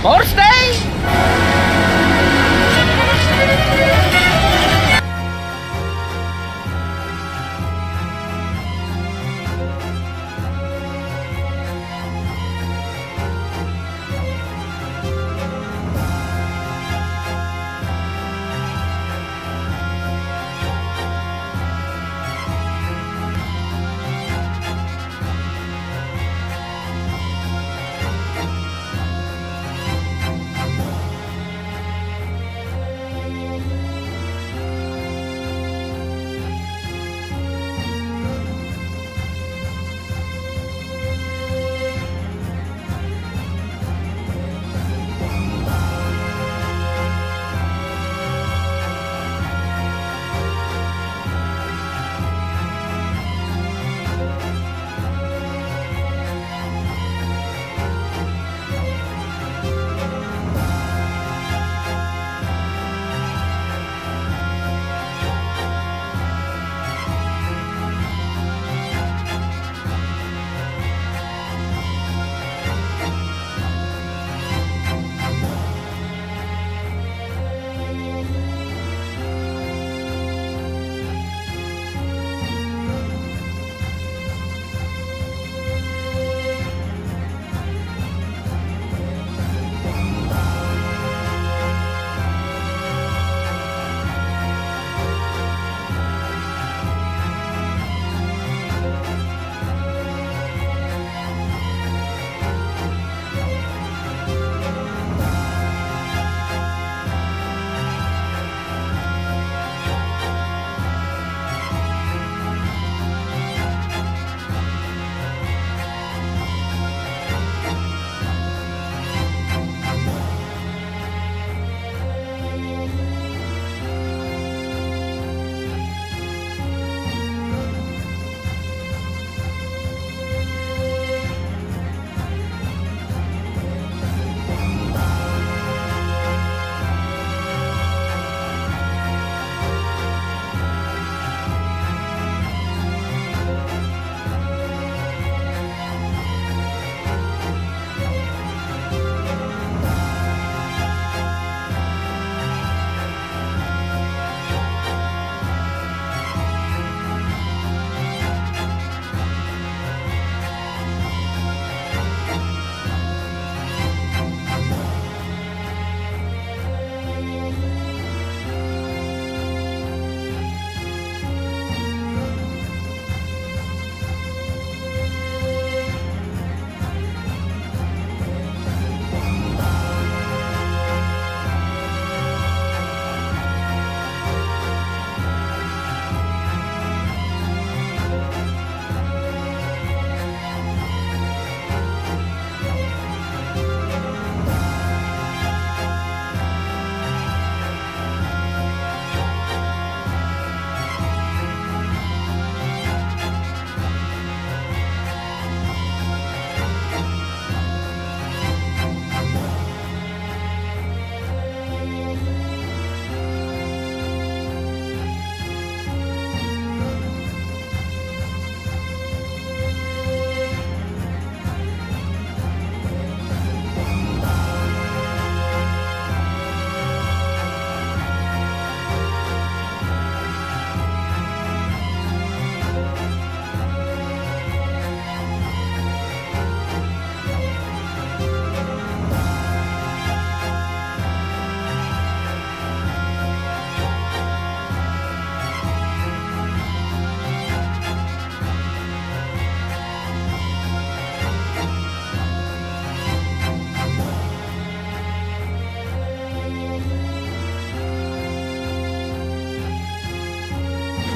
birthday?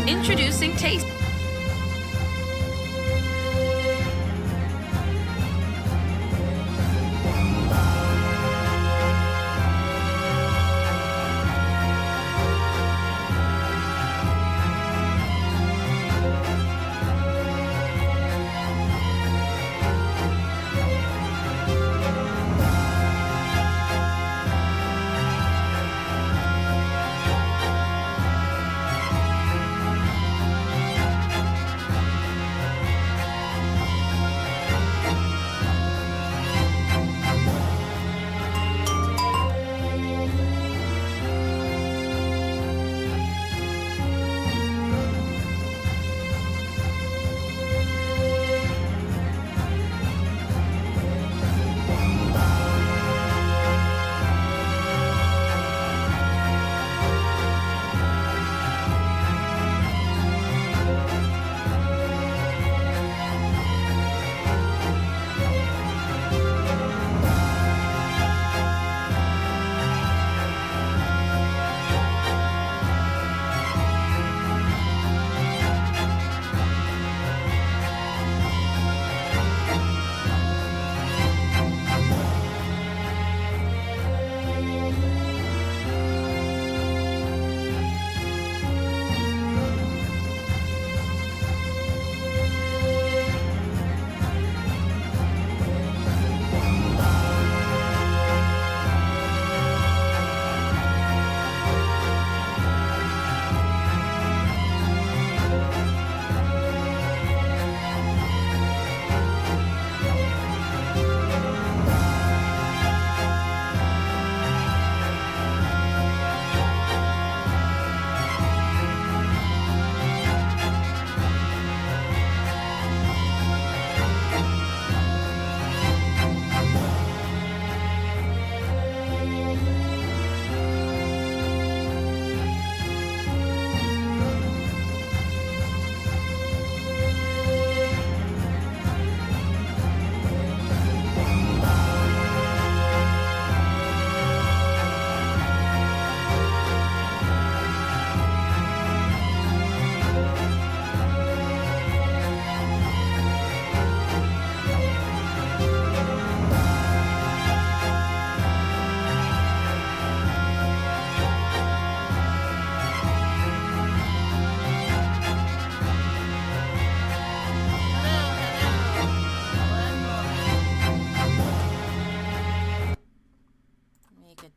Introducing Taste.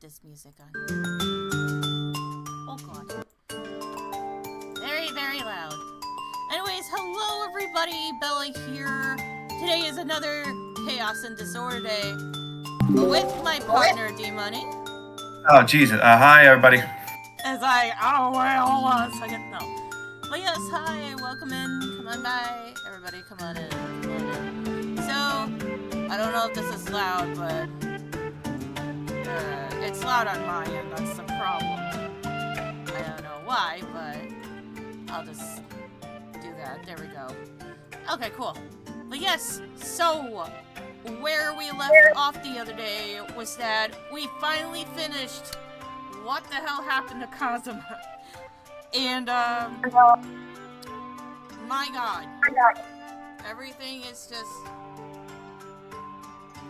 this music on. Oh god. Very, very loud. Anyways, hello everybody, Bella here. Today is another Chaos and Disorder Day with my partner, D-Money. Oh, Jesus. Hi, everybody. Hold on a second. No. But yes, hi, welcome in. Come on by. Everybody, come on in. Come on in. So, I don't know if this is loud, but it's loud on my end. That's the problem. I don't know why, but I'll just do that. There we go. Okay, cool. But yes, so where we left off the other day was that we finally finished What the Hell Happened to Kazuma? And, my god. Everything is just...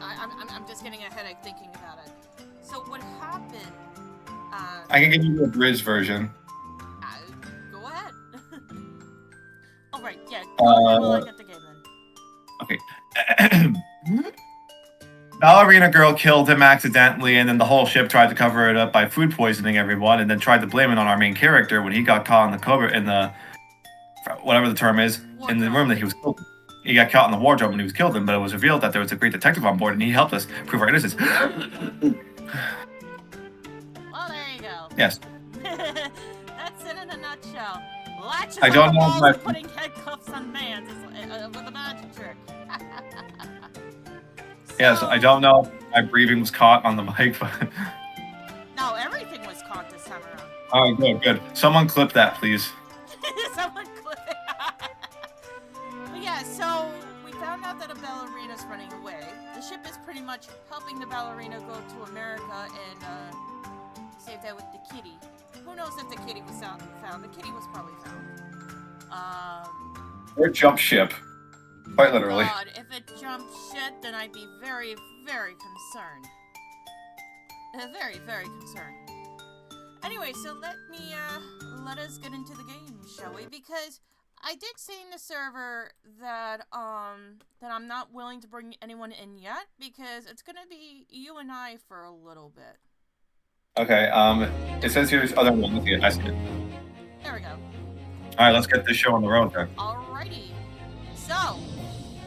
I'm just getting a headache thinking about it. So what happened... I can give you a Briz version. Go ahead. Alright, yeah. Go ahead while I get the game then. Okay. Ballerina girl killed him accidentally, and then the whole ship tried to cover it up by food poisoning everyone, and then tried to blame it on our main character when he got caught in the cobra in the whatever the term is in the room that he was killed. He got caught in the wardrobe and he was killed in, but it was revealed that there was a great detective on board, and he helped us prove our innocence. Well, there you go. Yes. That's it in a nutshell. Latches I don't on know walls my... and putting handcuffs on man with a magic trick. Yes, I don't know if my breathing was caught on the mic, but... No, everything was caught this time around. Oh, good, good. Someone clip that, please. Someone clip it. But yeah, so we found out that a ballerina's running away. The ship is pretty much helping the ballerina go to America and save that with the kitty. Who knows if the kitty was found? The kitty was probably found. Or jump ship. Quite literally. God, if it jumped shit, then I'd be very, very concerned. Very, very concerned. Anyway, so let us get into the game, shall we? Because I did say in the server that I'm not willing to bring anyone in yet, because it's gonna be you and I for a little bit. Okay, it says here's other one. Let's see it. I see it. There we go. Alright, let's get this show on the road then. Alrighty. So,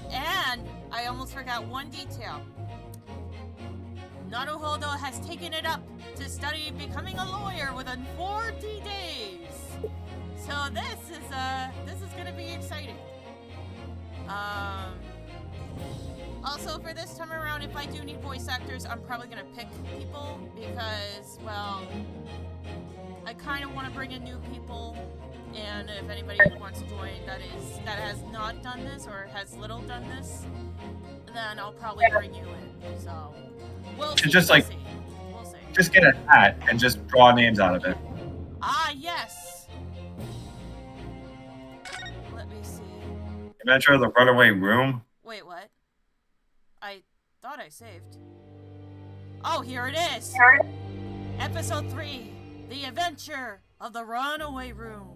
and I almost forgot one detail. Naruhodo has taken it up to study becoming a lawyer within 40 days. So this is gonna be exciting. Also for this time around, if I do need voice actors, I'm probably gonna pick people because, well, I kind of want to bring in new people, and if anybody wants to join that has not done this or has little done this, then I'll probably bring you in. So we'll see. Just we'll see. Just get a hat and just draw names out of it. Ah, yes. Let me see. Adventure of the Runaway Room. Wait, what? I thought I saved. Oh, here it is. Episode 3, The Adventure of the Runaway Room.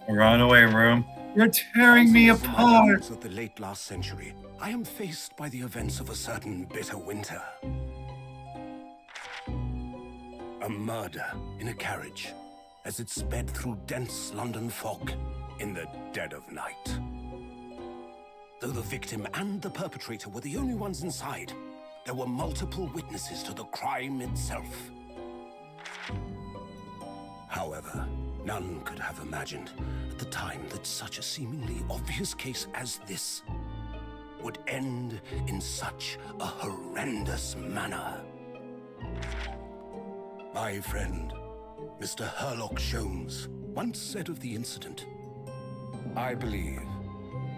Runaway Room. You're tearing me apart. Of the late last century, I am faced by the events of a certain bitter winter. A murder in a carriage as it sped through dense London fog in the dead of night. Though the victim and the perpetrator were the only ones inside, there were multiple witnesses to the crime itself. However, none could have imagined at the time that such a seemingly obvious case as this would end in such a horrendous manner. My friend, Mr. Herlock Sholmes, once said of the incident, I believe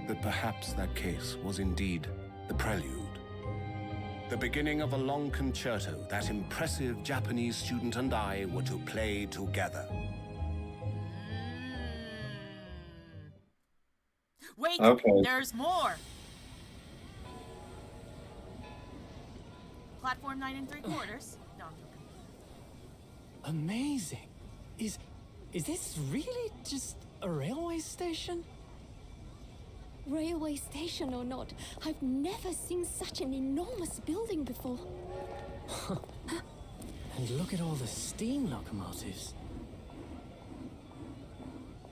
that perhaps that case was indeed the prelude, the beginning of a long concerto that impressive Japanese student and I were to play together. Wait, okay. There's more. Platform 9 3/4. No, I'm joking. Amazing. Is this really just a railway station? Railway station or not, I've never seen such an enormous building before. And look at all the steam locomotives.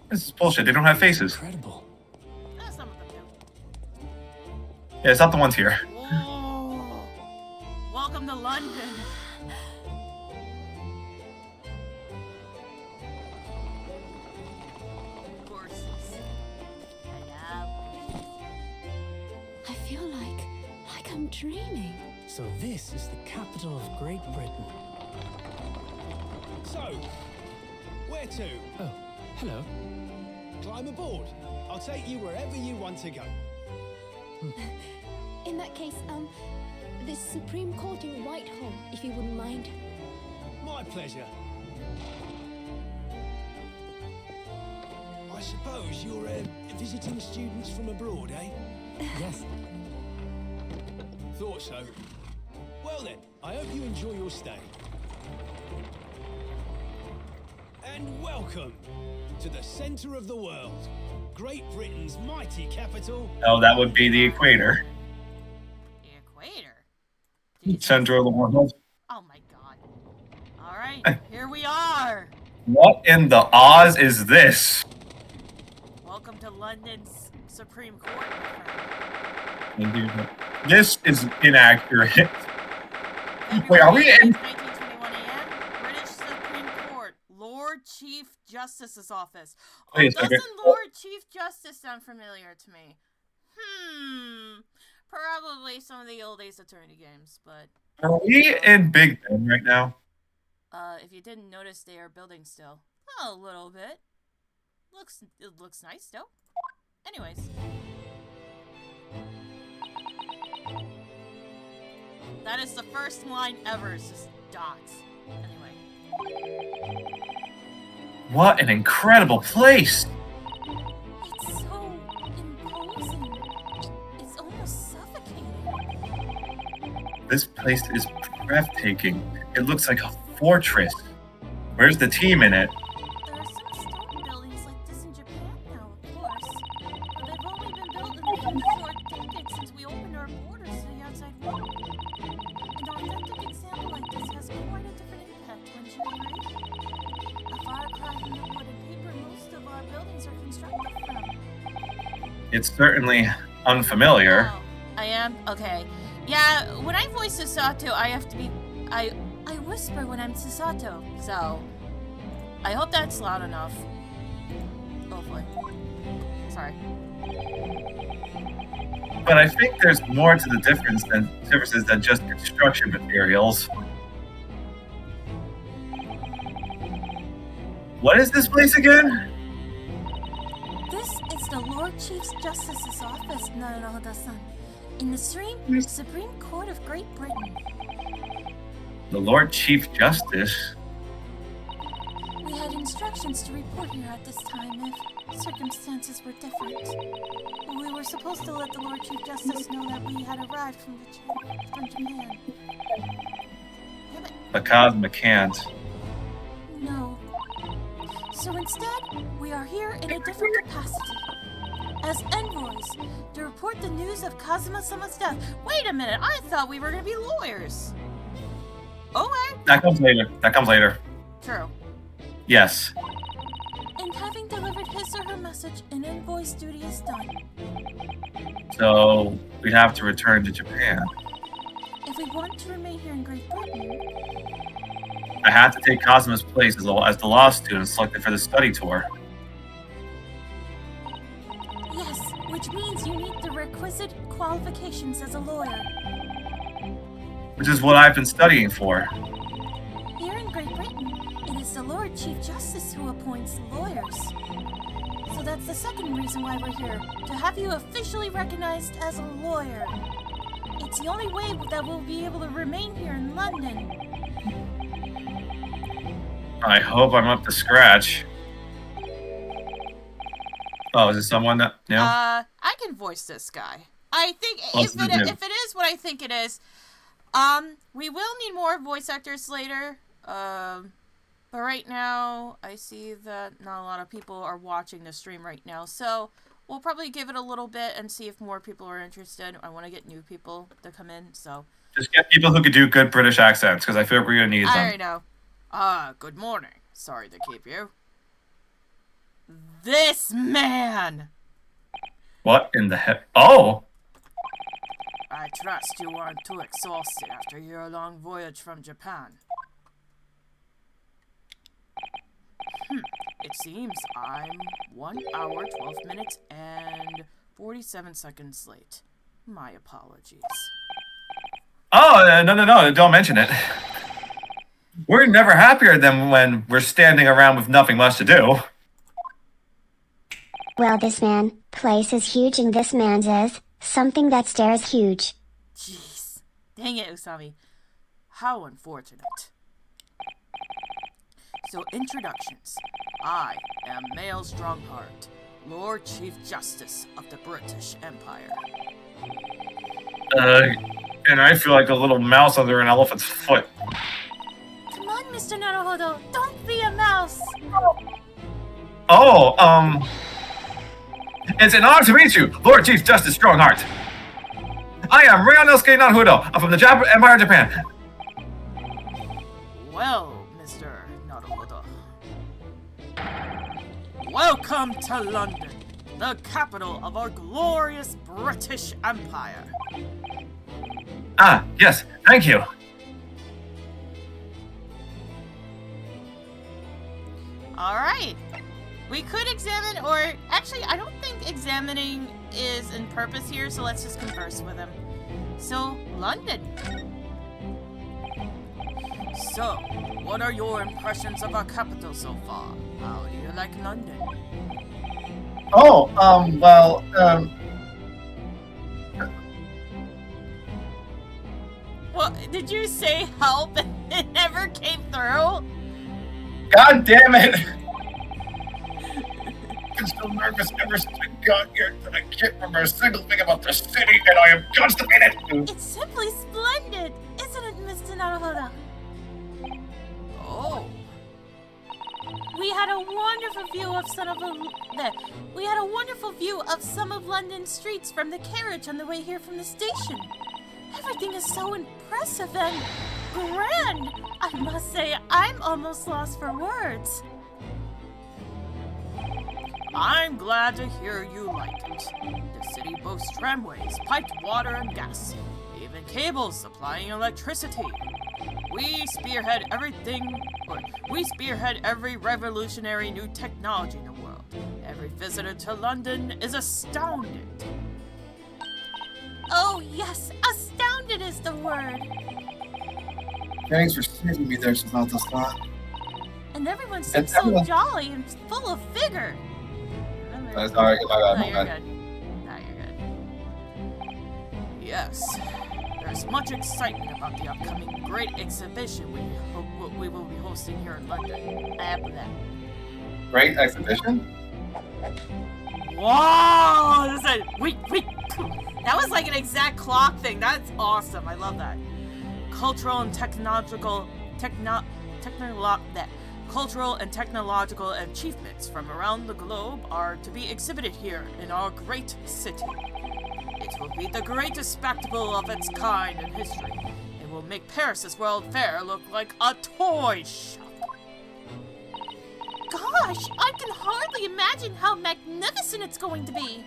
This is bullshit. They don't have faces. Incredible. Some of them do. Yeah, it's not the ones here. Whoa. Welcome to London. Horses. Hello. I feel like I'm dreaming. So this is the capital of Great Britain. So, where to? Oh, hello. Climb aboard. I'll take you wherever you want to go. In that case, the Supreme Court in Whitehall, if you wouldn't mind. My pleasure. I suppose you're visiting students from abroad, eh? Yes. Thought so. Well then, I hope you enjoy your stay. And welcome to the center of the world, Great Britain's mighty capital. Oh, that would be the equator. The equator. Center of the world. Oh my god. Alright, here we are. What in the Oz is this? Welcome to London's Supreme Court. This is inaccurate. February Wait, are we in? 1921 a.m. British Supreme Court, Lord Chief Justice's office. Oh, Wait a second. doesn't Lord Chief Justice sound familiar to me? Probably some of the old Ace Attorney games, but Are we in Big Ben right now? if you didn't notice, they are building still. A little bit. It looks nice though. Anyways. That is the first line ever. It's just dots. Anyway. What an incredible place! It's so imposing. It's almost suffocating. This place is breathtaking. It looks like a fortress. Where's the team in it? There are some stone buildings like this in Japan now, of course. But they've only been built in a few short decades since we opened our borders to the outside world. An authentic example like this has quite a different impact, wouldn't you agree? A far cry from the wood and paper most of our buildings are constructed from. It's certainly unfamiliar. Oh, I am? Okay. Yeah, when I voice Sasato, I have to be... I whisper when I'm Sasato, so... I hope that's loud enough. Hopefully. Sorry. But I think there's more to the differences than just construction materials. What is this place again? This is the Lord Chief Justice's office, Naruhoda-san, in the Supreme Court of Great Britain. The Lord Chief Justice? We had instructions to report here at this time if circumstances were different. We were supposed to let the Lord Chief Justice know that we had arrived from Japan. Damn it. The Cosmic can't. No. So instead, we are here in a different capacity. As envoys, to report the news of Kazuma-sama's death. Wait a minute, I thought we were going to be lawyers. Okay. That comes later. True. Yes. And having delivered his or her message, an envoy's duty is done. So we'd have to return to Japan. If we want to remain here in Great Britain, I had to take Cosmo's place as the law student selected for the study tour. yes, which means you need the requisite qualifications as a lawyer. Which is what I've been studying for. Here in Great Britain, it is the Lord Chief Justice who appoints lawyers. So that's the second reason why we're here, to have you officially recognized as a lawyer. It's the only way that we'll be able to remain here in London. I hope I'm up to scratch. Oh, is it someone that... No? I can voice this guy. I think if it is what I think it is, we will need more voice actors later. But right now, I see that not a lot of people are watching the stream right now, so we'll probably give it a little bit and see if more people are interested. I want to get new people to come in, so... Just get people who could do good British accents, because I feel like we're gonna need I them. already know. Good morning. Sorry to keep you. This man! What in the heck? Oh! I trust you aren't too exhausted after your long voyage from Japan. It seems I'm 1 hour, 12 minutes, and 47 seconds late. My apologies. Oh, no, don't mention it. We're never happier than when we're standing around with nothing much to do. Well, this place is huge, and this man's is something that stares huge. Jeez. Dang it, Usami. How unfortunate. So, introductions. I am Male Strongheart, Lord Chief Justice of the British Empire. And I feel like a little mouse under an elephant's foot. Come on, Mr. Naruhodo. Don't be a mouse. Oh, it's an honor to meet you, Lord Chief Justice Strongheart. I am Ryanosuke Naruhodo. I'm from the Empire of Japan. Well, Mr. Naruhodo. Welcome to London, the capital of our glorious British Empire. Ah, yes, thank you. Alright. We could examine, or actually, I don't think examining is in purpose here, so let's just converse with him. So, London. So, what are your impressions of our capital so far? How do you like London? Oh, well, Well, did you say help and it never came through? God damn it! I'm so nervous ever since I got here that I can't remember a single thing about the city, and I am constipated! It's simply splendid, isn't it, Mr. Naruhodo? Oh. We had a wonderful view of some of London's streets from the carriage on the way here from the station. Everything is so impressive and grand. I must say, I'm almost lost for words. I'm glad to hear you like it. The city boasts tramways, piped water and gas, even cables supplying electricity. We spearhead every revolutionary new technology in the world. Every visitor to London is astounded. Oh yes, astounded is the word. Thanks for saving me there, Samantha. And everyone seems so jolly and full of vigor. Sorry, No, you're good. No, you're good. Yes, there's much excitement about the upcoming great exhibition we will be hosting here in London. Great exhibition? Wow! Wait. That was like an exact clock thing. That's awesome. I love that. Cultural and technological achievements from around the globe are to be exhibited here in our great city. It will be the greatest spectacle of its kind in history. It will make Paris's World Fair look like a toy shop. Gosh, I can hardly imagine how magnificent it's going to be.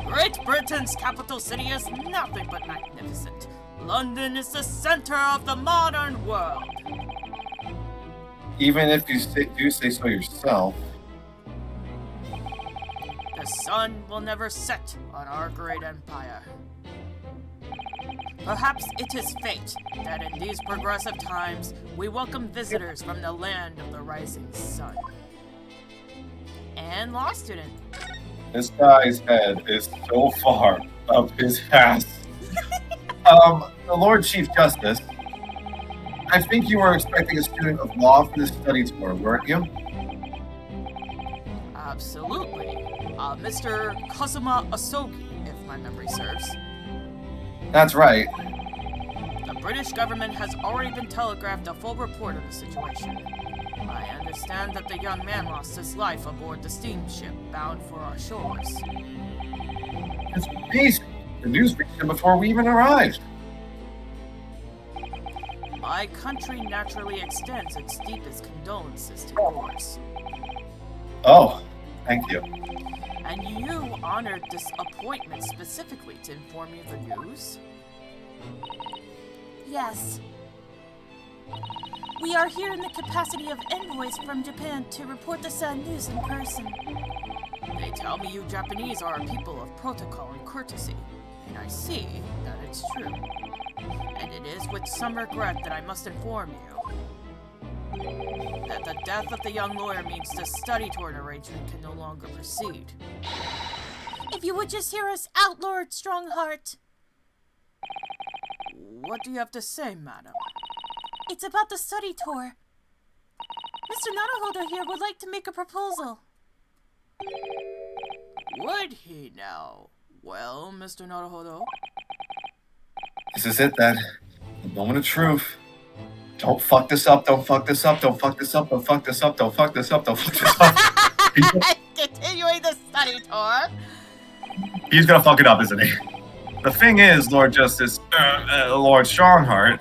Great Britain's capital city is nothing but magnificent. London is the center of the modern world. Even if you do say so yourself. The sun will never set on our great empire. Perhaps it is fate that in these progressive times we welcome visitors from the land of the rising sun. And law student. This guy's head is so far up his ass. The Lord Chief Justice, I think you were expecting a student of law for this study tour, weren't you? Absolutely. Mr. Kazuma Asogi, if my memory serves. That's right. The British government has already been telegraphed a full report of the situation. I understand that the young man lost his life aboard the steamship bound for our shores. It's amazing. The news reached him before we even arrived. My country naturally extends its deepest condolences to yours. Oh, thank you. And you honored this appointment specifically to inform me of the news? Yes. We are here in the capacity of envoys from Japan to report the sad news in person. They tell me you Japanese are a people of protocol and courtesy, and I see that it's true. And it is with some regret that I must inform you that the death of the young lawyer means the study tour arrangement can no longer proceed. If you would just hear us out, Lord Strongheart. What do you have to say, madam? It's about the study tour. Mr. Naruhodo here would like to make a proposal. Would he now? Well, Mr. Naruhodo. This is it then. The moment of truth. Don't fuck this up, don't fuck this up, don't fuck this up, don't fuck this up, don't fuck this up, don't fuck this up. Continuing the study tour. He's gonna fuck it up, isn't he? The thing is, Lord Justice, Lord Strongheart,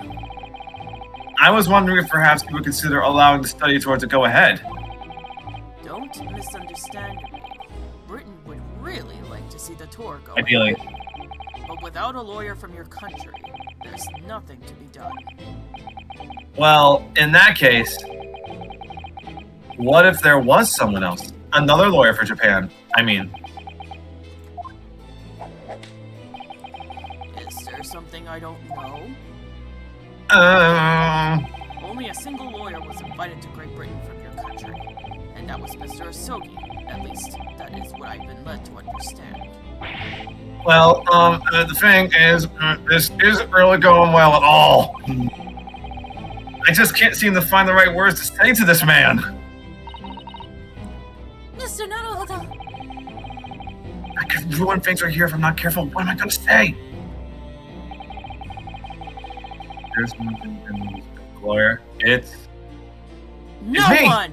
I was wondering if perhaps you would consider allowing the study tour to go ahead. Don't misunderstand me. Britain would really like to see the tour go Ideally. ahead. But without a lawyer from your country, there's nothing to be done. Well, in that case, what if there was someone else? Another lawyer for Japan, I mean. Is there something I don't know? Only a single lawyer was invited to Great Britain from your country, and that was Mr. Asogi. At least, that is what I've been led to understand. Well, the thing is, this isn't really going well at all. I just can't seem to find the right words to say to this man. Mr. Naruhodo. I could ruin things right here if I'm not careful. What am I gonna say? There's one thing in this lawyer. It's No me. one!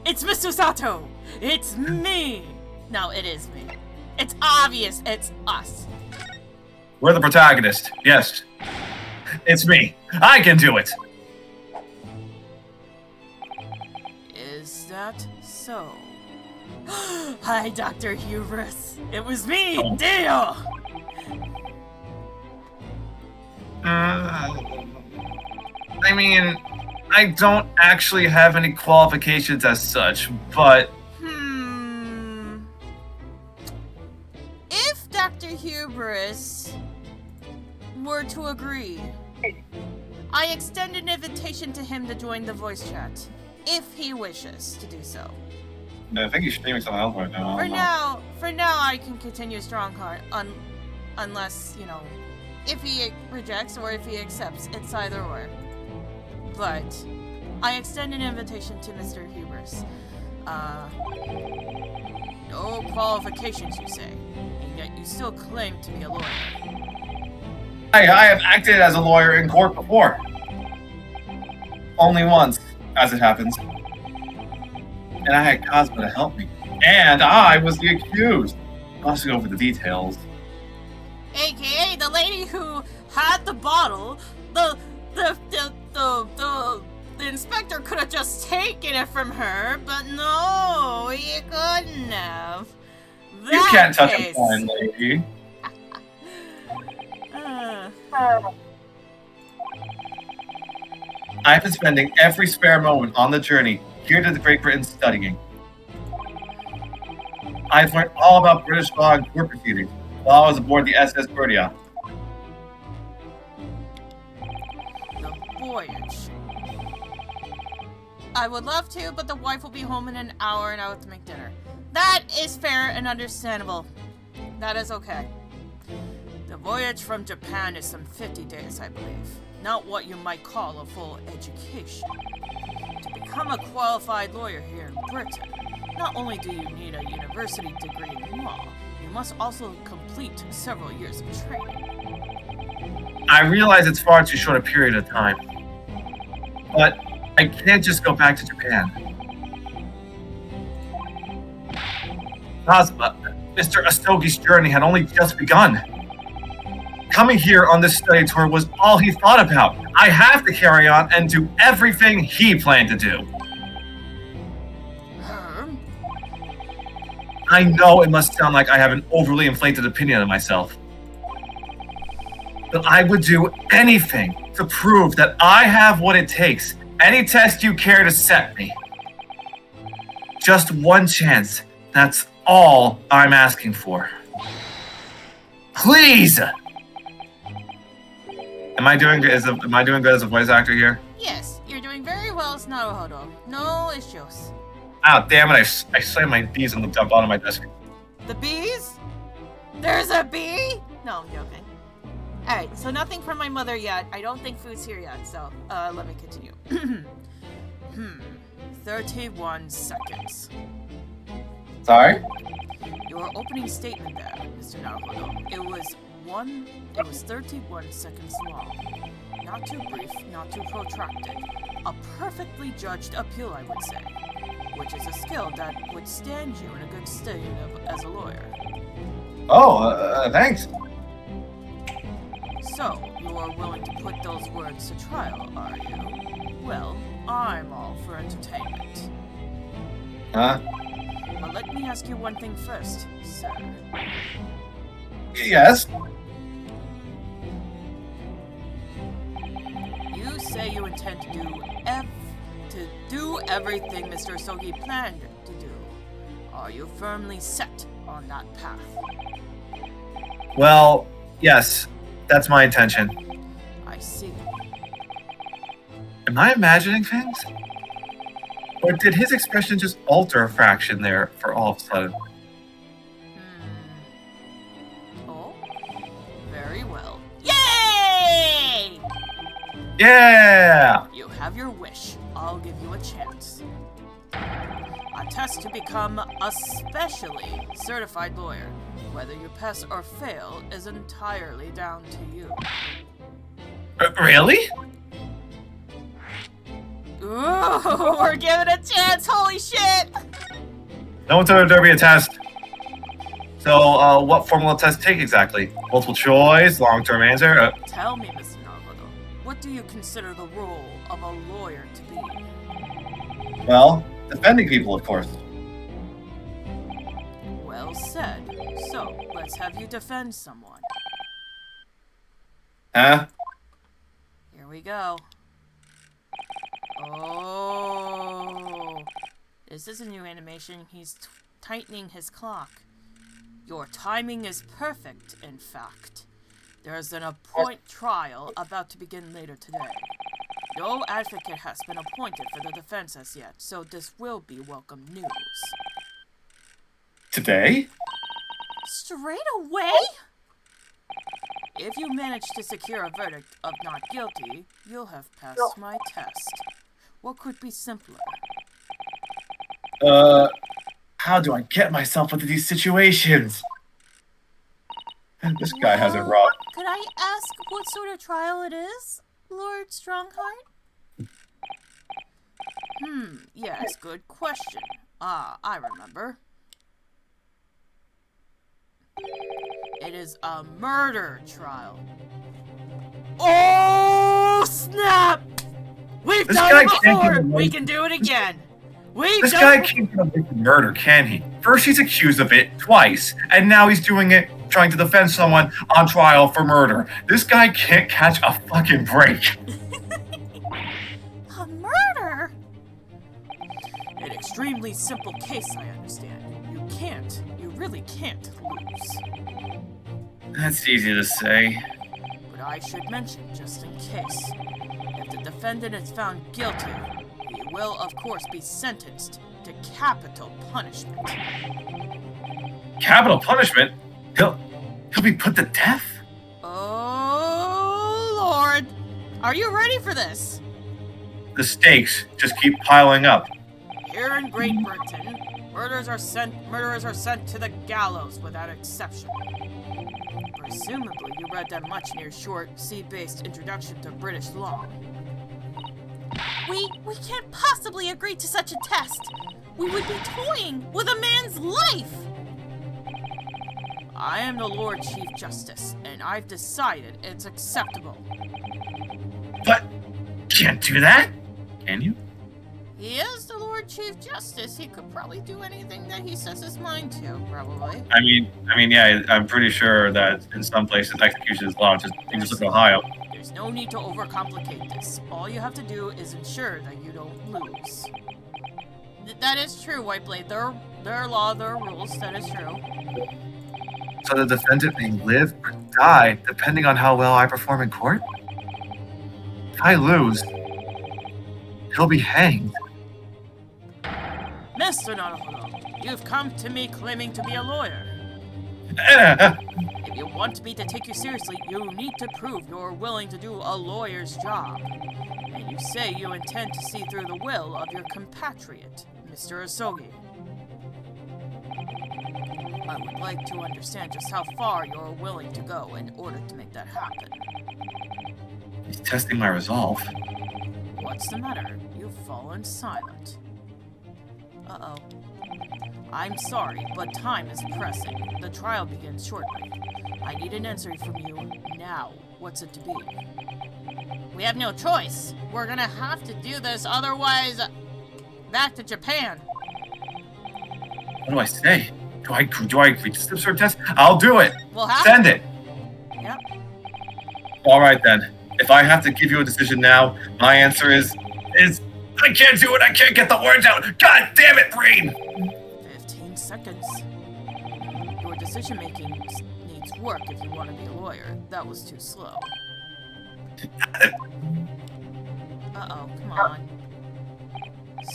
It's Mr. Sato! It's me! No, it is me. It's obvious it's us. we're the protagonist. Yes, it's me. I can do it. Is that so? Hi, Dr. Hubris. It was me, Oh. Dio! I mean, I don't actually have any qualifications as such, but If Dr. Hubris were to agree, I extend an invitation to him to join the voice chat, if he wishes to do so. I think he's streaming something else right now. For now, I can continue Strongheart, unless, if he rejects or if he accepts. It's either or. But I extend an invitation to Mr. Hubris. No qualifications, you say, and yet you still claim to be a lawyer. I have acted as a lawyer in court before. Only once, as it happens. And I had Cosmo to help me. And I was the accused. I'll just go over the details. AKA the lady who had the bottle. The inspector could have just taken it from her, but no, he couldn't have. You can't touch a fine lady. I've been spending every spare moment on the journey here to the Great Britain studying. I've learned all about British law and court proceedings while I was aboard the SS Berdia. The voyage. I would love to, but the wife will be home in an hour and I have to make dinner. That is fair and understandable. That is okay. The voyage from Japan is some 50 days, I believe. Not what you might call a full education. To become a qualified lawyer here in Britain, not only do you need a university degree in law, you must also complete several years of training. I realize it's far too short a period of time, but I can't just go back to Japan. Cosmo, Mr. Astogi's journey had only just begun. coming here on this study tour was all he thought about. I have to carry on and do everything he planned to do. I know it must sound like I have an overly inflated opinion of myself, but I would do anything to prove that I have what it takes. Any test you care to set me. Just one chance. That's all I'm asking for. Please! Am I doing good as a voice actor here? Yes, you're doing very well as Naruhodo. No issues. Ah, damn it, I slammed my B's on the bottom of my desk. The bees? There's a bee? No, I'm joking. Alright, so nothing from my mother yet. I don't think food's here yet, so let me continue. 31 seconds. Sorry? Your opening statement there, Mr. Naruhodo, it was 31 seconds long. Not too brief, not too protracted. A perfectly judged appeal, I would say. Which is a skill that would stand you in a good stead as a lawyer. Oh, thanks. So, you are willing to put those words to trial, are you? Well, I'm all for entertainment. Huh? But let me ask you one thing first, sir. Yes? You say you intend to do everything Mr. Sogi planned to do. Are you firmly set on that path? Well, yes. That's my intention. I see. Am I imagining things? Or did his expression just alter a fraction there for all of a sudden? Oh? Very well. Yay! Yeah! You have your wish. I'll give you a chance. A test to become a specially certified lawyer. Whether you pass or fail is entirely down to you. Really? Ooh, we're giving a chance! Holy shit! No one's ever be a test. So, what form will a test take exactly? Multiple choice, long-term answer? Tell me, Mr. Naruhodo, what do you consider the role of a lawyer to be? Well, defending people, of course. Well said. So, let's have you defend someone. Huh? Here we go. Oh. This is a new animation. He's tightening his clock. Your timing is perfect, in fact. There's an appoint trial about to begin later today. No advocate has been appointed for the defense as yet, so this will be welcome news. Today? Straight away? If you manage to secure a verdict of not guilty, you'll have passed my test. What could be simpler? How do I get myself into these situations? This guy has it wrong. Could I ask what sort of trial it is, Lord Strongheart? Yes, good question. Ah, I remember. It is a murder trial. Oh, snap! We've This done guy it can't before! get away- We can do it again! This guy can't get away from murder, can he? First he's accused of it twice, and now he's doing it trying to defend someone on trial for murder. This guy can't catch a fucking break. A murder? An extremely simple case, I understand. You really can't lose. That's easy to say. But I should mention, just in case, if the defendant is found guilty, he will, of course, be sentenced to capital punishment. Capital punishment? He'll be put to death? Oh, Lord! Are you ready for this? The stakes just keep piling up. Here in Great Britain, murderers are sent to the gallows without exception. Presumably, you read that much-near short, sea-based introduction to British law. We can't possibly agree to such a test. We would be toying with a man's life. I am the Lord Chief Justice, and I've decided it's acceptable. But can't do that, can you? He is the Lord Chief Justice. He could probably do anything that he sets his mind to, probably. I mean, yeah. I'm pretty sure that in some places execution is law. Just look at Ohio. There's no need to overcomplicate this. All you have to do is ensure that you don't lose. That is true, Whiteblade. Their law, their rules. That is true. So the defendant may live or die depending on how well I perform in court? If I lose, he'll be hanged. Mr. Naruhodo, you've come to me claiming to be a lawyer. If you want me to take you seriously, you need to prove you're willing to do a lawyer's job. And you say you intend to see through the will of your compatriot, Mr. Asogi. I would like to understand just how far you're willing to go in order to make that happen. He's testing my resolve. What's the matter? You've fallen silent. Uh-oh. I'm sorry, but time is pressing. The trial begins shortly. I need an answer from you now. What's it to be? We have no choice. We're gonna have to do this, otherwise... back to Japan. What do I say? Do I agree to the absurd test? I'll do it. We'll have Send it. Yep. All right then. If I have to give you a decision now, my answer is I can't do it. I can't get the words out. God damn it, brain. 15 seconds. Your decision-making needs work if you want to be a lawyer. That was too slow. Uh-oh, come on.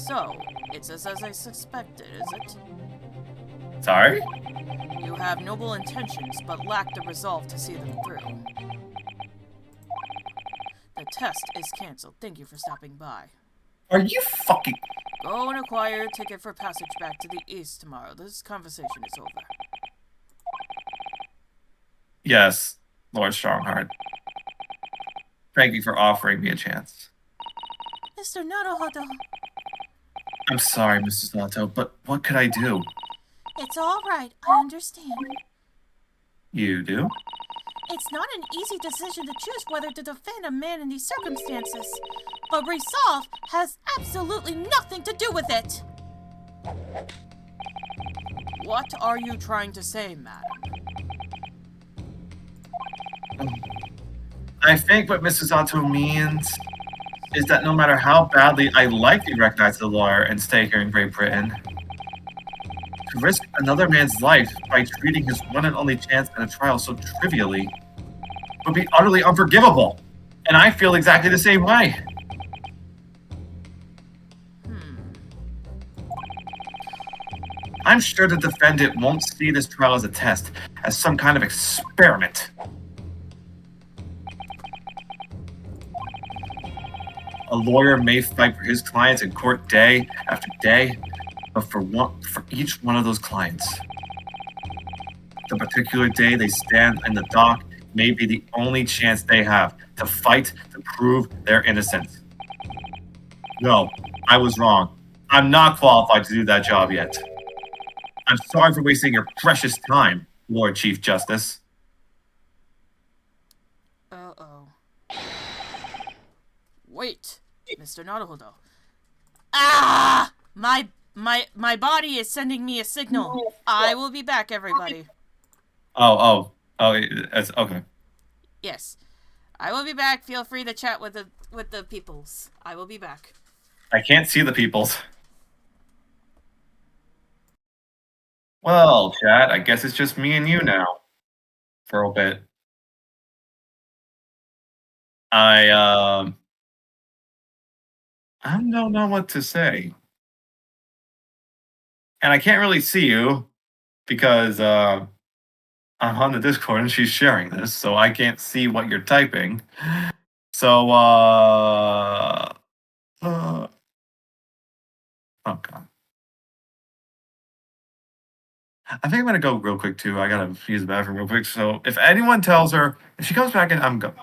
So, it's as I suspected, is it? Sorry? You have noble intentions, but lack the resolve to see them through. The test is cancelled. Thank you for stopping by. Are you fucking... Go and acquire a ticket for passage back to the east tomorrow. This conversation is over. Yes, Lord Strongheart. Thank you for offering me a chance. Mr. Naruhodo, I'm sorry, Mrs. Nato, but what could I do? it's all right. I understand. You do? It's not an easy decision to choose whether to defend a man in these circumstances, but resolve has absolutely nothing to do with it. What are you trying to say, madam? I think what Mrs. Otto means is that no matter how badly I likely recognize the lawyer and stay here in Great Britain, to risk another man's life by treating his one and only chance at a trial so trivially would be utterly unforgivable. And I feel exactly the same way. I'm sure the defendant won't see this trial as a test, as some kind of experiment. A lawyer may fight for his clients in court day after day, but for each one of those clients, the particular day they stand in the dock may be the only chance they have to fight to prove their innocence. No, I was wrong. I'm not qualified to do that job yet. I'm sorry for wasting your precious time, Lord Chief Justice. Uh-oh. Wait, Mr. Naruhodo. Ah! My body is sending me a signal. I will be back, everybody. Oh, it's okay. Yes. I will be back. Feel free to chat with the peoples. I will be back. I can't see the peoples. Well, chat, I guess it's just me and you now. For a bit. I don't know what to say. And I can't really see you because I'm on the Discord and she's sharing this, so I can't see what you're typing. So oh god. I think I'm gonna go real quick too. I gotta use the bathroom real quick. So if anyone tells her, if she comes back in, I'm going.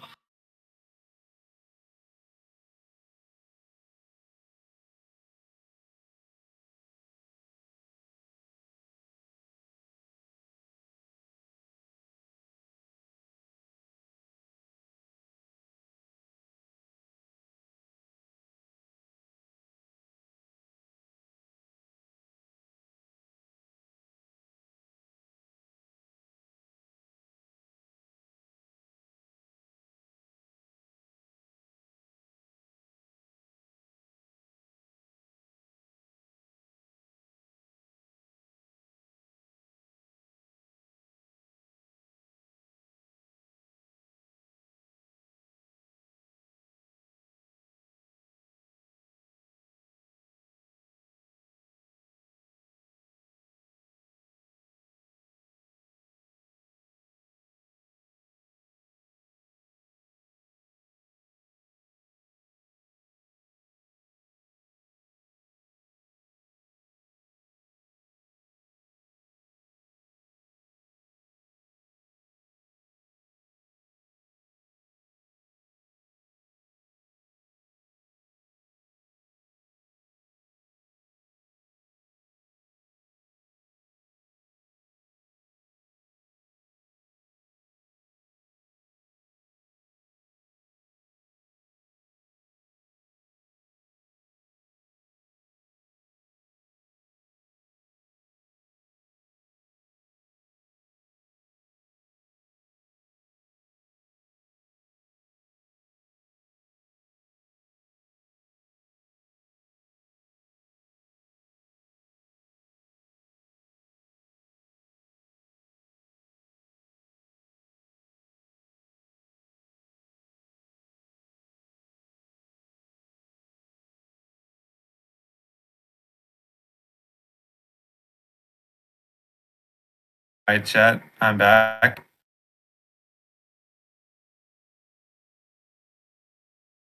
Alright, chat. I'm back.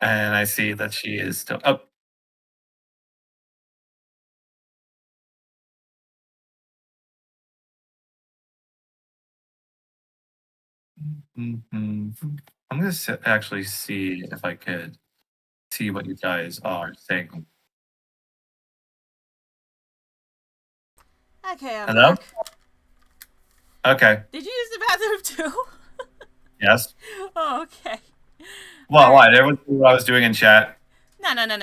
And I see that she is still up. I'm gonna actually see if I could see what you guys are saying. Okay, I'm Hello? back. Okay. Did you use the bathroom too? Yes. Oh, okay. Well, Alright. what? Everyone knew what I was doing in chat. No. No. I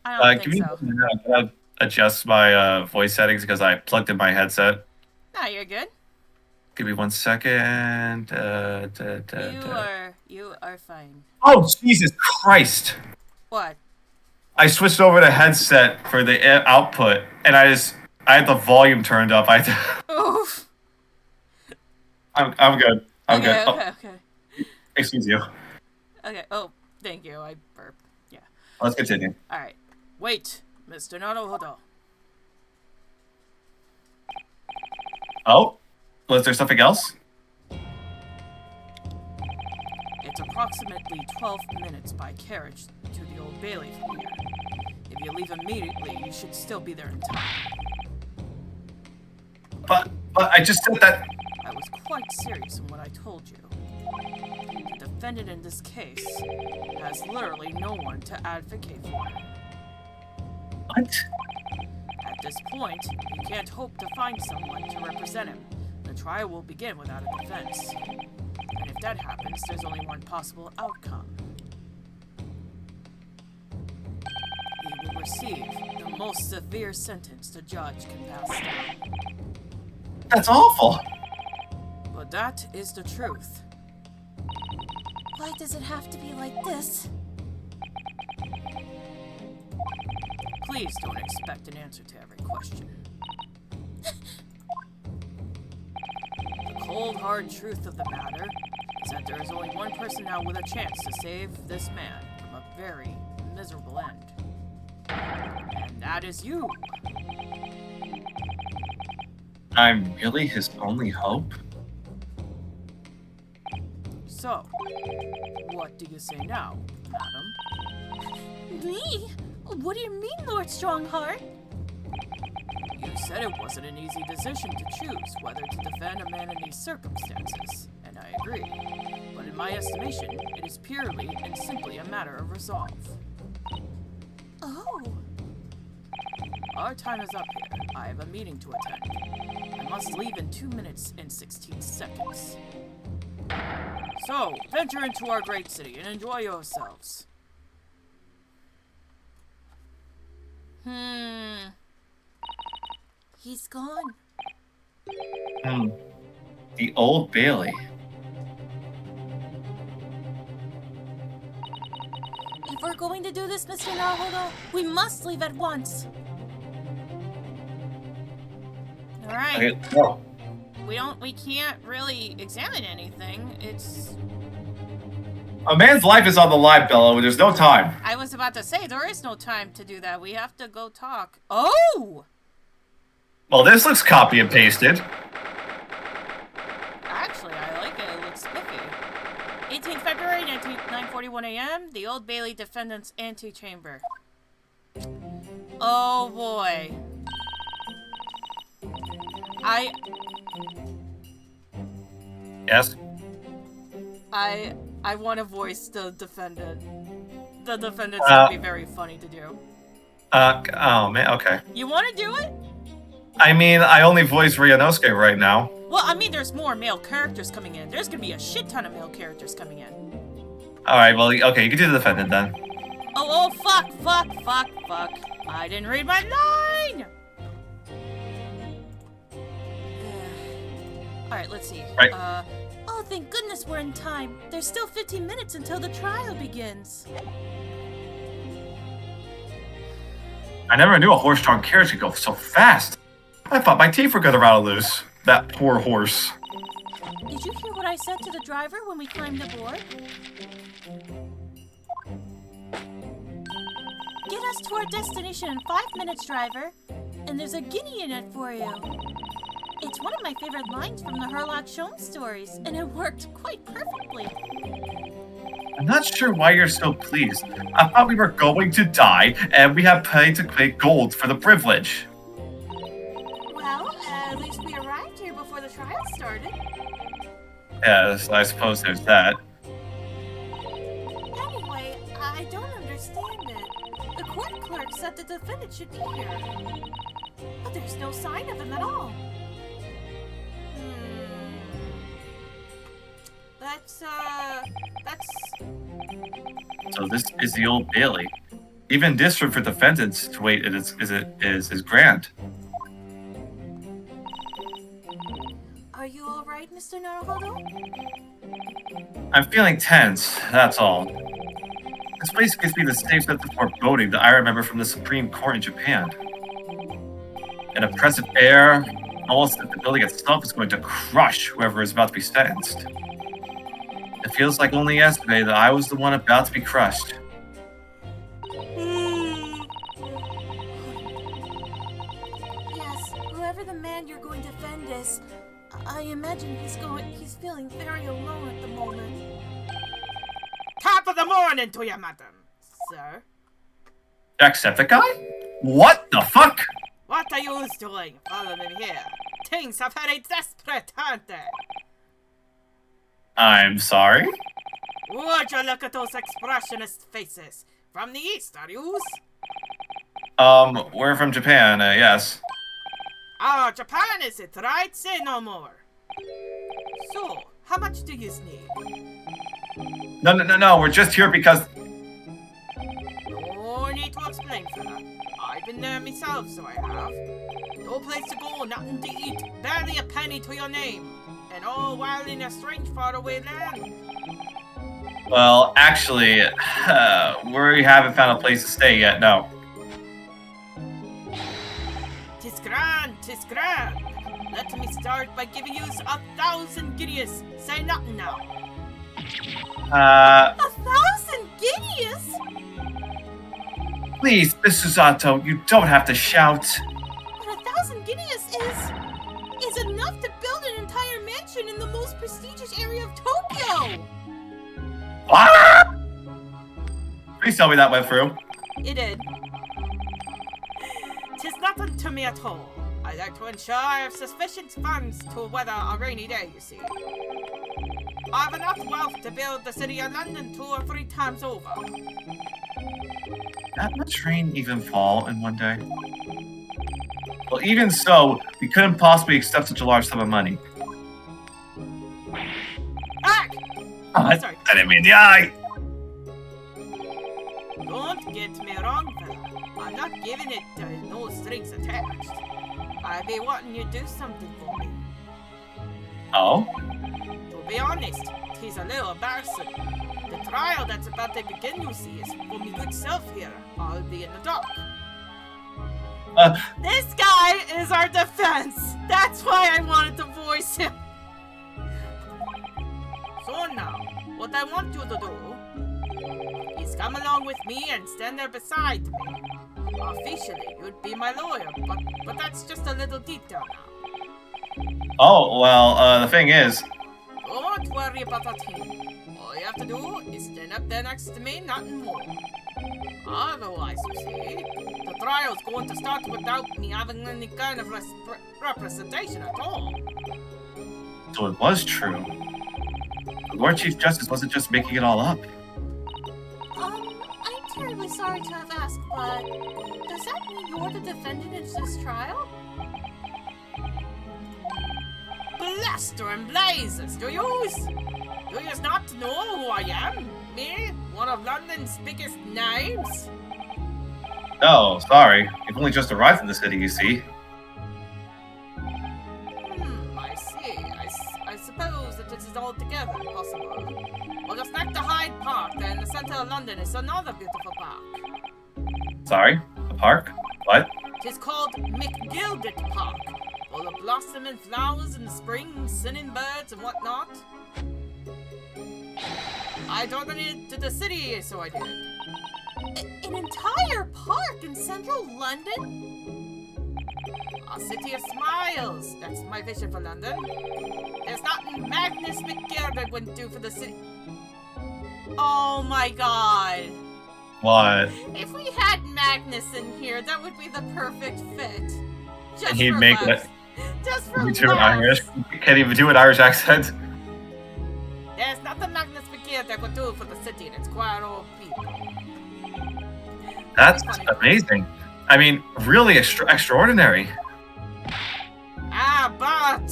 I don't give think me so. a minute. I gotta adjust my voice settings because I plugged in my headset. No, you're good. Give me 1 second. You are fine. Oh, Jesus Christ! What? I switched over to headset for the output, and I had the volume turned up. Oof. I'm good. I'm good. Oh, Okay. excuse you. Okay. Oh, thank you. I burped. Yeah. Let's continue. All right. Wait, Mr. Naruhodo. Oh, was there something else? It's approximately 12 minutes by carriage to the Old Bailey from here. If you leave immediately, you should still be there in time. But I just said that. I was quite serious in what I told you. The defendant in this case has literally no one to advocate for him. What? At this point, you can't hope to find someone to represent him. The trial will begin without a defense. And if that happens, there's only one possible outcome. He will receive the most severe sentence the judge can pass down. That's awful. But that is the truth. Why does it have to be like this? Please don't expect an answer to every question. The cold, hard truth of the matter is that there is only one person now with a chance to save this man from a very miserable end. And that is you. I'm really his only hope? So, what do you say now, madam? Me? What do you mean, Lord Strongheart? You said it wasn't an easy decision to choose whether to defend a man in these circumstances, and I agree. But in my estimation, it is purely and simply a matter of resolve. Oh. Our time is up here. I have a meeting to attend. I must leave in 2 minutes and 16 seconds. So, venture into our great city and enjoy yourselves. He's gone. The Old Bailey. If we're going to do this, Mr. Naruhodo, we must leave at once. Alright. Okay, no. We can't really examine anything. It's... A man's life is on the line, Bella. There's no time. I was about to say, there is no time to do that. We have to go talk. Oh! Well, this looks copy and pasted. Actually, I like it. It looks spiffy. 18th February, 9:41 a.m., the Old Bailey Defendant's Antechamber. Oh, boy. Yes? I want to voice the defendant. The defendant's gonna be very funny to do. Oh, man, okay. You want to do it? I mean, I only voice Ryanosuke right now. Well, I mean, there's more male characters coming in. There's gonna be a shit ton of male characters coming in. Alright, well, okay, you can do the defendant then. Oh, fuck. I didn't read my line! Alright, let's see. Right. Oh, thank goodness we're in time. There's still 15 minutes until the trial begins. I never knew a horse-drawn carriage could go so fast. I thought my teeth were gonna rattle loose. That poor horse. Did you hear what I said to the driver when we climbed aboard? Get us to our destination in 5 minutes, driver. And there's a guinea in it for you. one of my favorite lines from the Herlock Sholmes stories, and it worked quite perfectly. I'm not sure why you're so pleased. I thought we were going to die, and we had paid to pay gold for the privilege. Well, at least we arrived here before the trial started. Yes, I suppose there's that. Anyway, I don't understand it. The court clerk said the defendant should be here. But there's no sign of him at all. That's... So this is the Old Bailey. Even district for defendants to wait is grand. Are you alright, Mr. Naruhodo? I'm feeling tense, that's all. This place gives me the same sense of foreboding that I remember from the Supreme Court in Japan. An oppressive air, almost that the building itself is going to crush whoever is about to be sentenced. It feels like only yesterday that I was the one about to be crushed. Yes, whoever the man you're going to defend is, I imagine he's feeling very alone at the moment. Top of the morning to you, madam, sir. Jacksepticeye? What the fuck? What are you doing following here? Things are very desperate, aren't they? I'm sorry? Would you look at those expressionist faces? From the east, are you? We're from Japan, yes. Oh, Japan is it, right? Say no more. So, how much do you need? No, we're just here because... No need to explain, fella. I've been there myself, so I have. No place to go, nothing to eat, barely a penny to your name. And all while in a strange faraway land. Well, actually, we haven't found a place to stay yet, no. Tis grand, tis grand. Let me start by giving you 1,000 guineas. Say nothing now. 1,000 guineas? Please, Miss Susato, you don't have to shout. But 1,000 guineas is enough to build an entire mansion in the most prestigious area of Tokyo. What? Please tell me that went through. It did. Tis nothing to me at all. I like to ensure I have sufficient funds to weather a rainy day, you see. I have enough wealth to build the city of London 2 or 3 times over. Can the train even fall in one day? Well, even so, we couldn't possibly accept such a large sum of money. Ah! I Sorry. didn't mean the eye! Don't get me wrong, fella. I'm not giving it no strings attached. I be wanting you to do something for me. Oh? To be honest, tis a little embarrassing. The trial that's about to begin, you see, is for me good self here. I'll be in the dock. This guy is our defense. That's why I wanted to voice him. So now, what I want you to do is come along with me and stand there beside me. Officially, you'd be my lawyer, but that's just a little detail now. Oh, well, the thing is... Don't worry about a thing. All you have to do is stand up there next to me, nothing more. Otherwise, you see, the trial's going to start without me having any kind of representation at all. So it was true. The Lord Chief Justice wasn't just making it all up. I'm terribly sorry to have asked, but does that mean you're the defendant in this trial? Blaster and blazes, do yous? Do yous not know who I am? Me? One of London's biggest names? No, sorry. You've only just arrived in the city, you see. I see. I suppose that this is altogether impossible. Well, just next to Hyde Park, there in the center of London, is another beautiful park. Sorry? The park? What? It is called McGilded Park, full of blossoming flowers in the spring, singing birds and whatnot. I donated to the city, so I did. An entire park in central London? A city of smiles. That's my vision for London. There's nothing Magnus McGirded wouldn't do for the city. Oh my god. What? If we had Magnus in here, that would be the perfect fit. Just And he'd for make laughs. it. Just for Do an Irish. laughs. Can't even do an Irish accent. There's nothing Magnus McGirded would do for the city and its quiet old people. That's amazing. I mean, really extraordinary. Ah, but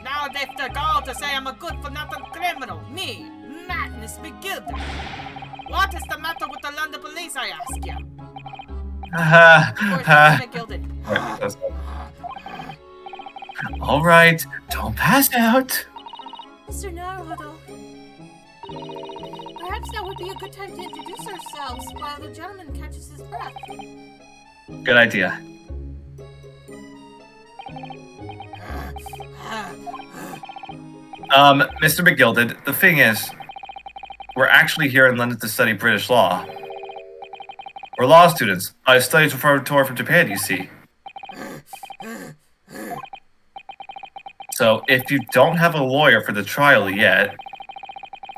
now they've the gall to say I'm a good-for-nothing criminal. Me, Magnus McGirded. What is the matter with the London police, I ask you? McGirded. All right, don't pass out. Mr. Naruto. Perhaps now would be a good time to introduce ourselves while the gentleman catches his breath. Good idea. Mr. McGilded, the thing is, we're actually here in London to study British law. We're law students. I studied tour from Japan, you see. So, if you don't have a lawyer for the trial yet,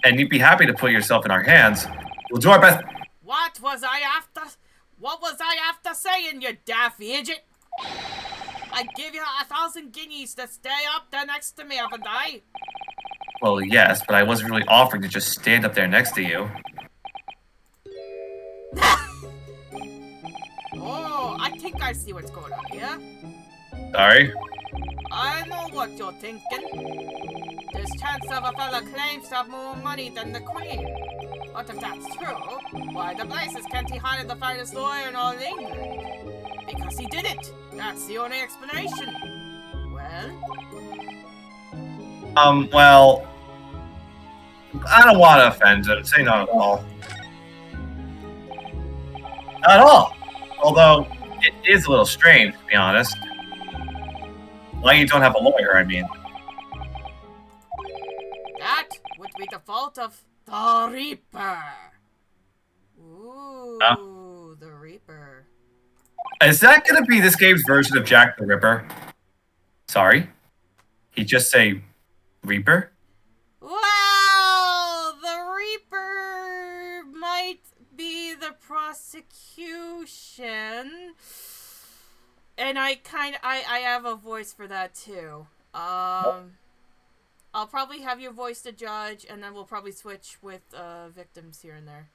and you'd be happy to put yourself in our hands, we'll do our best. What was I after saying, you daft idiot? I give you 1,000 guineas to stay up there next to me, haven't I? Well, yes, but I wasn't really offering to just stand up there next to you. Oh, I think I see what's going on here. Sorry? I know what you're thinking. There's chance of a fella claims to have more money than the Queen. But if that's true, why the blazes can't he hire the finest lawyer in all England? Because he did it. That's the only explanation. Well? Well, I don't want to offend him. Say not at all. Not at all. Although, it is a little strange, to be honest. Why you don't have a lawyer, I mean. That would be the fault of the Reaper. Ooh, the Reaper. Is that going to be this game's version of Jack the Ripper? Sorry? He just say Reaper? Well, the Reaper might be the prosecution. And I have a voice for that too. I'll probably have you voice the judge, and then we'll probably switch with victims here and there.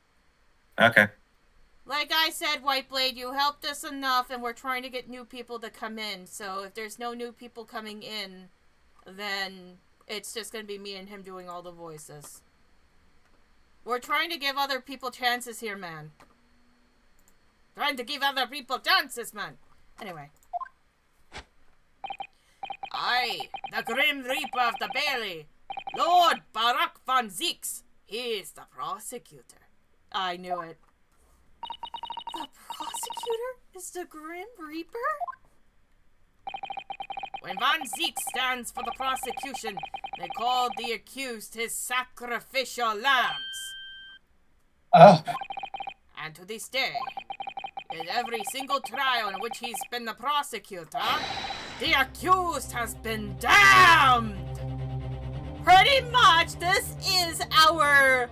Okay. Like I said, Whiteblade, you helped us enough, and we're trying to get new people to come in. So if there's no new people coming in, then it's just going to be me and him doing all the voices. We're trying to give other people chances here, man. Trying to give other people chances, man. Anyway. I, the Grim Reaper of the Bailey, Lord Barak von Zeeks, is the prosecutor. I knew it. The prosecutor is the Grim Reaper? When Von Zeek stands for the prosecution, they call the accused his sacrificial lambs. And to this day, in every single trial in which he's been the prosecutor, the accused has been damned! Pretty much, this is our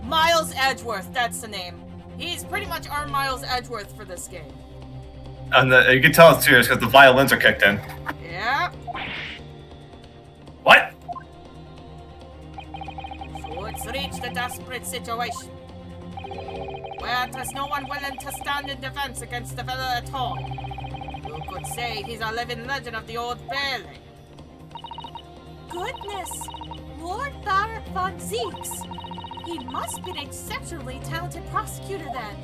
Miles Edgeworth, that's the name. He's pretty much our Miles Edgeworth for this game. And you can tell it's serious because the violins are kicked in. Yeah. What? So it's reached a desperate situation, where there's no one willing to stand in defense against the fella at all. You could say he's a living legend of the Old Bailey. Goodness! Lord Barak von Zeeks! He must be an exceptionally talented prosecutor then.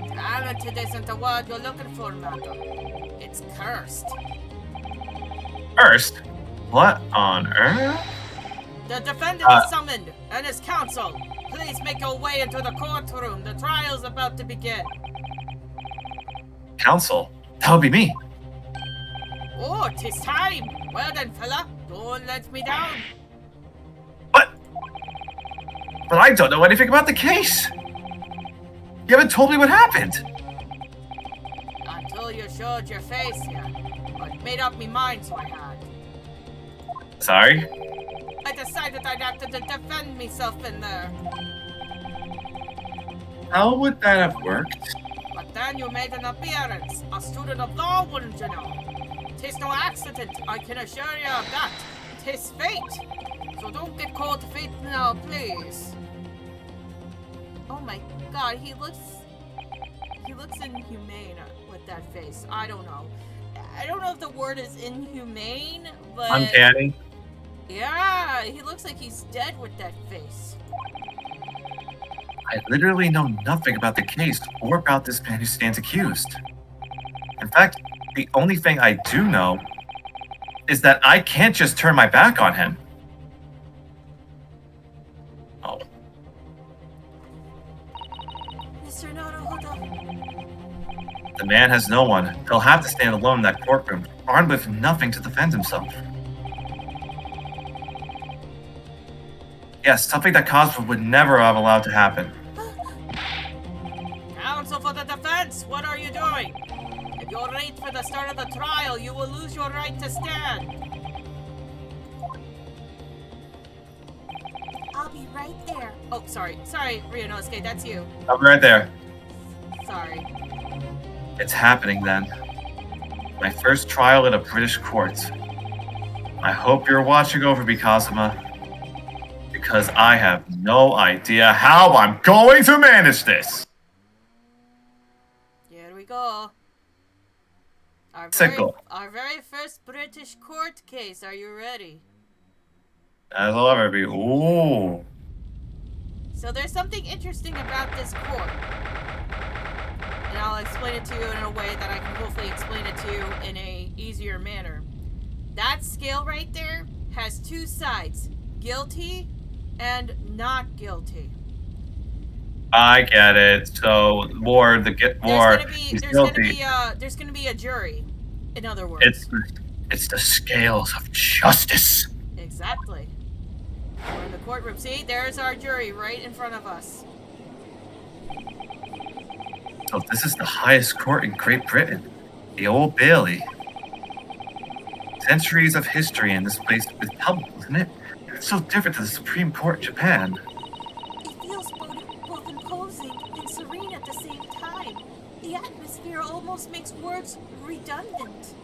Talented isn't the word you're looking for, madam. It's cursed. Cursed? What on earth? The defendant is summoned, and his counsel. Please make your way into the courtroom. The trial's about to begin. Counsel? That would be me. Oh, 'tis time. Well then, fella, don't let me down. What? But I don't know anything about the case. You haven't told me what happened. Until you showed your face here. I made up me mind, so I had. Sorry? I decided I'd have to defend myself in there. How would that have worked? But then you made an appearance. A student of law, wouldn't you know? 'Tis no accident, I can assure you of that. 'Tis fate. So don't get cold feet now, please. Oh my god, he looks inhumane with that face. I don't know. I don't know if the word is inhumane, but Uncanny. yeah, he looks like he's dead with that face. I literally know nothing about the case or about this man who stands accused. In fact, the only thing I do know is that I can't just turn my back on him. Oh. Mr. Naruhodo. The man has no one. He'll have to stand alone in that courtroom, armed with nothing to defend himself. Yes, something that Cosmo would never have allowed to happen. Counsel for the defense, what are you doing? If you're late for the start of the trial, you will lose your right to stand. I'll be right there. Oh, sorry, Ryunosuke, that's you. I'll be right there. Sorry. It's happening then. My first trial in a British court. I hope you're watching over me, Kazuma. Because I have no idea how I'm going to manage this. Here we go. Our Sickle. very first British court case. Are you ready? As I'll ever be. Ooh. So there's something interesting about this court. And I'll explain it to you in a way that I can hopefully explain it to you in a easier manner. That scale right there has two sides. Guilty and not guilty. I get it. So more the get more. There's gonna be a jury. In other words. It's the scales of justice. Exactly. We're in the courtroom. See, there's our jury right in front of us. So this is the highest court in Great Britain, the Old Bailey. Centuries of history in this place with public, isn't it? It's so different to the Supreme Court in Japan. It feels both imposing and serene at the same time. The atmosphere almost makes words redundant.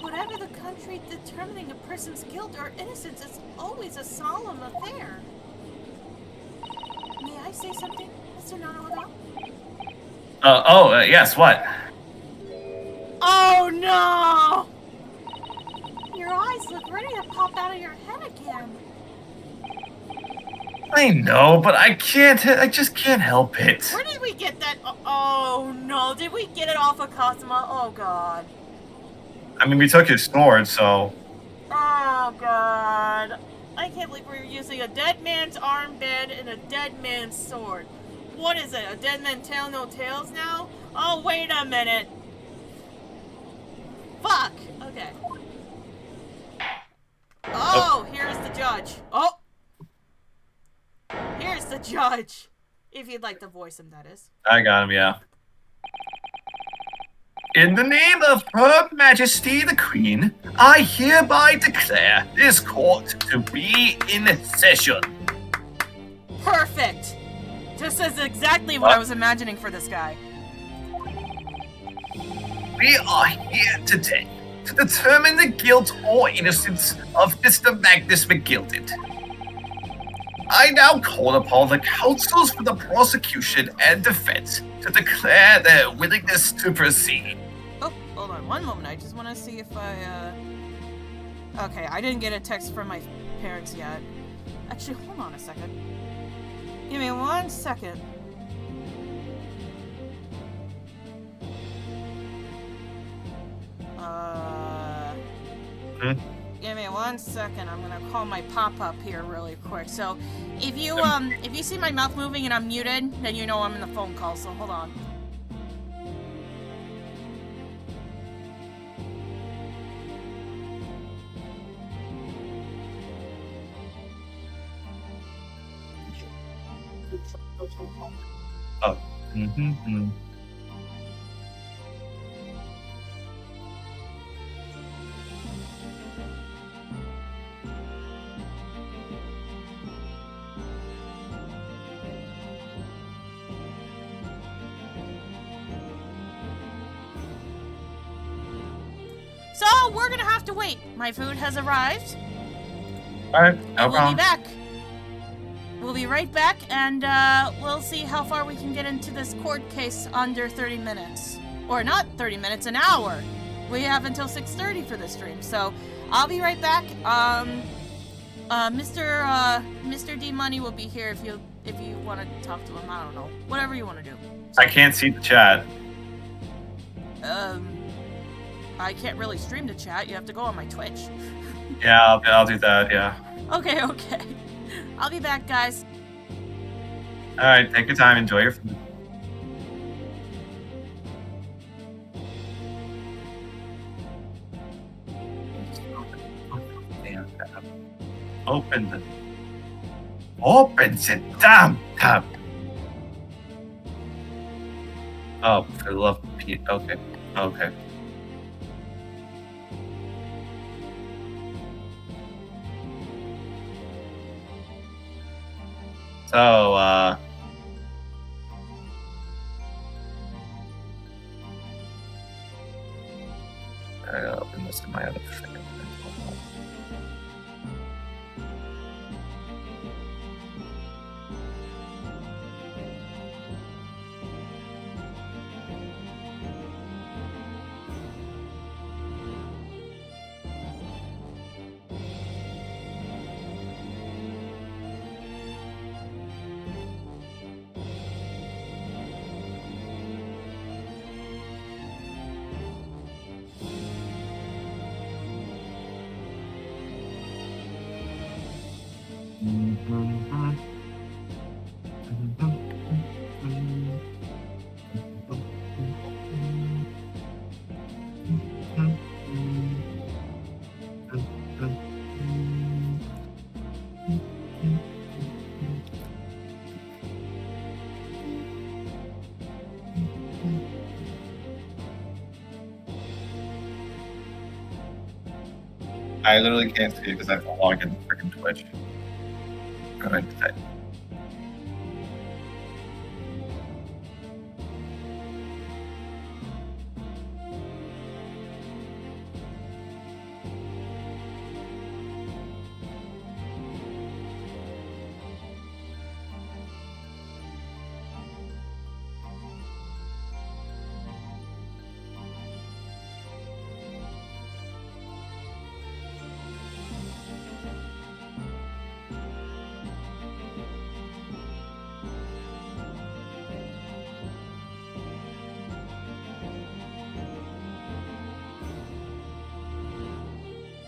Whatever the country, determining a person's guilt or innocence is always a solemn affair. May I say something, Mr. Naruhodo? Yes, what? Oh no! Your eyes look ready to pop out of your head again. I know, but I just can't help it. Where did we get that? Oh no, did we get it off of Cosma? Oh god. I mean, we took his sword, so... Oh god. I can't believe we're using a dead man's armband and a dead man's sword. What is it? A dead man tell no tales now? Oh, wait a minute. Fuck. Okay. Oh, here's the judge. Oh. Here's the judge. If you'd like to voice him, that is. I got him, yeah. In the name of Her Majesty the Queen, I hereby declare this court to be in session. Perfect. This is exactly what I was imagining for this guy. We are here today to determine the guilt or innocence of Mr. Magnus McGilded. I now call upon the counsels for the prosecution and defense to declare their willingness to proceed. Oh, hold on one moment. I just want to see if I, Okay, I didn't get a text from my parents yet. Actually, hold on a second. Give me 1 second. Give me 1 second. I'm gonna call my pop-up here really quick. So, if you see my mouth moving and I'm muted, then you know I'm in the phone call. So hold on. Oh. Mm-hmm. So we're gonna have to wait. My food has arrived. All right, no We'll problem. be back. We'll be right back, and we'll see how far we can get into this court case under 30 minutes. Or not 30 minutes, an hour. We have until 6:30 for this stream, so I'll be right back. Mr. D Money will be here if you want to talk to him. I don't know, whatever you want to do. I can't see the chat. I can't really stream the chat. You have to go on my Twitch. Yeah, I'll do that. Yeah. Okay. I'll be back, guys. All right, take your time. Enjoy your food. Open the damn tab. Oh, for the love of Pete. Okay. So, I gotta open this in my other thing. I literally can't see it because I have to log in freaking Twitch. Good.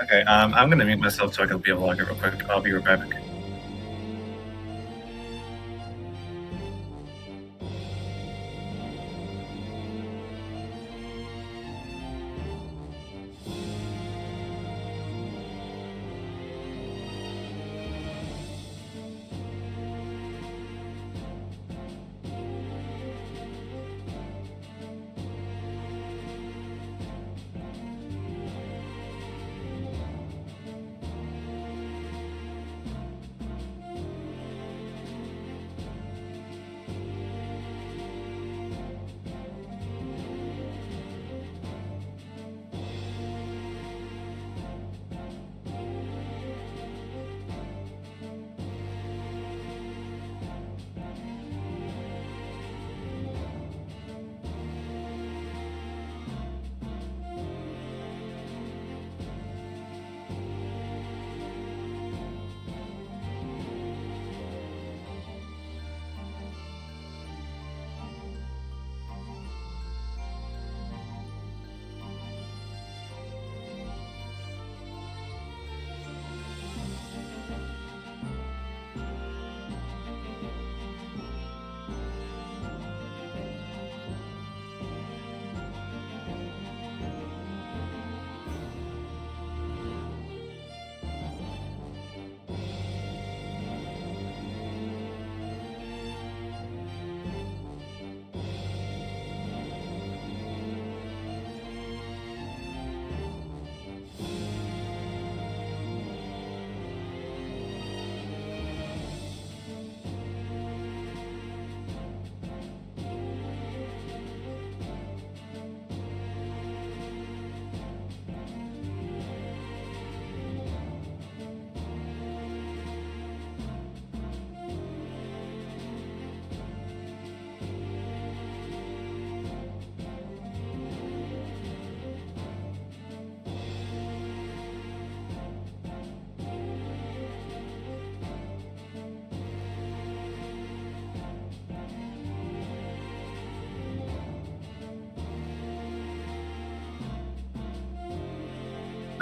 Okay, I'm gonna mute myself so I can be able to log in real quick. I'll be right back.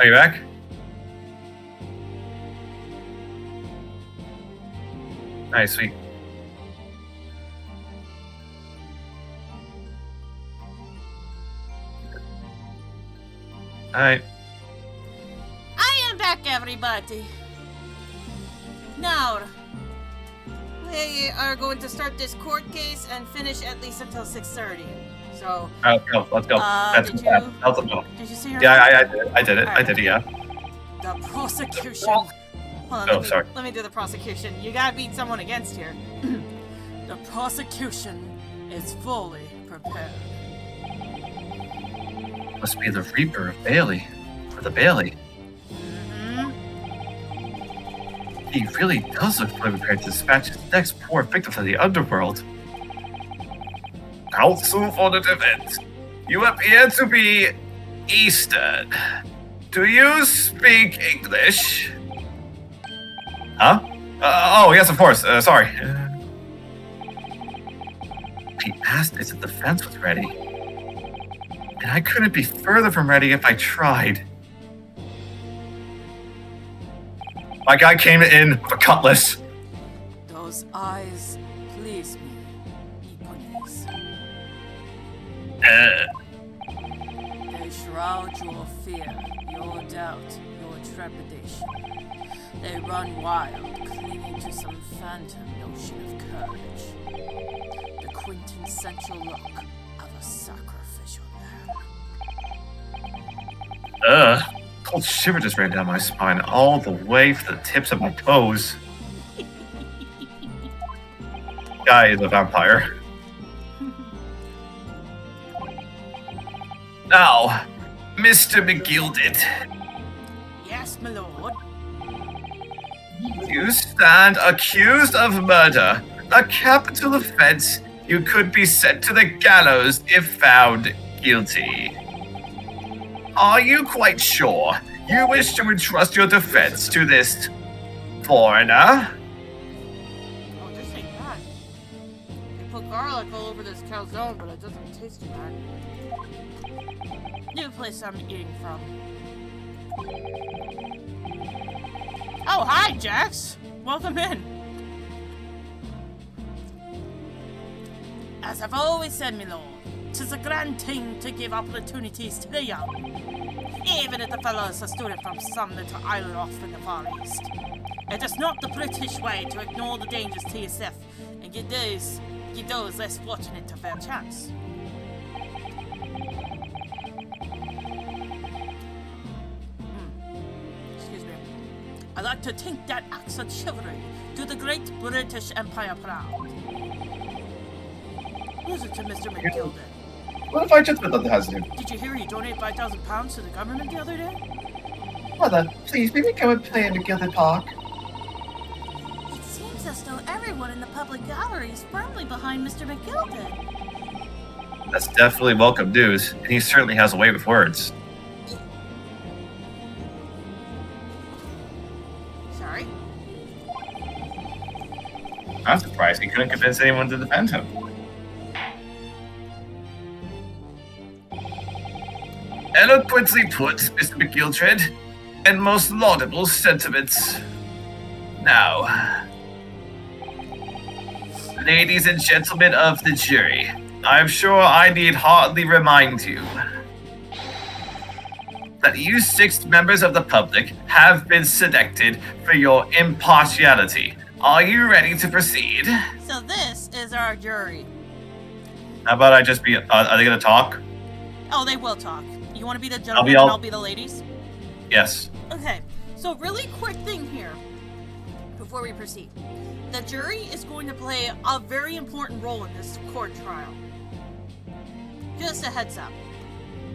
Are you back? Nice, sweet. Alright. I am back, everybody. Now, we are going to start this court case and finish at least until 6:30. So. Let's go. Let's go. Did you see her? Yeah, I did it. Right. I did it. Yeah. The prosecution. Hold on, Sorry. Let me do the prosecution. You gotta beat someone against here. The prosecution is fully prepared. Must be the Reaper of Bailey, or the Bailey. Mm-hmm. He really does look fully prepared to dispatch his next poor victim to the underworld. Counsel for the defense. You appear to be Eastern. Do you speak English? Huh? Oh, yes, of course. Sorry. He asked if the defense was ready. And I couldn't be further from ready if I tried. My guy came in with a cutlass. Those eyes please me, Ipones. They shroud your fear, your doubt, your trepidation. They run wild, clinging to some phantom notion of courage. The quintessential look of a sacrificial lamb. Cold shiver just ran down my spine all the way to the tips of my toes. Guy is a vampire. Now, Mr. McGilded, Yes, my lord. you stand accused of murder, a capital offense. You could be sent to the gallows if found guilty. Are you quite sure you wish to entrust your defense to this foreigner? Oh, this ain't bad. They put garlic all over this calzone, but it doesn't taste too bad. New place I'm eating from. Oh, hi, Jax! Welcome in. As I've always said, my lord, 'tis a grand thing to give opportunities to the young. Even if the fellow is a student from some little island off in the Far East. It is not the British way to ignore the dangers to yourself and give those less fortunate a fair chance. Excuse me. I like to think that acts of chivalry do the great British Empire proud. Listen to Mr. McGilded. What if I just put that has to do? Did you hear he donated £5,000 to the government the other day? Mother, please, may we go and play in the Gilded Park? It seems as though everyone in the public gallery is firmly behind Mr. McGilded. That's definitely welcome news, and he certainly has a way with words. Sorry? I'm surprised he couldn't convince anyone to defend him. Eloquently put, Mr. McGildred, and most laudable sentiments. Now, ladies and gentlemen of the jury, I'm sure I need hardly remind you that you 6 members of the public have been selected for your impartiality. Are you ready to proceed? So this is our jury. How about I just be, are they gonna talk? Oh, they will talk. You want to be the gentleman all- and I'll be the ladies? Yes. Okay, so really quick thing here before we proceed. The jury is going to play a very important role in this court trial. Just a heads up.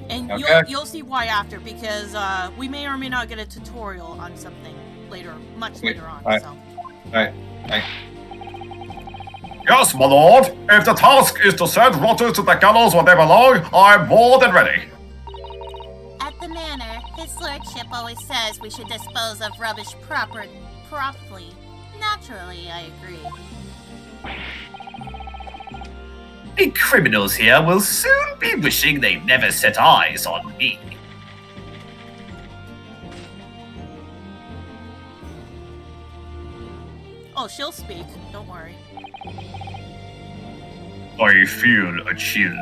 And Okay. you'll see why after, because we may or may not get a tutorial on something later, much later on. Alright. So. Yes, my lord. If the task is to send rotters to the gallows where they belong, I'm more than ready. At the manor, his lordship always says we should dispose of rubbish promptly. Naturally, I agree. The criminals here will soon be wishing they never set eyes on me. Oh, she'll speak. Don't worry. I feel a chill.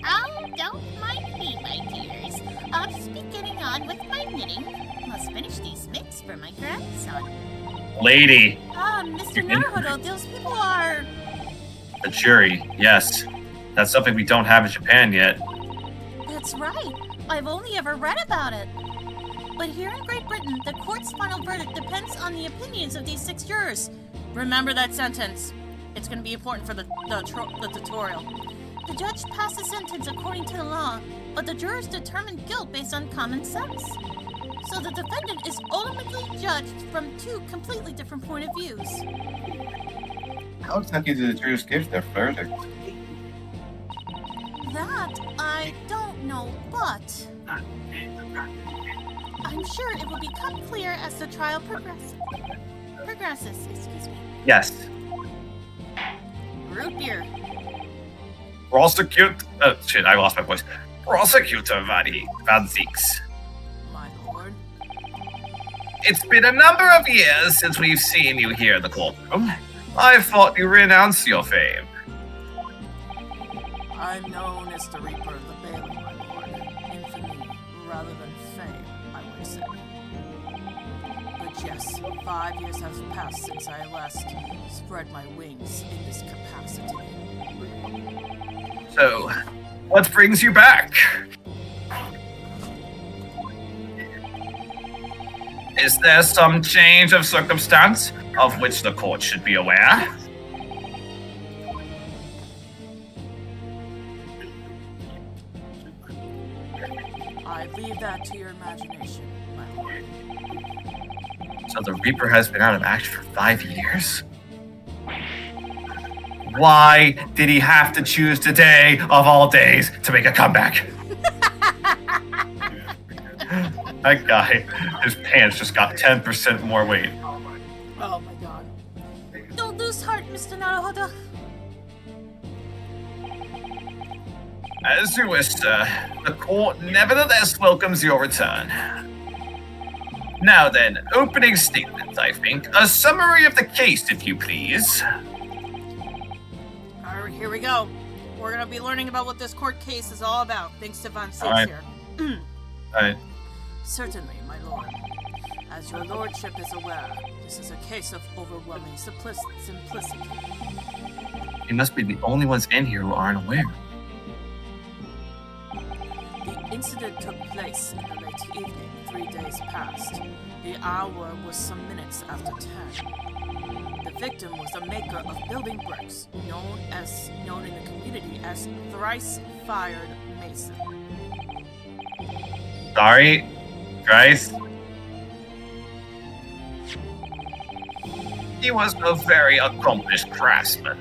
Oh, don't mind me, my dears. I'll just be getting on with my knitting. Must finish these mitts for my grandson. Lady, Mr. Naruhodo, those people are... the jury, yes. That's something we don't have in Japan yet. That's right. I've only ever read about it. But here in Great Britain, the court's final verdict depends on the opinions of these 6 jurors. Remember that sentence. It's going to be important for the tutorial. The judge passed the sentence according to the law, but the jurors determined guilt based on common sense. So the defendant is ultimately judged from 2 completely different point of views. How exactly did the jurors give their verdict? That I don't know, but I'm sure it will become clear as the trial progresses. Excuse me. Yes. Root beer. Prosecute. Shit, I lost my voice. Prosecutor Van Zeeks. My lord. It's been a number of years since we've seen you here in the courtroom. I thought you renounced your fame. I'm known as the Reaper of the Bailey, my lord. Infamy rather than fame, I would say. But yes, 5 years have passed since I last spread my wings in this capacity. So, what brings you back? Is there some change of circumstance of which the court should be aware? I leave that to your imagination, my lord. So the Reaper has been out of action for 5 years? Why did he have to choose today of all days to make a comeback? That guy, his pants just got 10% more weight. Oh my god. Don't lose heart, Mr. Naruhodo. As you wish, sir. The court nevertheless welcomes your return. Now then, opening statement, I think. A summary of the case, if you please. Alright, here we go. We're gonna be learning about what this court case is all about, thanks to Von Six here. Alright. Certainly, my lord. As your lordship is aware, this is a case of overwhelming simplicity. You must be the only ones in here who aren't aware. The incident took place in the late evening, 3 days past. The hour was some minutes after 10. The victim was a maker of building bricks, known in the community as Thrice-Fired Mason. Sorry, Grace. He was a very accomplished craftsman.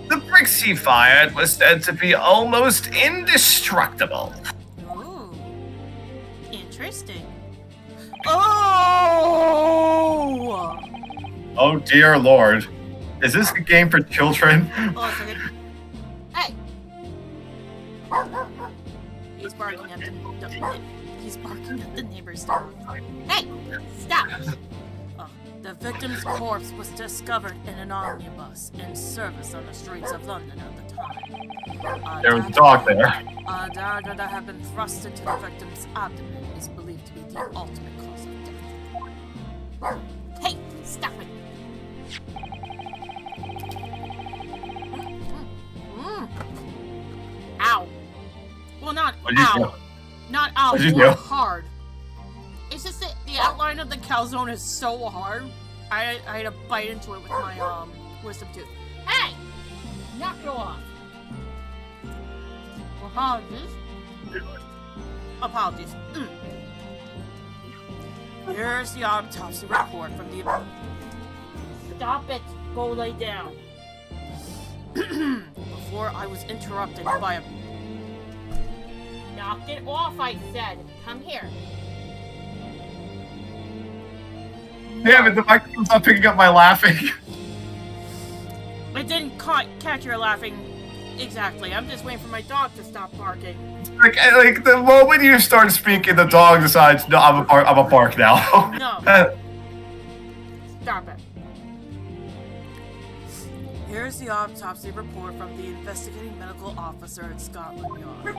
The bricks he fired were said to be almost indestructible. Ooh. Interesting. Oh! Oh dear lord. Is this a game for children? Oh, a second. Hey! He's barking at the neighbor's dog. Hey! Stop! The victim's corpse was discovered in an omnibus in service on the streets of London at the time. There was a dog there. A dagger that had been thrust into the victim's abdomen is believed to be the ultimate cause of death. Hey! Stop it! Ow. Well, not ow. Not ow, more hard. It's just that the outline of the calzone is so hard. I had to bite into it with my wisdom tooth. Hey! Knock it off. Apologies. Apologies. Here's the autopsy report from the... Stop it! Go lay down. Before I was interrupted by a... Knock it off, I said. Come here. Damn it, the microphone's not picking up my laughing. I didn't catch your laughing exactly. I'm just waiting for my dog to stop barking. Like the moment you start speaking, the dog decides, no, I'm a bark now. No. Stop it. Here's the autopsy report from the investigating medical officer at Scotland Yard.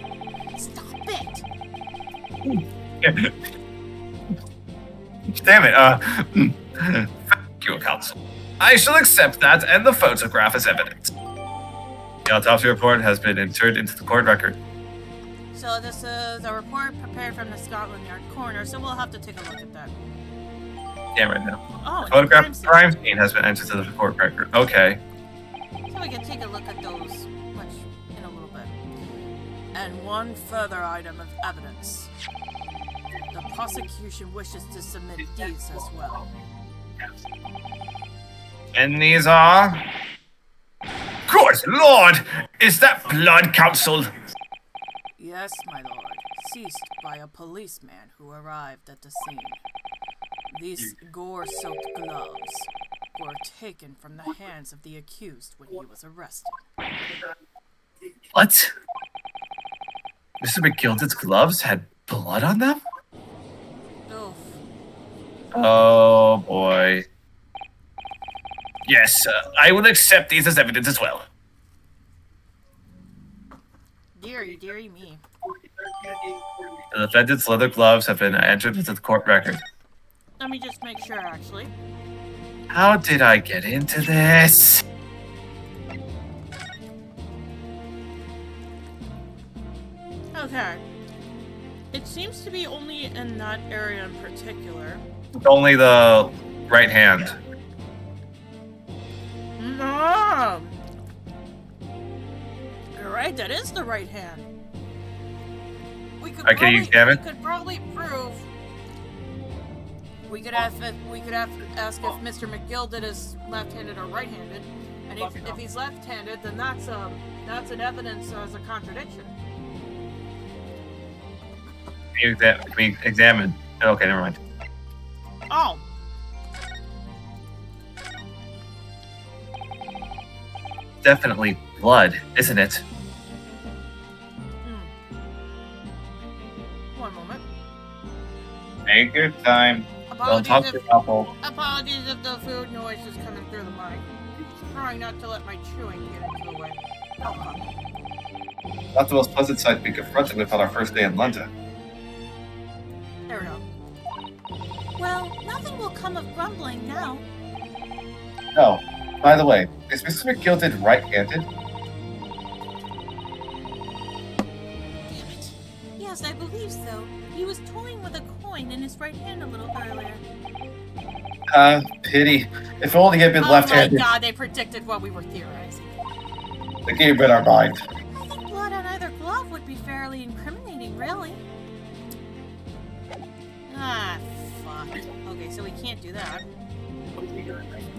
Stop it! Damn it, thank you, counsel. I shall accept that and the photograph as evidence. The autopsy report has been entered into the court record. So this is a report prepared from the Scotland Yard coroner, so we'll have to take a look at that. Damn it, no. Oh, and Photograph crime of scene. the crime scene has been entered to the court record. Okay. So we can take a look at those much in a little bit. And one further item of evidence. The prosecution wishes to submit these as well. And these are... Good Lord! Is that blood, counsel? Yes, my lord. Seized by a policeman who arrived at the scene. These gore-soaked gloves were taken from the hands of the accused when he was arrested. What? Mr. McGilded's gloves had blood on them? Oof. Oh, boy. Yes, I will accept these as evidence as well. Dearie me. The defendant's leather gloves have been entered into the court record. Let me just make sure, actually. How did I get into this? Okay. It seems to be only in that area in particular. Only the right hand. No! You're right, that is the right hand. We could Can you examine? We could probably prove. We could ask if Mr. McGilded is left-handed or right-handed, and if he's left-handed, then that's an evidence as a contradiction. Can we examine? Okay, never mind. Oh. Definitely blood, isn't it? One moment. Take your time. Don't talk to couple. Apologies if the food noise is coming through the mic. Trying not to let my chewing get into the way. Oh, fuck. Not the most pleasant sight to be confronted with on our first day in London. There we go. Well, nothing will come of grumbling now. No. By the way, is Mr. McGilded right-handed? Damn it. Yes, I believe so. He was toying with a coin in his right hand a little earlier. Pity. If only he had been left-handed. Oh my god, they predicted what we were theorizing. The game read our mind. I think blood on either glove would be fairly incriminating, really. Ah, fuck. Okay, so we can't do that.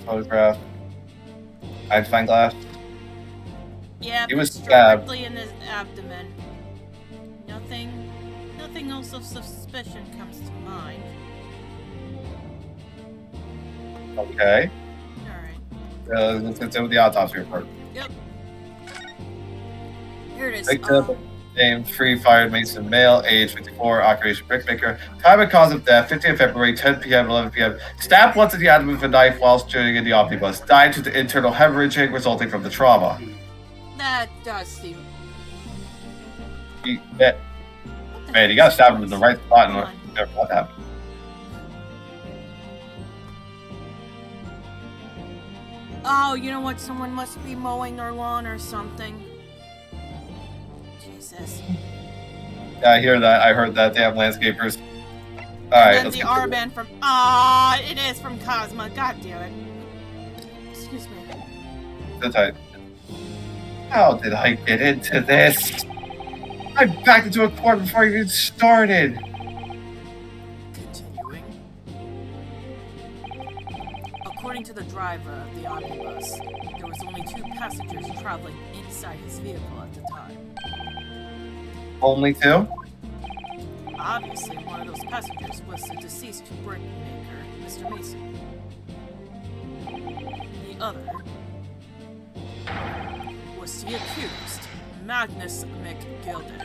Photograph. Magnifying glass. Yeah, He but was stabbed. directly in his abdomen. Nothing else of suspicion comes to mind. Okay. Alright. Let's get to the autopsy report. Yep. Here it is. Victim, name, free-fired Mason male, age 54, occupation brickmaker. Time and cause of death, 15th February, 10 p.m., 11 p.m. Stabbed once in the abdomen with a knife whilst journeying in the omnibus. Died due to internal hemorrhaging resulting from the trauma. That does seem... Man, you gotta stab him in the right spot and never let that happen. Oh, you know what? Someone must be mowing their lawn or something. Jesus. Yeah, I hear that. I heard that. Damn landscapers. Alright, And let's the get to it. R-band from... it is from Cosma. God damn it. Excuse me. Sit tight. How did I get into this? I backed into a court before I even started. Continuing. According to the driver of the omnibus, there was only 2 passengers traveling inside his vehicle at the time. Only 2? Obviously, one of those passengers was the deceased brickmaker, Mr. Mason. The other was the accused, Magnus McGilded.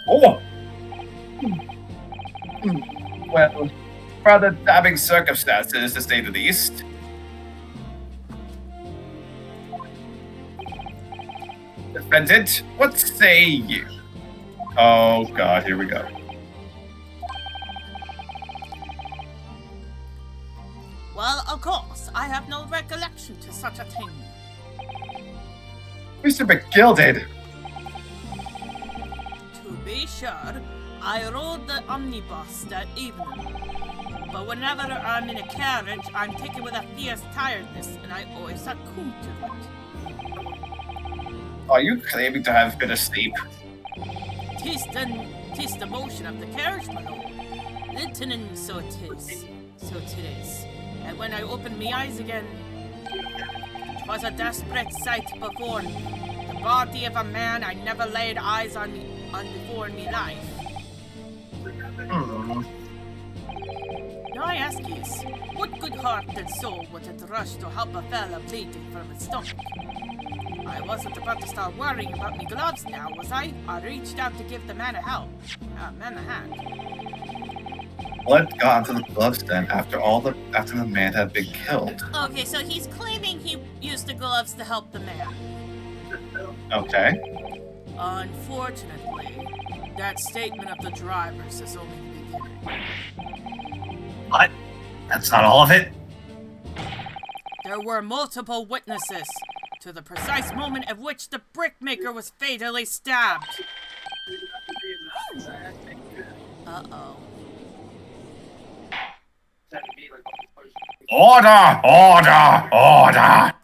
Oh! Well, rather damning circumstances, to say the least. defendant. What say you? Oh god, here we go. Well, of course, I have no recollection to such a thing. Mr. McGilded. To be sure, I rode the omnibus that evening. But whenever I'm in a carriage, I'm taken with a fierce tiredness, and I always succumb to it. Are you claiming to have been asleep? Tis the motion of the carriage, my lord. Lieutenant, so it is. So it is. And when I opened my eyes again, 'twas a desperate sight before me. The body of a man I never laid eyes on before in me life. Now I ask you, what good-hearted soul would it rush to help a fella bleeding from his stomach? I wasn't about to start worrying about me gloves now, was I? I reached out to give the man a hand. What got into the gloves then after the man had been killed? Okay, so he's claiming he used the gloves to help the man. Okay. Unfortunately, that statement of the driver's is only the beginning. What? That's not all of it? There were multiple witnesses to the precise moment at which the brickmaker was fatally stabbed. Uh-oh. Order! Order! Order!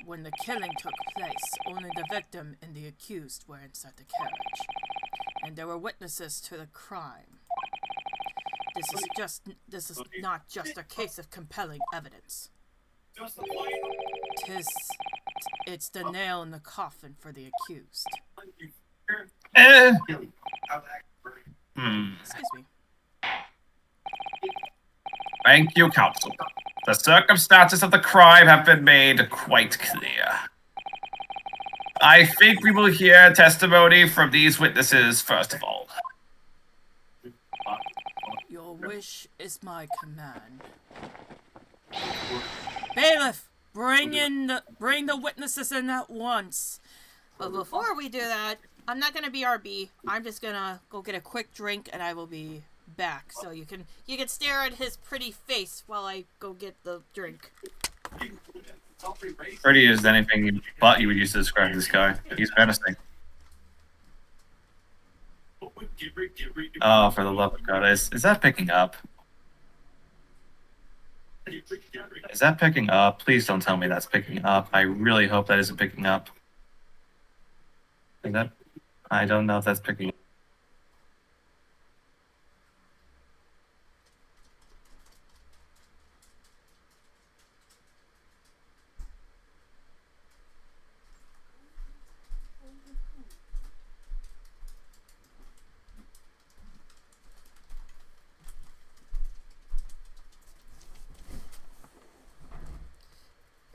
When the killing took place, only the victim and the accused were inside the carriage, and there were witnesses to the crime. This is not just a case of compelling evidence. It's the nail in the coffin for the accused. Excuse me. Thank you, counsel. The circumstances of the crime have been made quite clear. I think we will hear testimony from these witnesses first of all. Your wish is my command. Bailiff, bring the witnesses in at once. But before we do that, I'm not gonna BRB. I'm just gonna go get a quick drink, and I will be back. So you can stare at his pretty face while I go get the drink. Pretty is anything but you would use to describe this guy. He's menacing. Oh, for the love of God. Is that picking up? Is that picking up? Please don't tell me that's picking up. I really hope that isn't picking up. I don't know if that's picking up.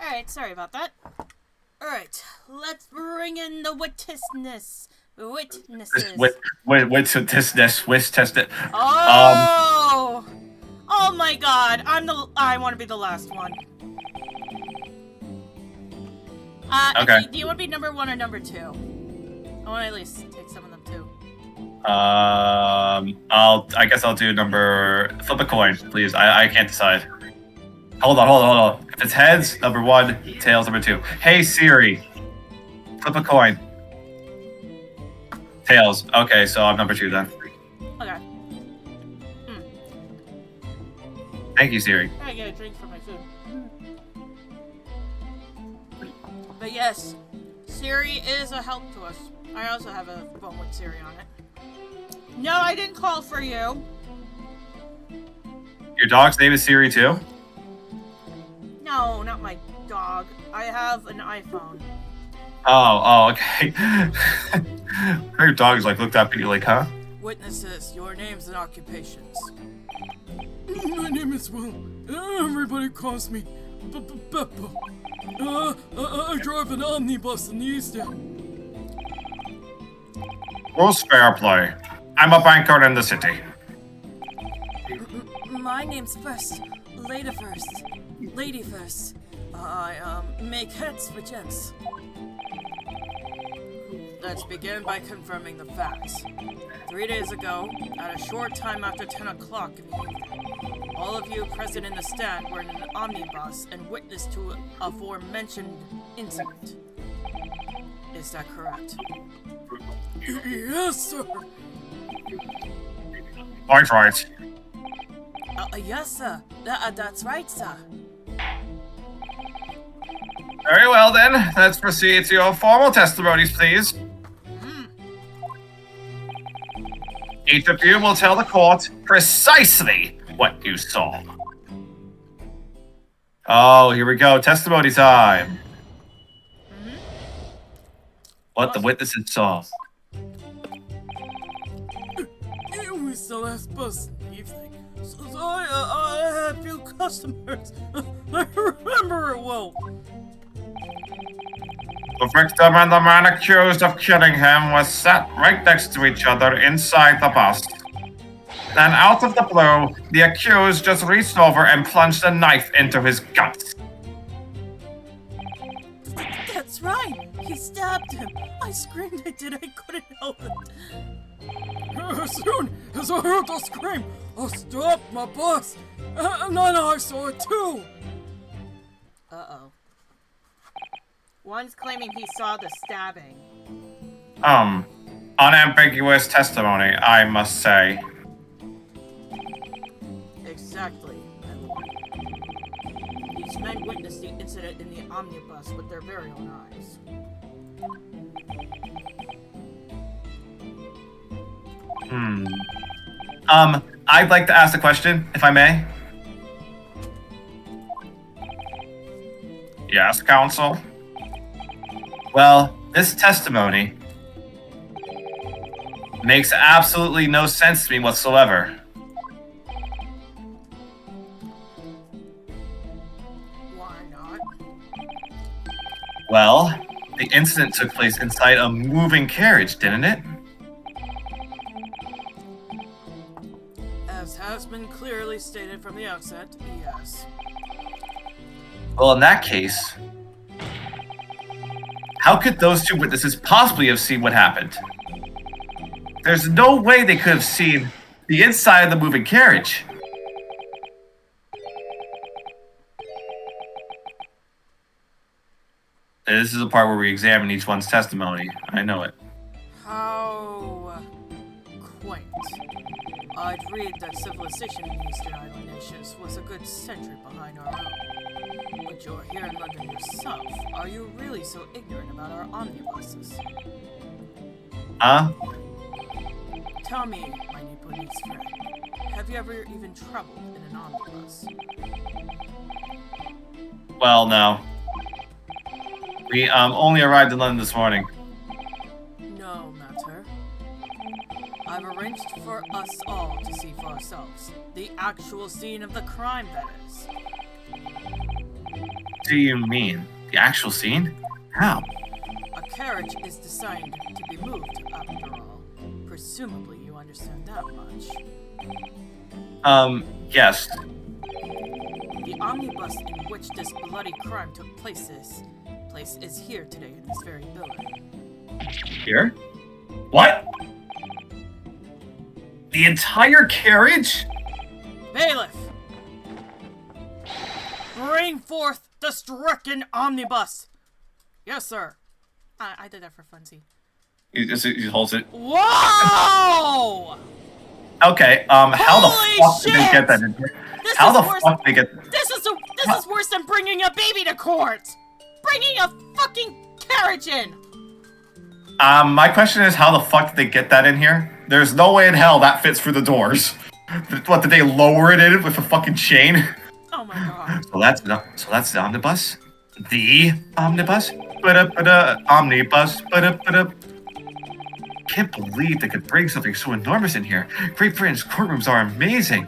Alright, sorry about that. Alright, let's bring in the witnesses. Witnesses. Oh! Oh my god, I want to be the last one. Okay. Actually, do you want to be number 1 or number 2? I want to at least take some of them too. I guess I'll do flip a coin, please. I can't decide. Hold on. If it's heads, number 1, tails, number 2. Hey Siri, flip a coin. Tails. Okay, so I'm number 2 then. Okay. Thank you, Siri. I get a drink for my food. But yes, Siri is a help to us. I also have a phone with Siri on it. No, I didn't call for you. Your dog's name is Siri too? No, not my dog. I have an iPhone. Oh, okay. Your dog's looked up at you huh? Witnesses, your names and occupations. My name is Will. Everybody calls me Beppo. I drive an omnibus in the East End. Rules fair play. I'm a banker in the city. My name's First. Lady First. I make hats for gents. Let's begin by confirming the facts. 3 days ago, at a short time after 10 o'clock in the evening, all of you present in the stand were in an omnibus and witnessed to aforementioned incident. Is that correct? Yes, sir. Right. Yes, sir. That's right, sir. Very well then, let's proceed to your formal testimonies, please. Each of you will tell the court precisely what you saw. Oh, here we go. Testimony time. What the witnesses saw. It was the last bus in the evening. So I had a few customers. I remember it well. The victim and the man accused of killing him was sat right next to each other inside the bus. Then out of the blue, the accused just reached over and plunged a knife into his gut. That's right. He stabbed him. I screamed. I couldn't help it. As soon as I heard the scream, I stopped my bus. And then I saw it too. Uh-oh. One's claiming he saw the stabbing. Unambiguous testimony, I must say. Exactly, my lord. These men witnessed the incident in the omnibus with their very own eyes. I'd like to ask a question, if I may. Yes, counsel? Well, this testimony makes absolutely no sense to me whatsoever. Why not? Well, the incident took place inside a moving carriage, didn't it? As has been clearly stated from the outset, yes. Well, in that case, how could those two witnesses possibly have seen what happened? There's no way they could have seen the inside of the moving carriage. This is the part where we examine each one's testimony. I know it. How quaint. I'd read that civilization in the Eastern Island nations was a good century behind our own. But you're here in London yourself. Are you really so ignorant about our omnibuses? Huh? Tell me, my Nipponese friend, have you ever even traveled in an omnibus? Well, no. We only arrived in London this morning. No matter. I've arranged for us all to see for ourselves. The actual scene of the crime, that is. What do you mean? The actual scene? How? A carriage is designed to be moved, after all. Presumably you understand that much. Yes. The omnibus in which this bloody crime took place is here today in this very building. Here? What? The entire carriage? Bailiff! Bring forth the stricken omnibus! Yes, sir. I did that for funsies. He holds it. Whoa! Okay, how the Holy fuck did they shit! get that in here? This How is the worse- fuck did they get... This is worse than bringing a baby to court! Bringing a fucking carriage in! My question is, how the fuck did they get that in here? There's no way in hell that fits through the doors. What, did they lower it in with a fucking chain? Oh my god. So that's the omnibus? The omnibus? Ba-da-ba-da, omnibus, ba-da-ba-da. Can't believe they could bring something so enormous in here. Great Britain's courtrooms are amazing.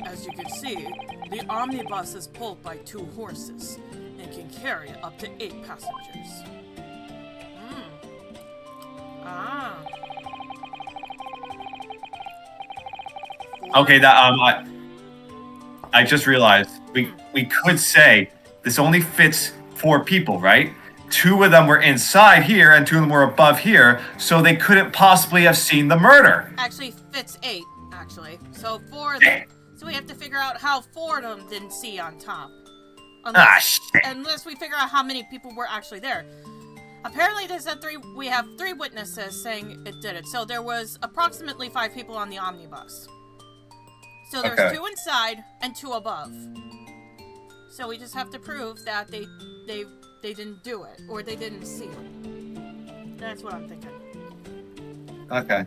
As you can see, the omnibus is pulled by 2 horses and can carry up to 8 passengers. Okay, that I just realized we could say this only fits 4 people, right? 2 of them were inside here and 2 of them were above here, so they couldn't possibly have seen the murder. Actually, fits 8, actually. So 4 of them. So we have to figure out how 4 of them didn't see on top. Unless we figure out how many people were actually there. Apparently, we have 3 witnesses saying it did it. So there was approximately 5 people on the omnibus. So there's 2 inside and 2 above. So we just have to prove that they didn't do it, or they didn't see it. That's what I'm thinking. Okay.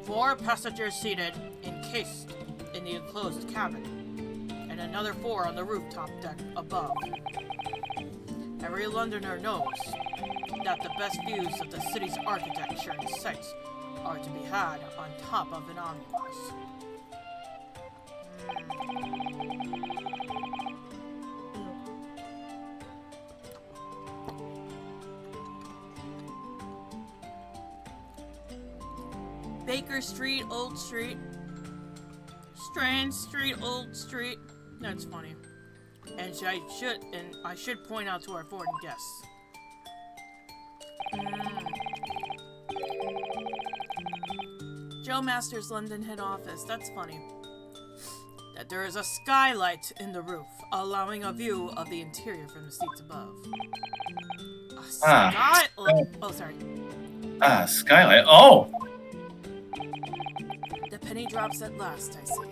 4 passengers seated, encased in the enclosed cabin, and another 4 on the rooftop deck above. Every Londoner knows that the best views of the city's architecture and sights are to be had on top of an omnibus. Baker Street, Old Street. Strand Street, Old Street. That's funny. And I should point out to our foreign guests. Joe Masters' London head office. That's funny. That there is a skylight in the roof, allowing a view of the interior from the seats above. Oh, sorry. Skylight. Oh! The penny drops at last, I see.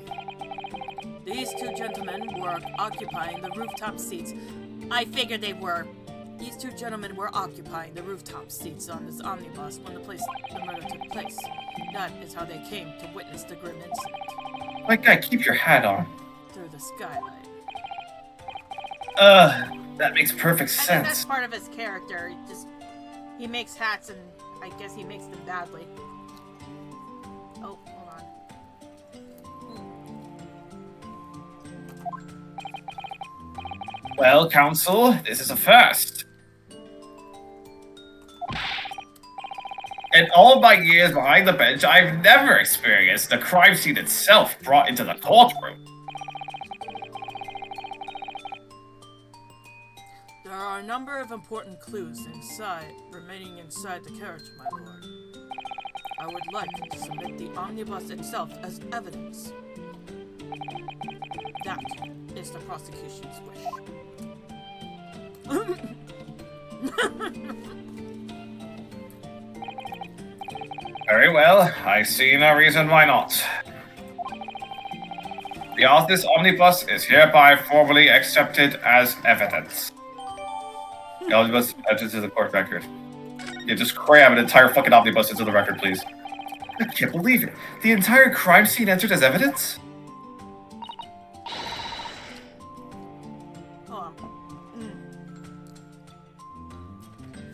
These 2 gentlemen were occupying the rooftop seats. I figured they were. These 2 gentlemen were occupying the rooftop seats on this omnibus when the murder took place. That is how they came to witness the grim incident. My guy, keep your hat on. Through the skylight. That makes perfect sense. I think that's part of his character. He makes hats, and I guess he makes them badly. Oh, hold on. Well, Counsel, this is a first. In all of my years behind the bench, I've never experienced the crime scene itself brought into the courtroom. There are a number of important clues remaining inside the carriage, my lord. I would like to submit the omnibus itself as evidence. That is the prosecution's wish. Very well, I see no reason why not. This omnibus is hereby formally accepted as evidence. The omnibus entered into the court record. Yeah, just cram an entire fucking omnibus into the record, please. I can't believe it. The entire crime scene entered as evidence?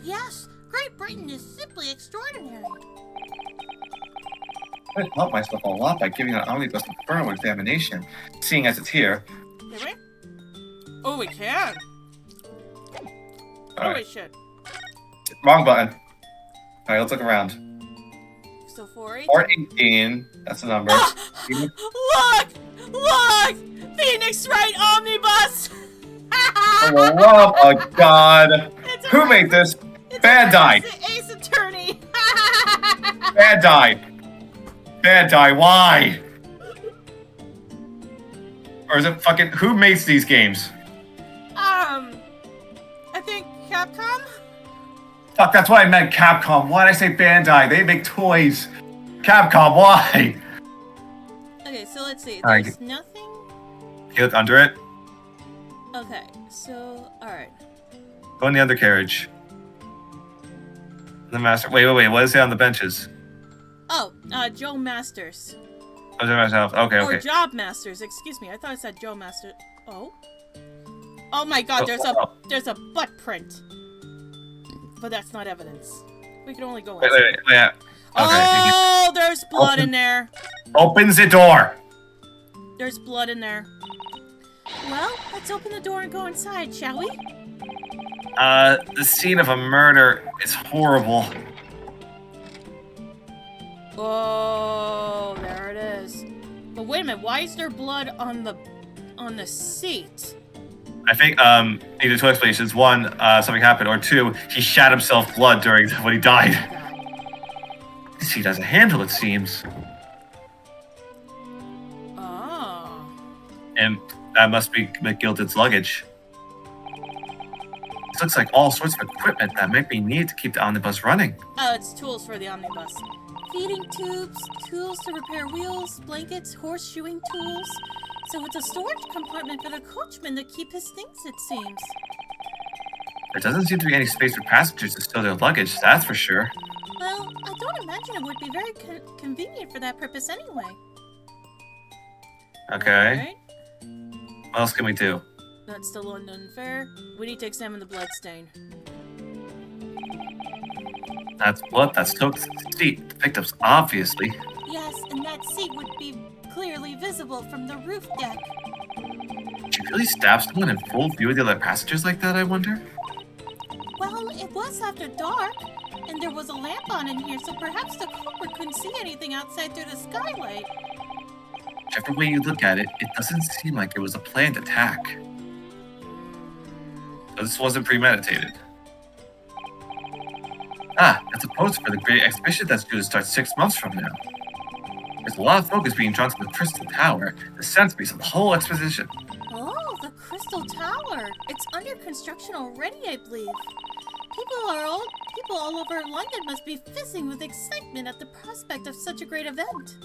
Yes, Great Britain is simply extraordinary. I help myself a lot by giving an omnibus a thorough examination, seeing as it's here. Can we? Oh, we can. Holy shit. Wrong button. Alright, let's look around. So 418. 418, that's the number. Look! Phoenix Wright Omnibus! For the love of God! Who made this? Bandai! Ace Attorney! Bandai, why? Or is it fucking... Who makes these games? I think Capcom? Fuck, that's what I meant, Capcom. Why did I say Bandai? They make toys. Capcom, why? Okay, so let's see. There's nothing... You look under it? Okay, so... Alright. Go in the undercarriage. The master... Wait. What is it on the benches? Oh, Joe Masters. Oh, Joe Masters. Okay. Or Job Masters, excuse me. I thought I said Joe Masters. Oh? Oh my god, there's a butt print. But that's not evidence. We can only go in. Wait. Okay. Oh, there's blood in there. Opens the door. There's blood in there. Well, let's open the door and go inside, shall we? The scene of a murder is horrible. Oh, there it is. But wait a minute, why is there blood on the seat? I think either two explanations. One, something happened, or two, he shat himself blood during when he died. He doesn't handle, it seems. Oh. And that must be McGilded's luggage. This looks like all sorts of equipment that might be needed to keep the omnibus running. Oh, it's tools for the omnibus. Feeding tubes, tools to repair wheels, blankets, horseshoeing tools. So it's a storage compartment for the coachman to keep his things, it seems. There doesn't seem to be any space for passengers to store their luggage, that's for sure. Well, I don't imagine it would be very convenient for that purpose anyway. Okay. Alright, What else can we do? that's the London Fair. We need to examine the bloodstain. That's blood that's soaked the seat. The victims, obviously. Yes, and that seat would be clearly visible from the roof deck. Did you really stab someone in full view of the other passengers like that, I wonder? Well, it was after dark, and there was a lamp on in here, so perhaps the culprit couldn't see anything outside through the skylight. Whichever way you look at it, it doesn't seem like it was a planned attack. So this wasn't premeditated. Ah, that's a poster for the great exhibition that's due to start 6 months from now. There's a lot of focus being drawn to the Crystal Tower, the centerpiece of the whole exposition. Oh, the Crystal Tower. It's under construction already, I believe. People all over London must be fizzing with excitement at the prospect of such a great event.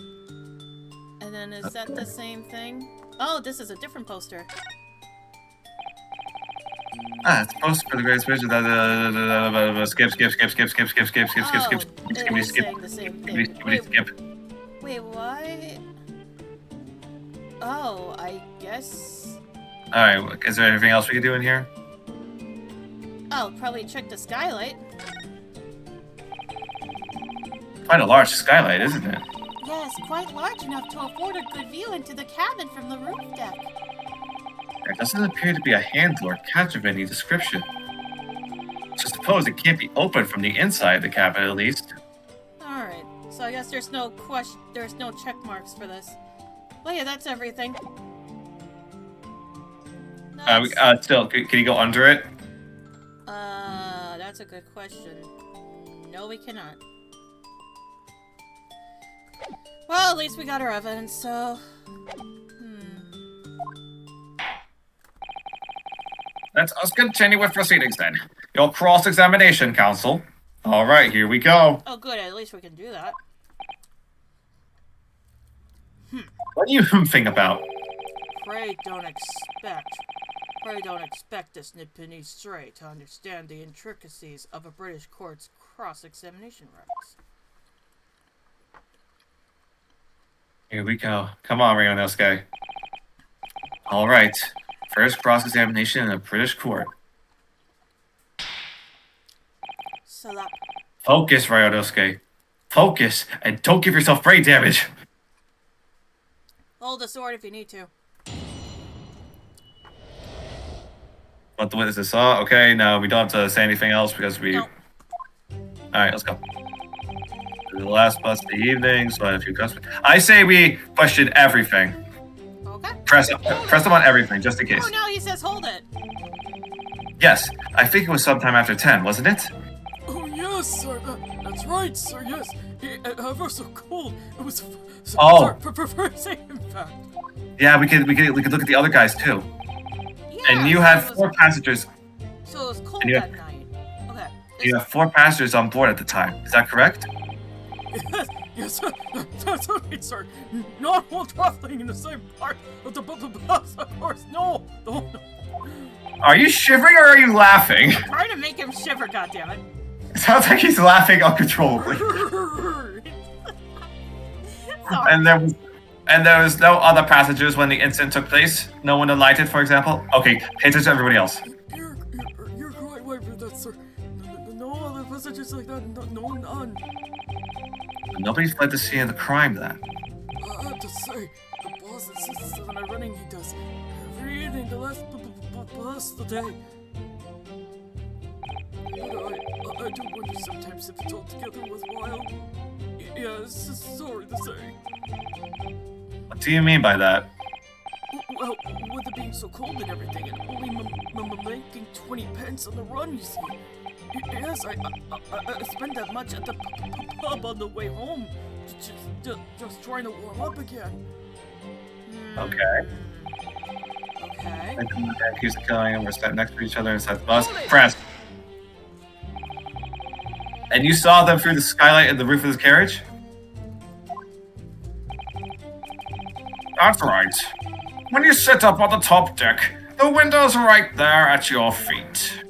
And then is that the same thing? Oh, this is a different poster. Ah, it's a poster for the great exhibition that skip. Oh, it is saying the same thing. Skip. Wait, what? Oh, I guess... Alright, is there anything else we can do in here? Oh, probably check the skylight. Quite a large skylight, isn't it? Yes, quite large enough to afford a good view into the cabin from the roof deck. There doesn't appear to be a handle or catch of any description. So suppose it can't be opened from the inside of the cabin at least. Alright, so I guess there's no check marks for this. Well, yeah, that's everything. Still, can you go under it? That's a good question. No, we cannot. Well, at least we got our evidence, so... Let us continue with proceedings then. Your cross-examination, counsel. Alright, here we go. Oh, good, at least we can do that. What do you think about? Pray don't expect this nippenny stray to understand the intricacies of a British court's cross-examination rights. Here we go. Come on, Ryunosuke. Alright. First cross-examination in a British court. Salap. Focus, Ryunosuke. Focus, and don't give yourself brain damage. Hold the sword if you need to. What the witnesses saw? Okay, no, we don't have to say anything else because we... No. Alright, let's go. This is the last bus of the evening, so I have a few questions. I say we question everything. Okay. Press them on everything, just in case. Oh, no, he says hold it. Yes, I think it was sometime after 10, wasn't it? Oh, yes, sir. That's right, sir, yes. Ever so cold. It was... Perfect, in fact. Yeah, we could look at the other guys, too. Yeah, And you had 4 passengers. So it was cold And you that night. Okay. You have 4 passengers on board at the time. Is that correct? Yes, that's right, sir. Not while traveling in the same part of the bus, of course. No. Are you shivering or are you laughing? I'm trying to make him shiver, goddammit. It sounds like he's laughing uncontrollably. And there was no other passengers when the incident took place? No one alighted, for example? Okay, pay attention to everybody else. You're quite right for that, sir. No other passengers like that. No, none. Nobody fled the scene of the crime, then. I have to say, the boss insists on a running he does every evening the last of the day. But I do wonder sometimes if it's altogether worthwhile. Yes, sorry to say. What do you mean by that? Well, with it being so cold and everything, and only making 20 pence on the run, you see. Yes, I spent that much at the pub on the way home, just trying to warm up again. Okay. Okay. Accused of killing him. We're sat next to each other and said, "Bus, press." And you saw them through the skylight and the roof of the carriage? That's right. When you sit up on the top deck, the window's right there at your feet.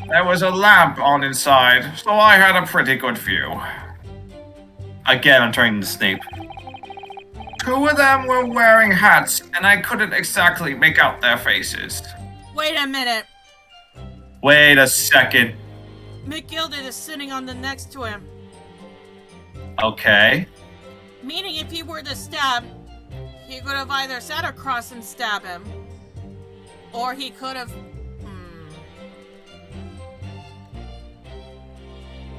There was a lamp on inside, so I had a pretty good view. Again, I'm turning to Snape. Two of them were wearing hats, and I couldn't exactly make out their faces. Wait a minute. Wait a second. McGilded is sitting on the next to him. Okay. Meaning if he were to stab, he could have either sat across and stabbed him, or he could have...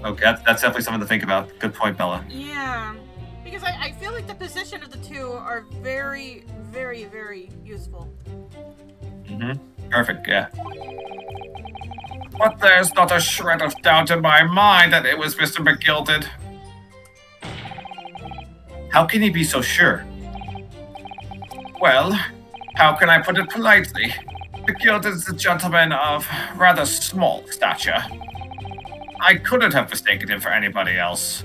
Okay, that's definitely something to think about. Good point, Bella. Yeah. Because I feel like the position of the two are very, very, very useful. Perfect, yeah. But there's not a shred of doubt in my mind that it was Mr. McGilded. How can he be so sure? Well, how can I put it politely? McGilded is a gentleman of rather small stature. I couldn't have mistaken him for anybody else.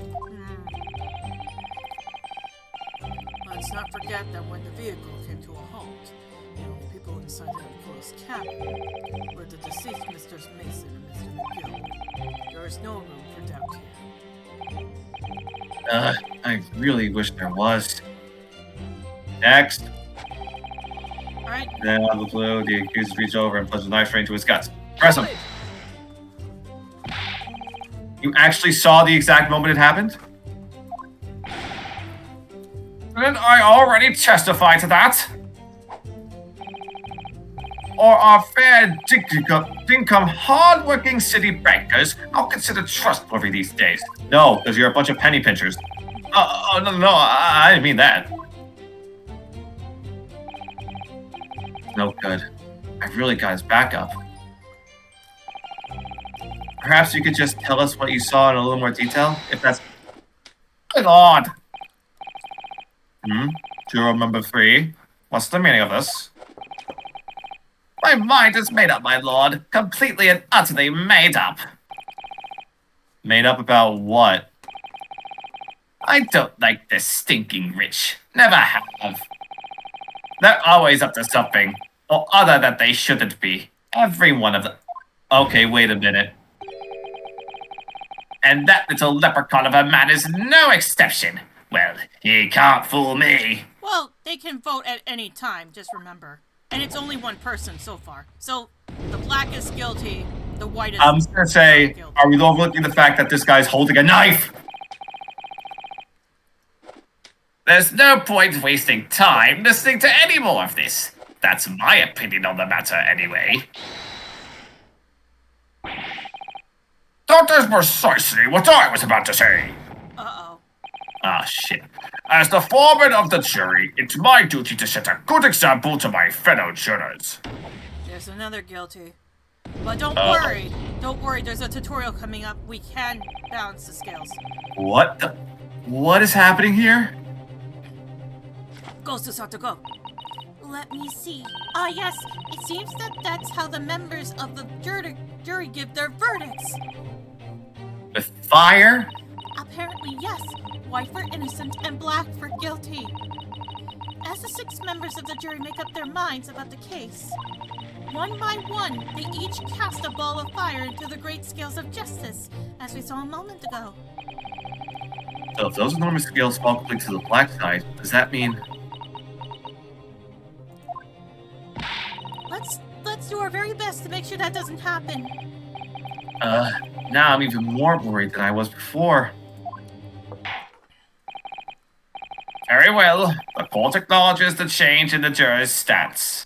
Let's not forget that when the vehicle came to a halt, the only people inside the closed cabin were the deceased Mr. Mason and Mr. McGill. There is no room for doubt here. I really wish there was. Next. Alright. Then out of the blue, the accused reached over and plunged a knife straight into his guts. Press him! You actually saw the exact moment it happened? Didn't I already testify to that? Or are fair dinkum hard-working city bankers not considered trustworthy these days? No, because you're a bunch of penny pinchers. No, I didn't mean that. No good. I've really got his back up. Perhaps you could just tell us what you saw in a little more detail, if that's... Good Lord! Juror number 3. What's the meaning of this? My mind is made up, my lord. Completely and utterly made up. Made up about what? I don't like the stinking rich. Never have. They're always up to something. Or other that they shouldn't be. Every one of them. Okay, wait a minute. And that little leprechaun of a man is no exception. Well, he can't fool me. Well, they can vote at any time, just remember. And it's only one person so far. So, the black is guilty, the white is... I'm just gonna say, guilty. are we overlooking the fact that this guy's holding a knife? There's no point wasting time listening to any more of this. That's my opinion on the matter, anyway. That is precisely what I was about to say. Uh-oh. Ah, shit. As the foreman of the jury, it's my duty to set a good example to my fellow jurors. There's another guilty. But don't worry. Don't worry, there's a tutorial coming up. We can balance the scales. What the... What is happening here? Goes to Satogo. Let me see. Ah, yes. It seems that that's how the members of the jury give their verdicts. With fire? Apparently, yes. White for innocent and black for guilty. As the 6 members of the jury make up their minds about the case, one by one, they each cast a ball of fire into the great scales of justice, as we saw a moment ago. So if those enormous scales fall completely to the black side, does that mean... Let's do our very best to make sure that doesn't happen. Now I'm even more worried than I was before. Very well. The court acknowledges the change in the juror's stance.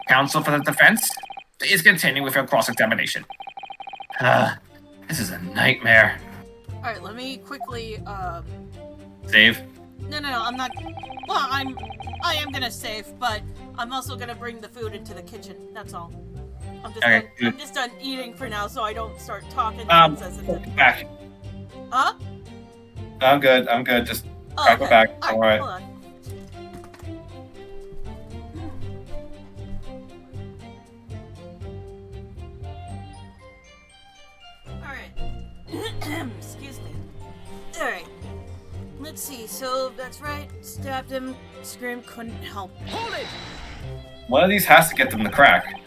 Counsel for the defense, please continue with your cross-examination. This is a nightmare. Alright, let me quickly, Save. No, I'm not. Well, I am gonna save, but I'm also gonna bring the food into the kitchen. That's all. I'm just done eating for now, so I don't start talking nonsense. Back. Huh? I'm good. Just go back. All right. Hold on. Alright. Excuse me. Alright. Let's see. So, that's right. Stabbed him. Scream couldn't help. Hold it! One of these has to get them to crack.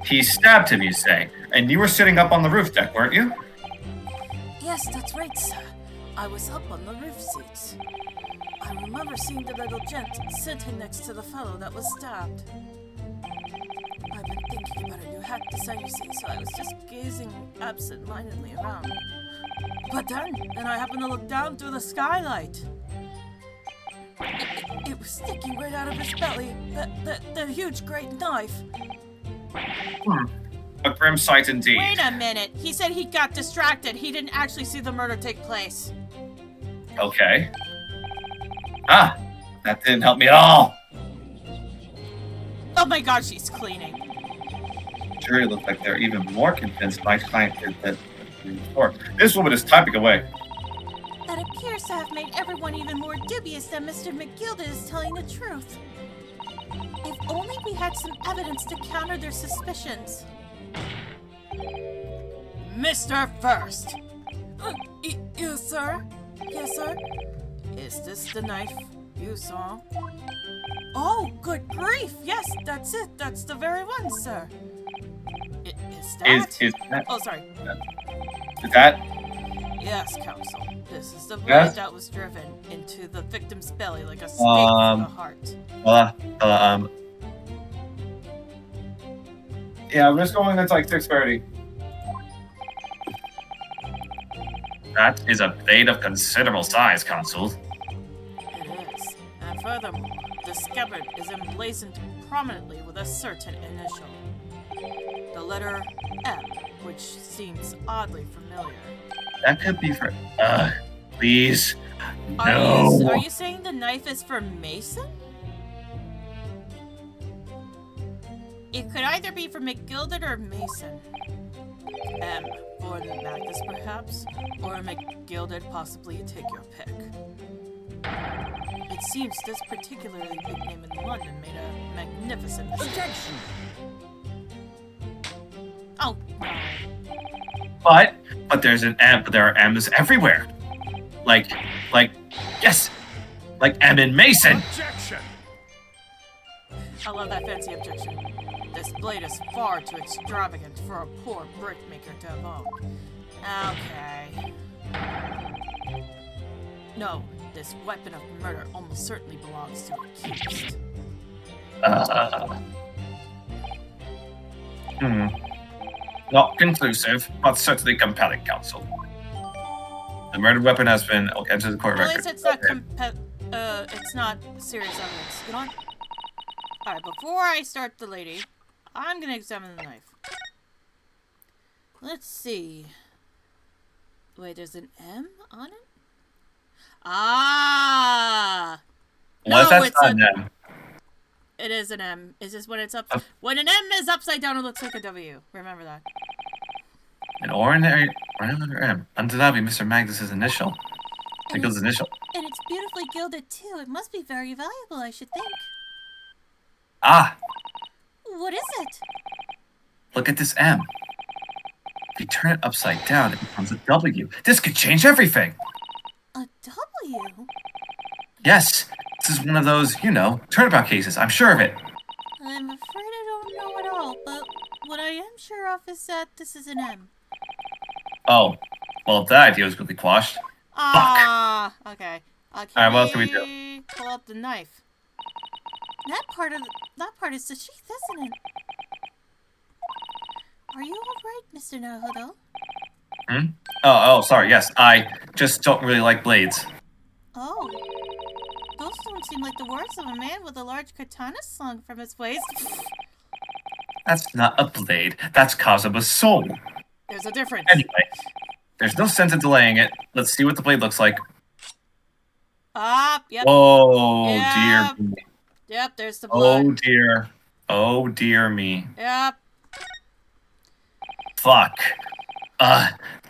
He stabbed him, you say? And you were sitting up on the roof deck, weren't you? Yes, that's right, sir. I was up on the roof seats. I remember seeing the little gent sitting next to the fellow that was stabbed. I've been thinking about a new hack design, you see, so I was just gazing absent-mindedly around. But then I happened to look down through the skylight. It was sticking right out of his belly, that huge great knife. A grim sight indeed. Wait a minute. He said he got distracted. He didn't actually see the murder take place. Okay. Ah, that didn't help me at all. Oh my god, she's cleaning. The jury looked like they're even more convinced my client did that before. This woman is typing away. That appears to have made everyone even more dubious that Mr. McGilda is telling the truth. If only we had some evidence to counter their suspicions. Mr. First. Yes, sir. Yes, sir. Is this the knife you saw? Oh, good grief! Yes, that's it. That's the very one, sir. Is that? Is that? Oh, sorry. Is that? Yes, counsel. This is the blade Yes? that was driven into the victim's belly like a stake through the heart. Yeah, I'm just going into like 6:30. That is a blade of considerable size, Consul. It is. And furthermore, the scabbard is emblazoned prominently with a certain initial. The letter M, which seems oddly familiar. That could be for. Please. Are No. you saying the knife is for Mason? It could either be for McGilded or Mason. M for Magnus, perhaps, or McGilded, possibly. You take your pick. It seems this particularly big name in London made a magnificent mistake. Objection! Oh, no. But there's an M. But there are M's everywhere. Like, yes, like M in Mason. Objection! I love that fancy objection. This blade is far too extravagant for a poor brickmaker to own. Okay. No, this weapon of murder almost certainly belongs to accused. Not conclusive, but certainly compelling, counsel. The murdered weapon has been entered the court At record. least it's not it's not serious evidence. You know what? Alright, before I start the lady, I'm gonna examine the knife. Let's see. Wait, there's an M on it? Ah! Unless No, that's it's not a- an M. It is an M. Is this when it's up? When an M is upside down, it looks like a W. Remember that. An ordinary letter M. Undeniably, Mr. Magnus's initial. Nichols' initial. And it's beautifully gilded, too. It must be very valuable, I should think. Ah, What is it? look at this M. If you turn it upside down, it becomes a W. This could change everything. A W? Yes, this is one of those, turnabout cases. I'm sure of it. I'm afraid I don't know at all, but what I am sure of is that this is an M. Oh, well, that idea was quickly quashed. Ah, okay. Alright, what else can we do? Pull up the knife. That part is the sheath, isn't it? Are you all right, Mr. Naruto? Oh, sorry, yes. I just don't really like blades. Oh. Those don't seem like the words of a man with a large katana slung from his waist. That's not a blade. That's Kazuma's soul. There's a difference. Anyway, there's no sense in delaying it. Let's see what the blade looks like. Yep. Oh, Yep. dear me. Yep, there's the blood. Oh, dear. Oh, dear me. Yep. Fuck.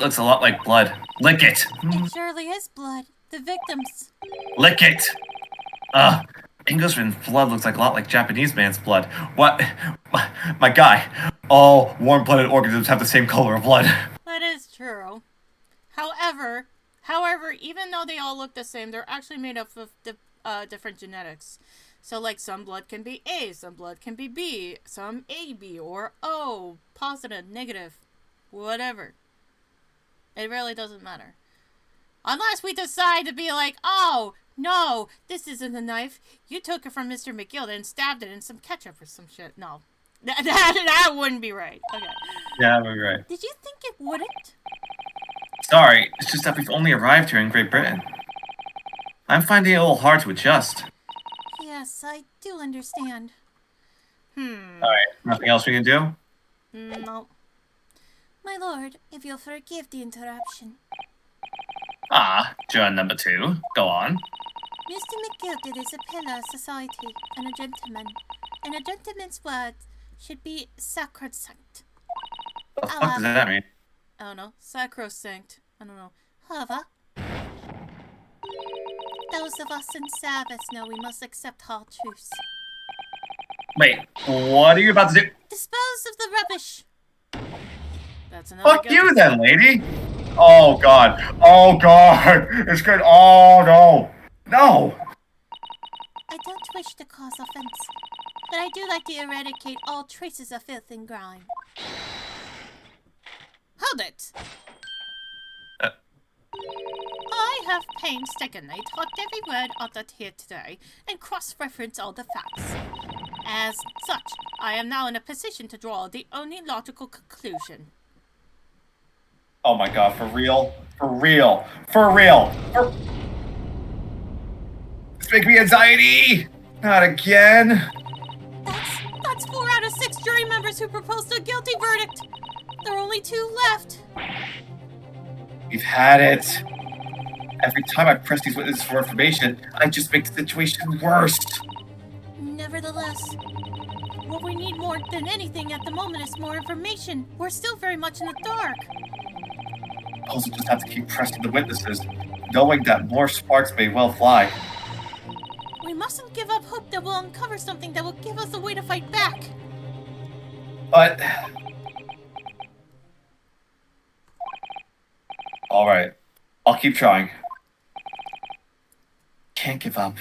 Looks a lot like blood. Lick it. It surely is blood. The victims. Lick it. Englishman's blood looks like a lot like Japanese man's blood. What? My guy. All warm-blooded organisms have the same color of blood. That is true. However, even though they all look the same, they're actually made up of different genetics. So, like, some blood can be A, some blood can be B, some AB or O, positive, negative, whatever. It really doesn't matter. Unless we decide to be like, oh, no, this isn't a knife. You took it from Mr. McGill and stabbed it in some ketchup or some shit. No. That wouldn't be right. Okay. Yeah, that would be right. Did you think it wouldn't? Sorry, it's just that we've only arrived here in Great Britain. I'm finding it a little hard to adjust. Yes, I do understand. Alright, nothing else we can do? No. My lord, if you'll forgive the interruption. Journal number 2. Go on. Mr. McGilden is a pillar of society and a gentleman. And a gentleman's words should be sacrosanct. What the fuck does that mean? I don't know. Sacrosanct. I don't know. However, those of us in service know we must accept hard truths. Wait, what are you about to do? Dispose of the rubbish. That's another Fuck guilty you then, lady! Oh god. Oh god! It's good. Oh no! No! I don't wish to cause offense, but I do like to eradicate all traces of filth and grime. Hold it! I have painstakingly typed every word uttered here today and cross-referenced all the facts. As such, I am now in a position to draw the only logical conclusion. Oh my god, for real? For real? For real? It's making me anxiety! Not again! That's 4 out of 6 jury members who proposed a guilty verdict! There are only 2 left! We've had it. Every time I press these witnesses for information, I just make the situation worse. Nevertheless, what we need more than anything at the moment is more information. We're still very much in the dark. I also just have to keep pressing the witnesses, knowing that more sparks may well fly. We mustn't give up hope that we'll uncover something that will give us a way to fight back. But... Alright. I'll keep trying. Can't give up.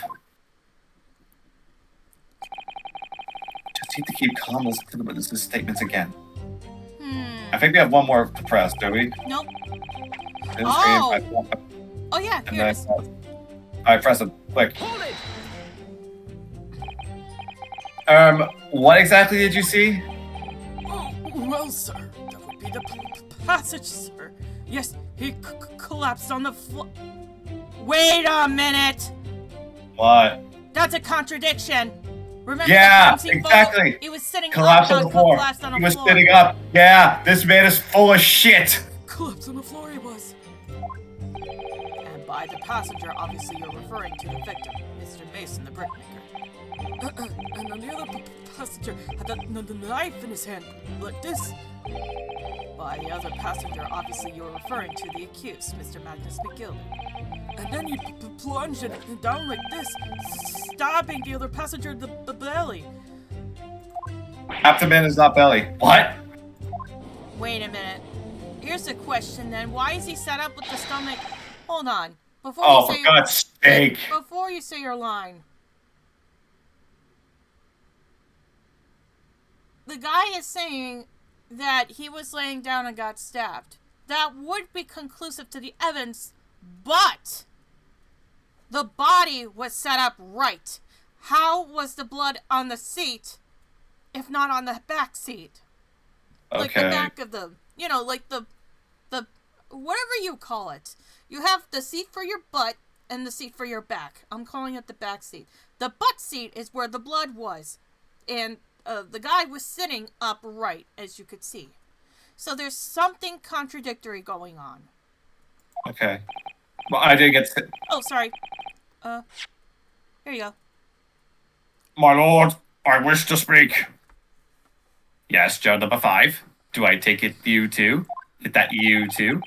Just need to keep calm, listen to the witnesses' statements again. I think we have one more to press, do we? Nope. Oh! Oh yeah, here it is. Alright, press it. Quick. Hold it! What exactly did you see? Oh, well, sir, that would be the passage, sir. Yes, he collapsed on the floor. Wait a minute! What? That's a contradiction. Remember Yeah, the exactly. He was sitting Collapsed up, on the floor. He was sitting up. Yeah, this man is full of shit. Collapsed on the floor he was. And by the passenger, obviously you're referring to the victim, Mr. Mason, the brickmaker. And on the other passenger had the knife in his hand, like this. By the other passenger, obviously you're referring to the accused, Mr. Magnus McGill. And then he plunged it down like this, stabbing the other passenger in the belly. Abdomen is not belly. What? Wait a minute. Here's a question then. Why is he set up with the stomach? Hold on. Before Oh, you for say God's sake. Before you say your line. The guy is saying that he was laying down and got stabbed. That would be conclusive to the evidence, but the body was set up right. How was the blood on the seat, if not on the back seat? Okay. Like the back of the, like the, whatever you call it. You have the seat for your butt and the seat for your back. I'm calling it the back seat. The butt seat is where the blood was. And the guy was sitting upright, as you could see. So there's something contradictory going on. Okay. Well, I didn't get... Oh, sorry. Here you go. My lord, I wish to speak. Yes, Joe number 5. Do I take it you too? Is that you too?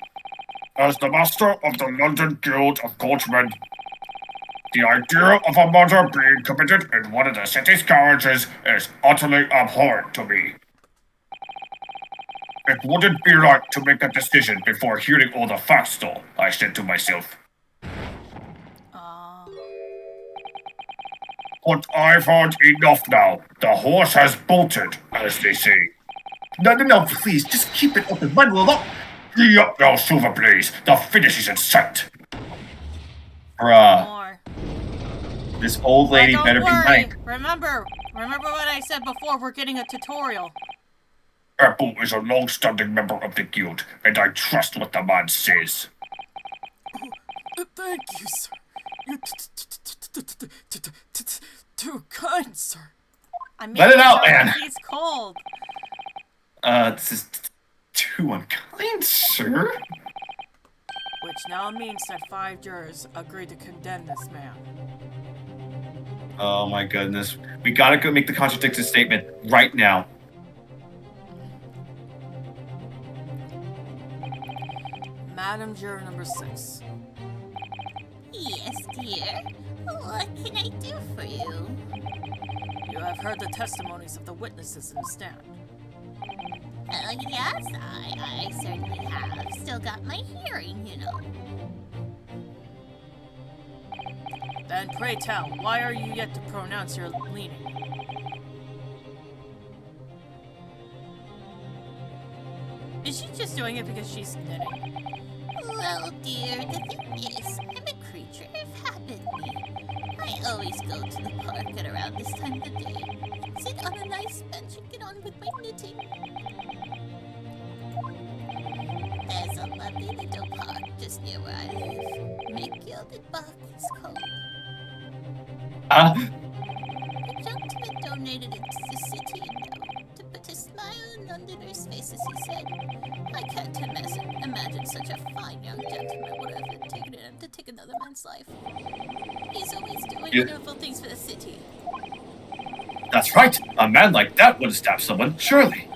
As the master of the London Guild of Coachmen, the idea of a murder being committed in one of the city's carriages is utterly abhorrent to me. It wouldn't be right to make a decision before hearing all the facts, though, I said to myself. But I've heard enough now. The horse has bolted, as they say. No, please, just keep it open. Mine will not. Gee up now, Silver Blaze. The finish is in sight. Bruh. More. This old lady But better don't be worry. right. Remember what I said before. We're getting a tutorial. Apple is a long-standing member of the guild, and I trust what the man says. Thank you, sir. You're too kind, sir. I mean, Let it out, man. He's cold. This is too unkind, sir. Which now means that 5 jurors agreed to condemn this man. Oh my goodness. We gotta go make the contradictory statement right now. Madam Juror number 6. Yes, dear. What can I do for you? You have heard the testimonies of the witnesses in the stand. Yes, I certainly have. Still got my hearing, you know. Then pray tell, why are you yet to pronounce your leaning? Is she just doing it because she's knitting? Well, dear, the thing is, I'm a creature of habit. I always go to the park at around this time of the day and sit on a nice bench and get on with my knitting. There's a lovely little park just near where I live. McGilded it's called. The gentleman donated it to the city, to put a smile on Londoners' faces, he said. I can't imagine such a fine young gentleman would have taken him to take another man's life. He's always doing wonderful things for the city. That's right. A man like that would have stabbed someone, surely.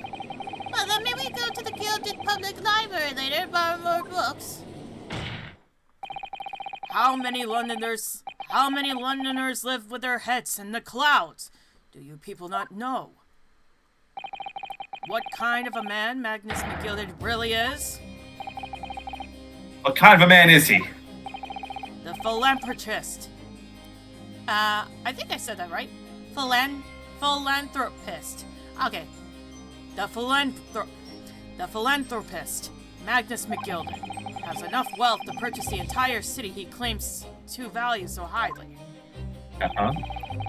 Well, then maybe we go to the Gilded Public Library later and borrow more books. How many Londoners live with their heads in the clouds? Do you people not know? What kind of a man Magnus McGilded really is? What kind of a man is he? The philanthropist. I think I said that right. Philanthropist. Okay. The philanthropist, Magnus McGilded, has enough wealth to purchase the entire city he claims to value so highly. Uh-huh.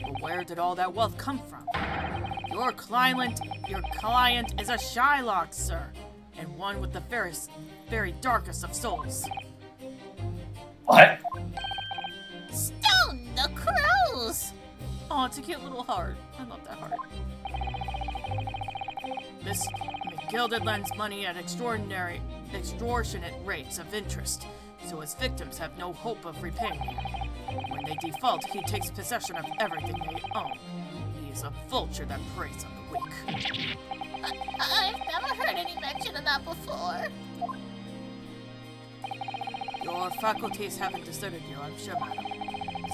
But where did all that wealth come from? Your client is a Shylock, sir, and one with the very darkest of souls. What? Stone the crows! Oh, it's a cute little heart. I love that heart. Miss McGilded lends money at extortionate rates of interest, so his victims have no hope of repaying him. When they default, he takes possession of everything they own. He is a vulture that preys on the weak. I've never heard any mention of that before. Your faculties haven't deserted you, I'm sure, madam.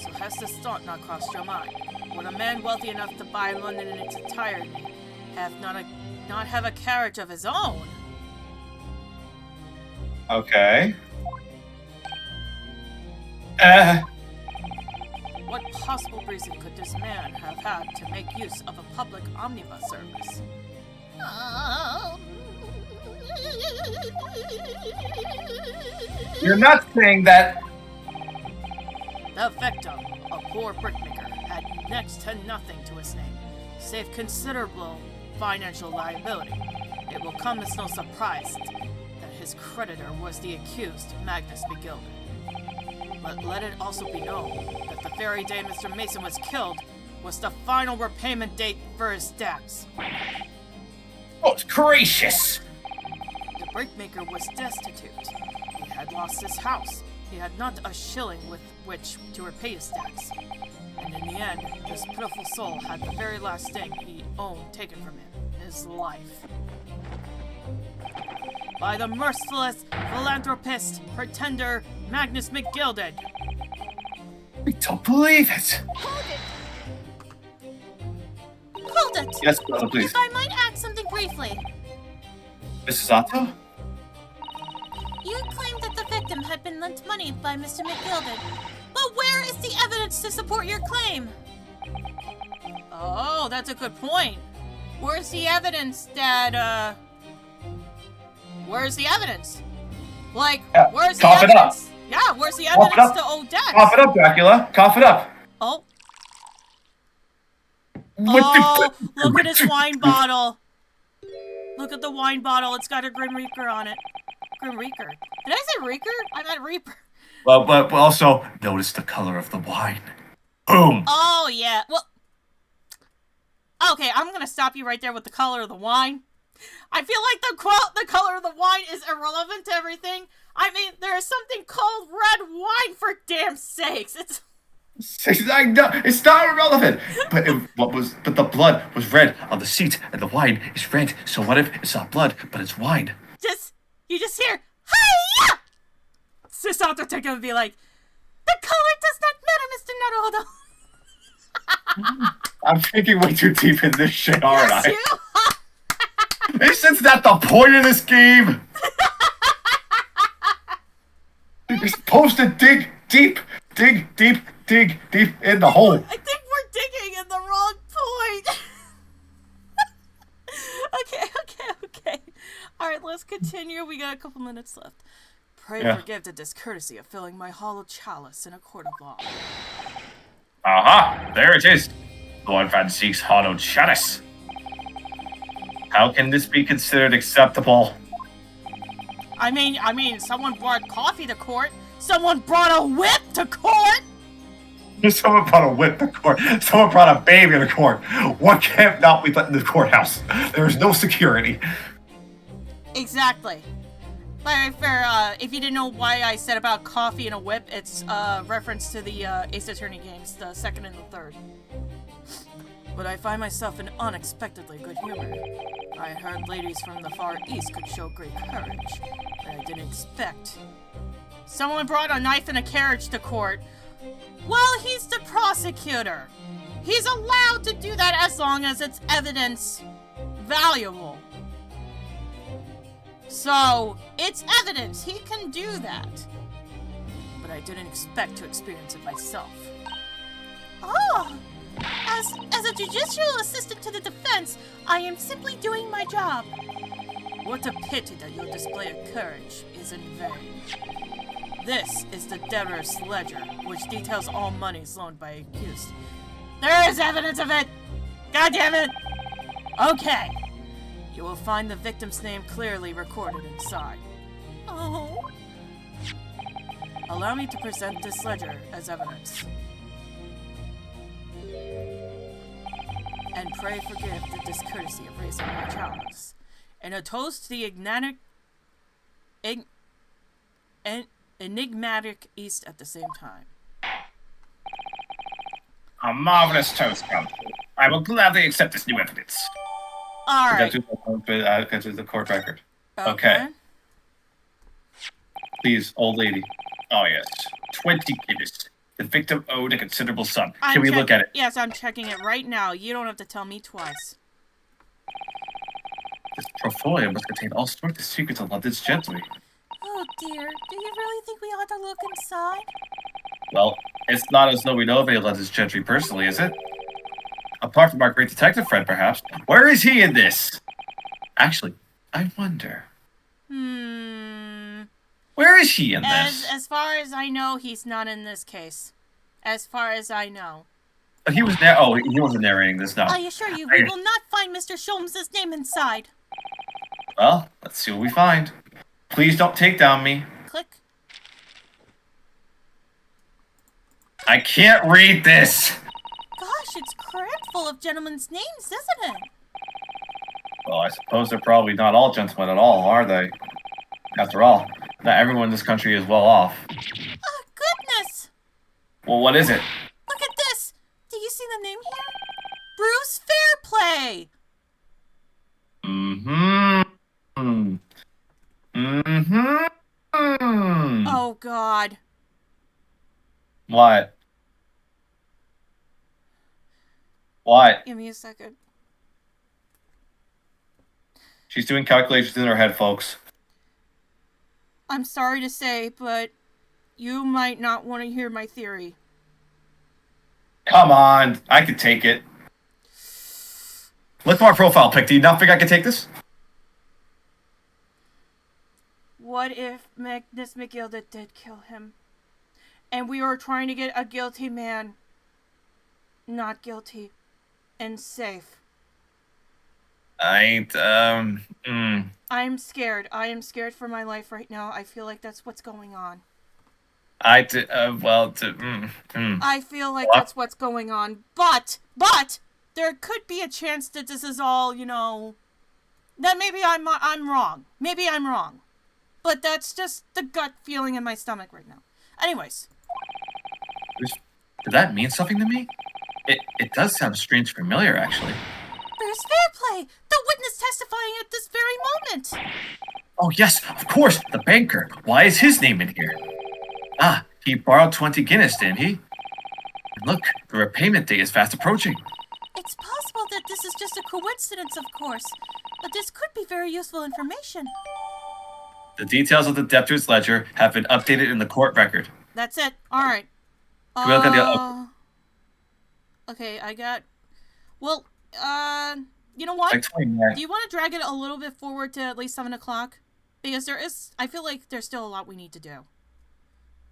So has this thought not crossed your mind? Would a man wealthy enough to buy London in its entirety not have a carriage of his own? Okay. What possible reason could this man have had to make use of a public omnibus service? You're not saying that. The victim, a poor brickmaker, had next to nothing to his name, save considerable financial liability. It will come as no surprise that his creditor was the accused, Magnus McGilded. But let it also be known that the very day Mr. Mason was killed was the final repayment date for his debts. Oh, gracious! The brickmaker was destitute. He had lost his house, He had not a shilling with which to repay his debts. And in the end, this pitiful soul had the very last thing he owned taken from him, his life. By the merciless philanthropist, pretender, Magnus McGilded. I don't believe it. Hold it! Yes, brother, please. If I might add something briefly. Mrs. Otto? You claimed that the victim had been lent money by Mr. McGilded. But where is the evidence to support your claim? Oh, that's a good point. Where's the evidence that, Where's the evidence? Like, Yeah, where's the cough it up. evidence? Yeah, where's the Cough it evidence up. to owe debts? Cough it up, Dracula. Cough it up. Oh. What Oh, the- look at his wine bottle. Look at the wine bottle. It's got a Grim Reaper on it. Grim Reaper. Did I say Reaper? I meant Reaper. Well, but also, notice the color of the wine. Boom. Oh, yeah. Well, okay, I'm going to stop you right there with the color of the wine. I feel like the color of the wine is irrelevant to everything. I mean, there is something called red wine, for damn sakes. I know, it's not irrelevant. But but the blood was red on the seat, and the wine is red. So what if it's not blood, but it's wine? You just hear, hi-ya! Sisato take and be like, the color does not matter, Mr. Naruhodo. I'm thinking way too deep in this shit, aren't Yes, I? you Isn't that the point of this game? You're supposed to dig deep in the hole. I think we're digging in the wrong point. Okay. Alright, let's continue. We got a couple minutes left. Pray forgive the discourtesy of filling my hollow chalice in a court of law. Aha! There it is. Lord Van Zeek's hollow chalice. How can this be considered acceptable? I mean, someone brought coffee to court. Someone brought a whip to court. Someone brought a whip to court. Someone brought a baby to court. What can't not be let in the courthouse? There is no security. Exactly. By the way, if you didn't know why I said about coffee and a whip, it's reference to the Ace Attorney games, the second and the third. But I find myself in unexpectedly good humor. I heard ladies from the Far East could show great courage, but I didn't expect. Someone brought a knife and a carriage to court. Well, he's the prosecutor. He's allowed to do that as long as it's evidence valuable. So, it's evidence. He can do that. But I didn't expect to experience it myself. Oh! As a judicial assistant to the defense, I am simply doing my job. What a pity that your display of courage is in vain. This is the debtor's ledger, which details all monies loaned by accused. There is evidence of it! God damn it! Okay. You will find the victim's name clearly recorded inside. Oh. Allow me to present this ledger as evidence. And pray forgive the discourtesy of raising my chalice. And a toast to the enigmatic East at the same time. A marvelous toast, Counsel. I will gladly accept this new evidence. Alright. Get to the court record. Okay. Please, old lady. Oh, yes. 20 guineas. The victim owed a considerable sum. Can we look at it? Yes, I'm checking it right now. You don't have to tell me twice. This portfolio must contain all sorts of secrets of London's gentry. Oh dear, do you really think we ought to look inside? Well, it's not as though we know of any London's gentry personally, is it? Apart from our great detective friend, perhaps. Where is he in this? Actually, I wonder. Where is he in this? As far as I know, he's not in this case. As far as I know. But he was there. Oh, he wasn't narrating this, no. I assure you, we will not find Mr. Sholmes' name inside. Well, let's see what we find. Please don't take down me. Click. I can't read this. Gosh, it's crammed full of gentlemen's names, isn't it? Well, I suppose they're probably not all gentlemen at all, are they? After all, not everyone in this country is well off. Well, what is it? Look at this! Do you see the name here? Bruce Fairplay! Oh, God. What? What? Give me a second. She's doing calculations in her head, folks. I'm sorry to say, but you might not want to hear my theory. Come on, I could take it. Look at my profile pic. Do you not think I could take this? What if Magnus McGilda did kill him? And we were trying to get a guilty man not guilty and safe. I'm scared. I am scared for my life right now. I feel like that's what's going on. I feel like that's what's going on. But there could be a chance that this is all, that maybe I'm wrong. Maybe I'm wrong. But that's just the gut feeling in my stomach right now. Anyways. Did that mean something to me? It does sound strange familiar, actually. There's Fairplay, the witness testifying at this very moment. Oh, yes, of course, the banker. Why is his name in here? Ah, he borrowed 20 Guinness, didn't he? And look, the repayment date is fast approaching. It's possible that this is just a coincidence, of course, but this could be very useful information. The details of the debtor's ledger have been updated in the court record. That's it. All right. Can we look at the... Okay, I got... Well, you know what? Like 20 minutes. Do you want to drag it a little bit forward to at least 7 o'clock? Because I feel like there's still a lot we need to do.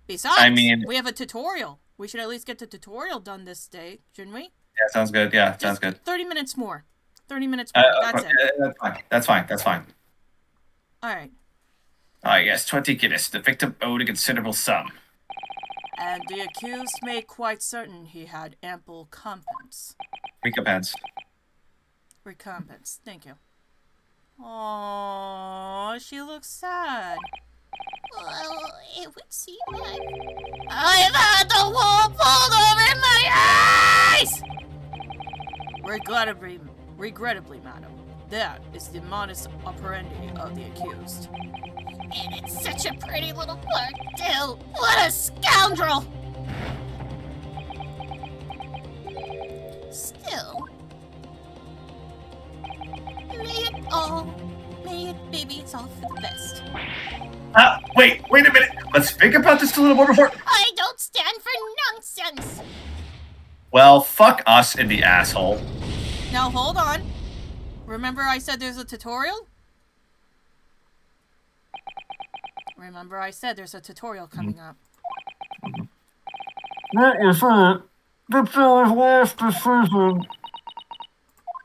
Besides, we have a tutorial. We should at least get the tutorial done this day, shouldn't we? Yeah, sounds good. Yeah, sounds good. 30 minutes more. 30 minutes more. That's it. That's fine. All right. Ah, yes, 20 Guinness. The victim owed a considerable sum. And the accused made quite certain he had ample Recompense. Thank you. Oh, she looks sad. Well, it would seem like I've had the wool pulled over my eyes! Regrettably, madam, that is the modus operandi of the accused. And it's such a pretty little part, too. What a scoundrel! Still, maybe it's all for the best. Wait a minute. Let's think about this a little more before... I don't stand for nonsense! Well, fuck us in the asshole. Now, hold on. Remember I said there's a tutorial? Coming up. What is it? The judge's last decision.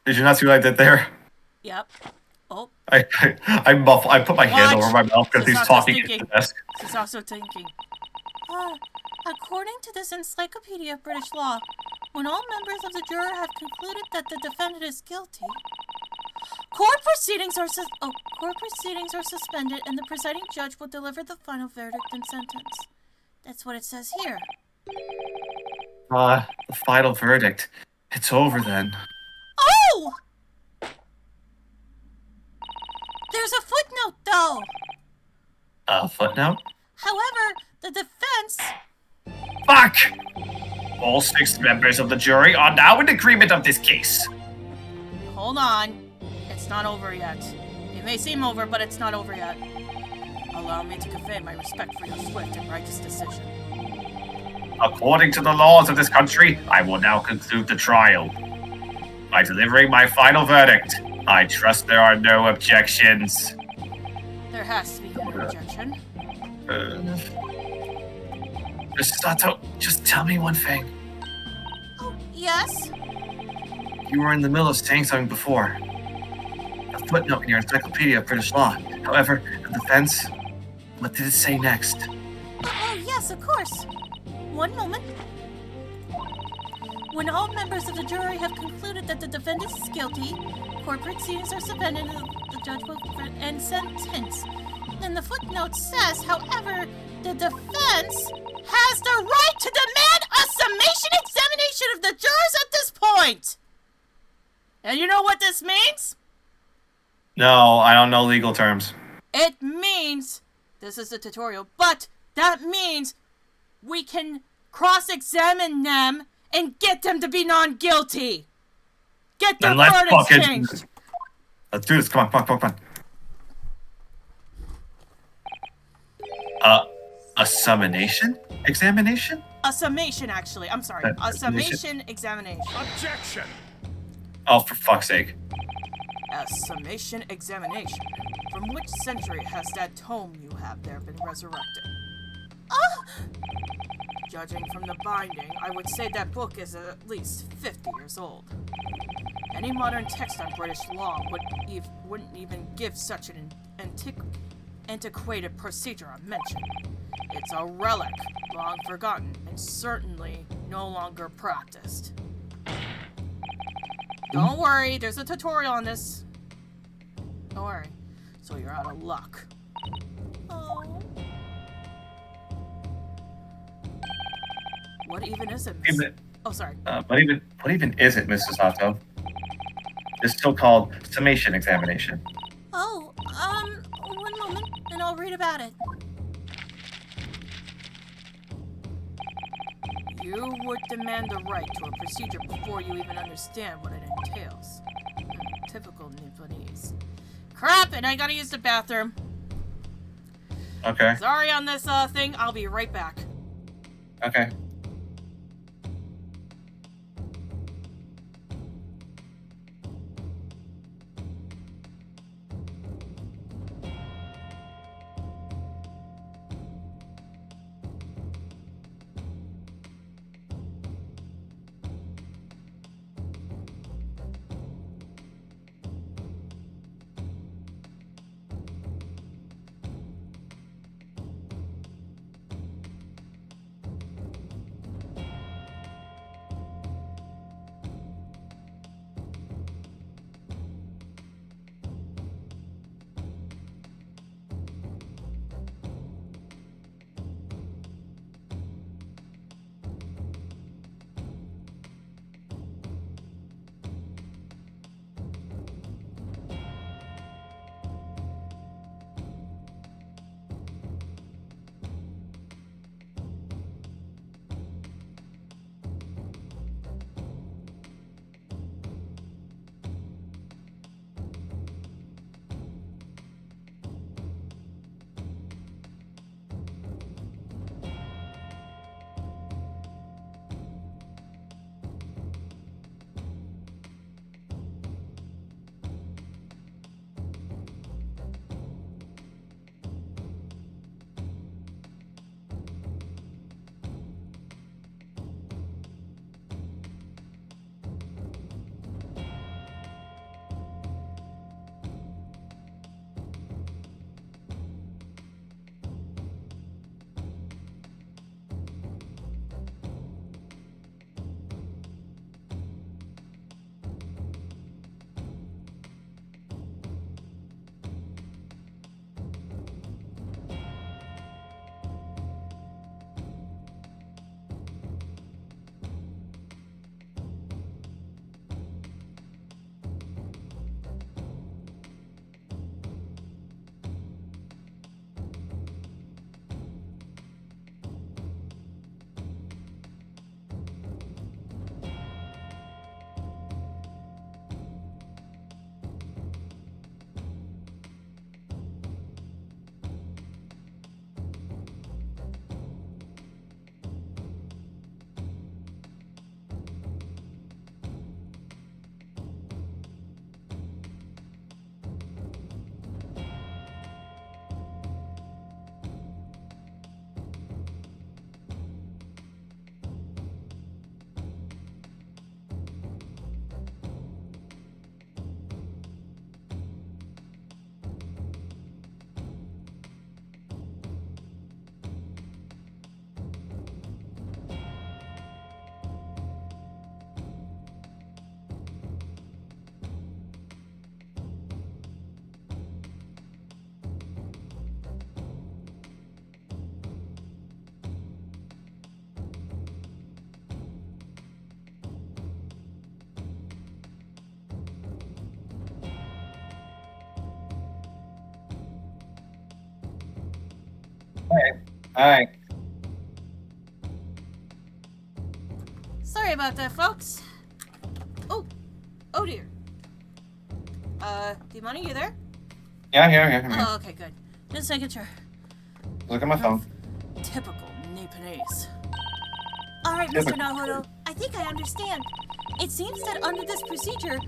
Did you not see what I did there? Yep. Oh. I put my hand over my mouth because he's talking at the desk. She's also thinking. According to this Encyclopedia of British Law, when all members of the jury have concluded that the defendant is guilty, court proceedings are suspended and the presiding judge will deliver the final verdict and sentence. That's what it says here. The final verdict. It's over then. Oh! There's a footnote, though. A footnote? However, the defense... Fuck! All 6 members of the jury are now in agreement of this case. Hold on. It's not over yet. It may seem over, but it's not over yet. Allow me to convey my respect for your swift and righteous decision. According to the laws of this country, I will now conclude the trial. By delivering my final verdict, I trust there are no objections. There has to be no objection. Sato, just tell me one thing. Oh, yes? You were in the middle of saying something before. A footnote in your Encyclopedia of British Law. However, the defense, what did it say next? Oh, yes, of course. One moment. When all members of the jury have concluded that the defendant is guilty, court proceedings are suspended and the judge will end sentence. Then the footnote says, however, the defense has the right to demand a summation examination of the jurors at this point! And you know what this means? No, I don't know legal terms. It means, this is the tutorial, but that means we can cross-examine them and get them to be non-guilty. Get their Then let's verdicts fucking changed. let's do this. Come on. A summonation examination? A summation, actually. I'm sorry. A summation examination. Objection! Oh, for fuck's sake. A summation examination. From which century has that tome you have there been resurrected? Judging from the binding, I would say that book is at least 50 years old. Any modern text on British law wouldn't even give such an antiquated procedure a mention. It's a relic, long forgotten, and certainly no longer practiced. Don't worry, there's a tutorial on this. Don't worry. So you're out of luck. Oh. What even is it, Miss? Oh, sorry. What even is it, Mrs. Otto? This so-called summation examination. Oh, one moment, and I'll read about it. You would demand the right to a procedure before you even understand what it entails. Typical Nipponese. Crap, and I gotta use the bathroom. Okay. Sorry on this thing, I'll be right back. Okay. Alright. Sorry about that, folks. Oh dear. Demoni, you there? Yeah, here. Oh, okay, good. Just making sure. Look at my phone. Typical Japanese. Alright, Mr. Naruto, I think I understand. It seems that under this procedure,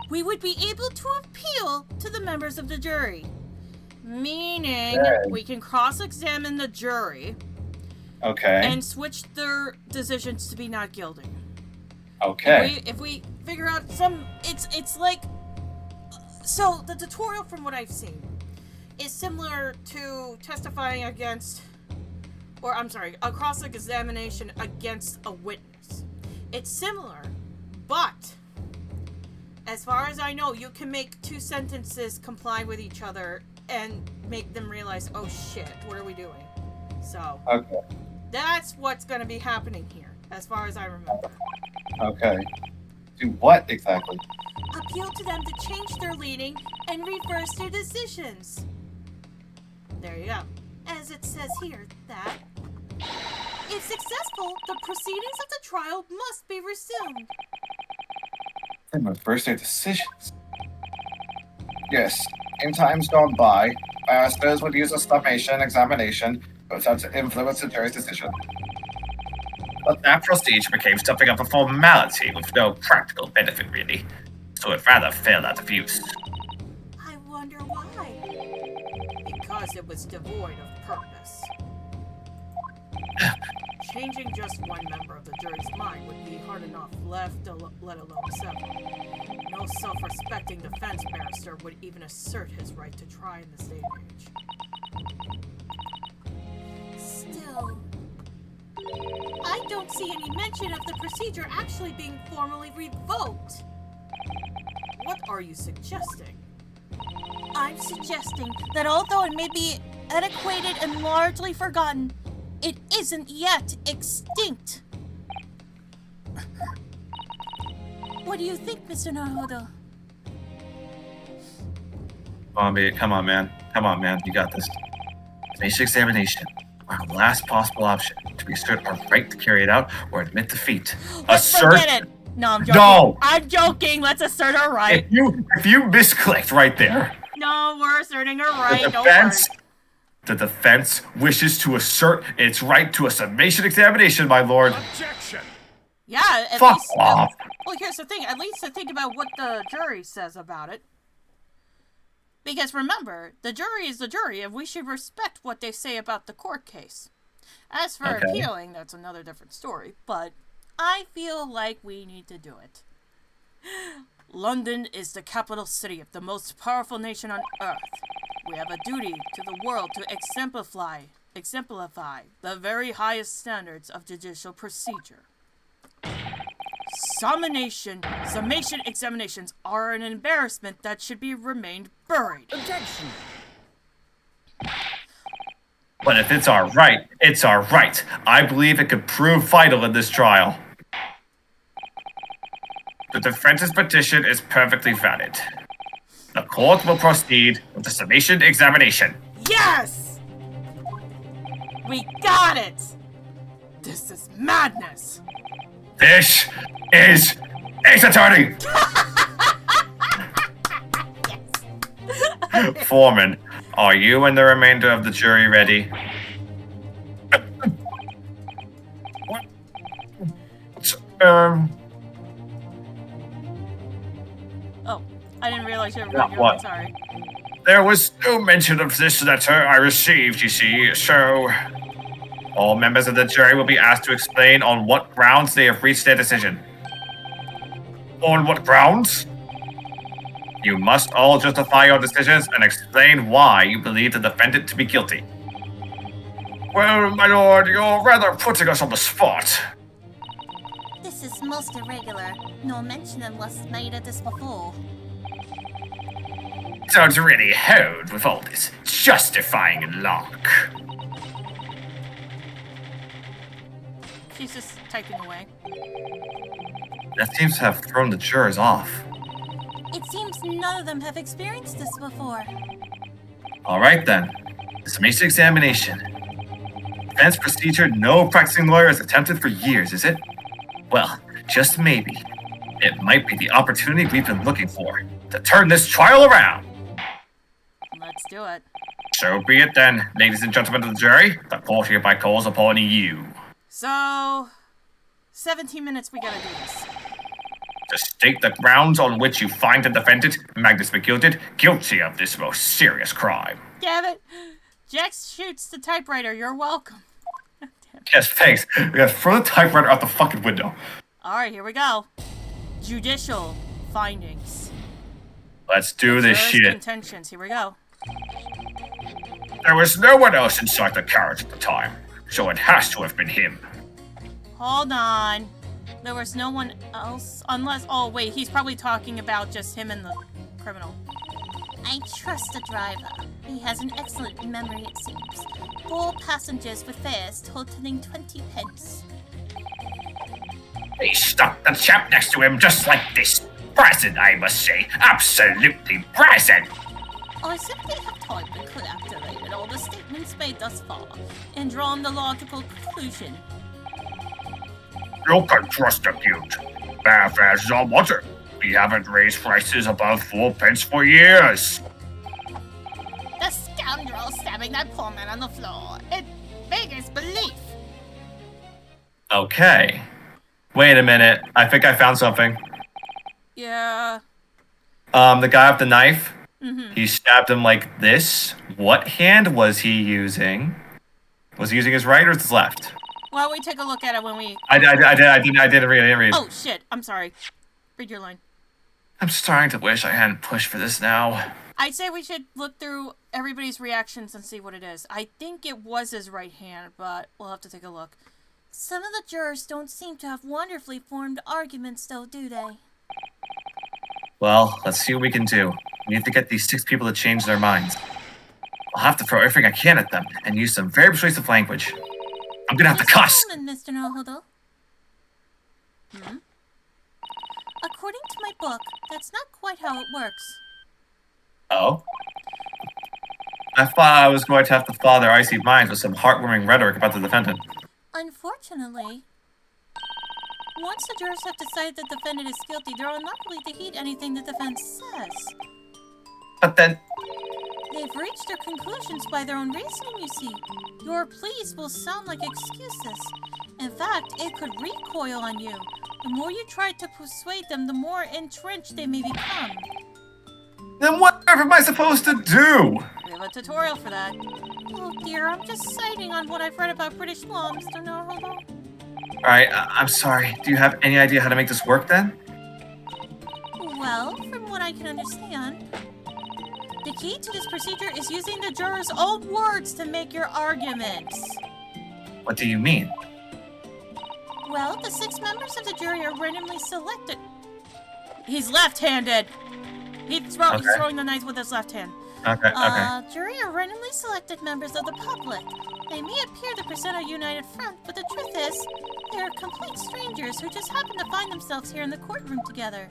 we would be able to appeal to the members of the jury. Meaning, we can cross-examine the jury. Okay. And switch their decisions to be not guilty. Okay. If we figure out it's like, so the tutorial from what I've seen is similar to testifying against, or I'm sorry, a cross-examination against a witness. It's similar, but as far as I know, you can make two sentences comply with each other and make them realize, oh shit, what are we doing? So, Okay. That's what's going to be happening here, as far as I remember. Okay. Do what exactly? Appeal to them to change their leading and reverse their decisions. There you go. As it says here, that if successful, the proceedings of the trial must be resumed. And reverse their decisions. Yes. In times gone by, barristers would use a summation examination to influence the jury's decision. But that procedure became something of a formality with no practical benefit, really. So it rather fell out of use. I wonder why. Because it was devoid of purpose. Changing just one member of the jury's mind would be hard enough, let alone several. No self-respecting defense barrister would even assert his right to try in this day and age. Still, I don't see any mention of the procedure actually being formally revoked. What are you suggesting? I'm suggesting that although it may be antiquated and largely forgotten, it isn't yet extinct. What do you think, Mr. Naruto? Come on, man. You got this. Basic examination. Our last possible option to assert our right to carry it out or admit defeat. Let's forget it. No, I'm joking. No. I'm joking. Let's assert our right. If you misclicked right there. No, we're asserting our right. The defense wishes to assert its right to a summation examination, my lord. Objection! Yeah, at Fuck least. off. Well, here's the thing. At least to think about what the jury says about it. Because remember, the jury is the jury, and we should respect what they say about the court case. As for appealing, that's another different story, but I feel like we need to do it. London is the capital city of the most powerful nation on earth. We have a duty to the world to exemplify the very highest standards of judicial procedure. Summation examinations are an embarrassment that should be remained buried. Objection! But if it's our right, it's our right. I believe it could prove vital in this trial. The defense's petition is perfectly valid. The court will proceed with the summation examination. Yes! We got it! This is madness! This is Ace Attorney! Foreman, are you and the remainder of the jury ready? Oh, I didn't realize you were running your What? Sorry. There was no mention of this letter I received, you see, so all members of the jury will be asked to explain on what grounds they have reached their decision. On what grounds? You must all justify your decisions and explain why you believe the defendant to be guilty. Well, my lord, you're rather putting us on the spot. This is most irregular. No mention was made of this before. Don't really hold with all this justifying luck. She's just typing away. That seems to have thrown the jurors off. It seems none of them have experienced this before. All right then. The summation examination. defense procedure no practicing lawyer has attempted for years, is it? Well, just maybe. It might be the opportunity we've been looking for to turn this trial around. Let's do it. So be it then, ladies and gentlemen of the jury. The court hereby calls upon you So, 17 minutes, we gotta do this. to state the grounds on which you find the defendant, Magnus McGilded, guilty of this most serious crime. Damn it! Jax shoots the typewriter, you're welcome. Yes, thanks. We gotta throw the typewriter out the fucking window. Alright, here we go. Judicial findings. Let's do this Jurors' shit. contentions, here we go. There was no one else inside the carriage at the time, so it has to have been him. Hold on. There was no one else, unless, oh wait, he's probably talking about just him and the criminal. I trust the driver. He has an excellent memory, it seems. 4 passengers with fares totaling 20 pence. He stuck the chap next to him just like this. Brazen, I must say. Absolutely brazen. I simply have typed and calculated all the statements made thus far and drawn the logical conclusion. You can trust the guilt. Bare fares is on water. We haven't raised prices above 4 pence for years. The scoundrel stabbing that poor man on the floor. It beggars belief. Okay. Wait a minute. I think I found something. Yeah. The guy with the knife, Mm-hmm. he stabbed him like this. What hand was he using? Was he using his right or his left? Why don't we take a look at it when we... I didn't read. Oh, shit. I'm sorry. Read your line. I'm starting to wish I hadn't pushed for this now. I'd say we should look through everybody's reactions and see what it is. I think it was his right hand, but we'll have to take a look. Some of the jurors don't seem to have wonderfully formed arguments, though, do they? Well, let's see what we can do. We need to get these 6 people to change their minds. I'll have to throw everything I can at them and use some very persuasive language. I'm gonna have to cuss. Mr. Nohodo. According to my book, that's not quite how it works. Oh? I thought I was going to have to thaw their icy minds with some heartwarming rhetoric about the defendant. Unfortunately, once the jurors have decided the defendant is guilty, they're unlikely to heed anything the defense says. But then... They've reached their conclusions by their own reasoning, you see. Your pleas will sound like excuses. In fact, it could recoil on you. The more you try to persuade them, the more entrenched they may become. Then what am I supposed to do? We have a tutorial for that. Oh dear, I'm just citing on what I've read about British law, Mr. Naruto. Alright, I'm sorry. Do you have any idea how to make this work then? Well, from what I can understand, the key to this procedure is using the jurors' own words to make your arguments. What do you mean? well, the 6 members of the jury are randomly selected. He's left-handed. He's throwing the knife with his left hand. Okay. Jury are randomly selected members of the public. They may appear to present a united front, but the truth is, they are complete strangers who just happen to find themselves here in the courtroom together.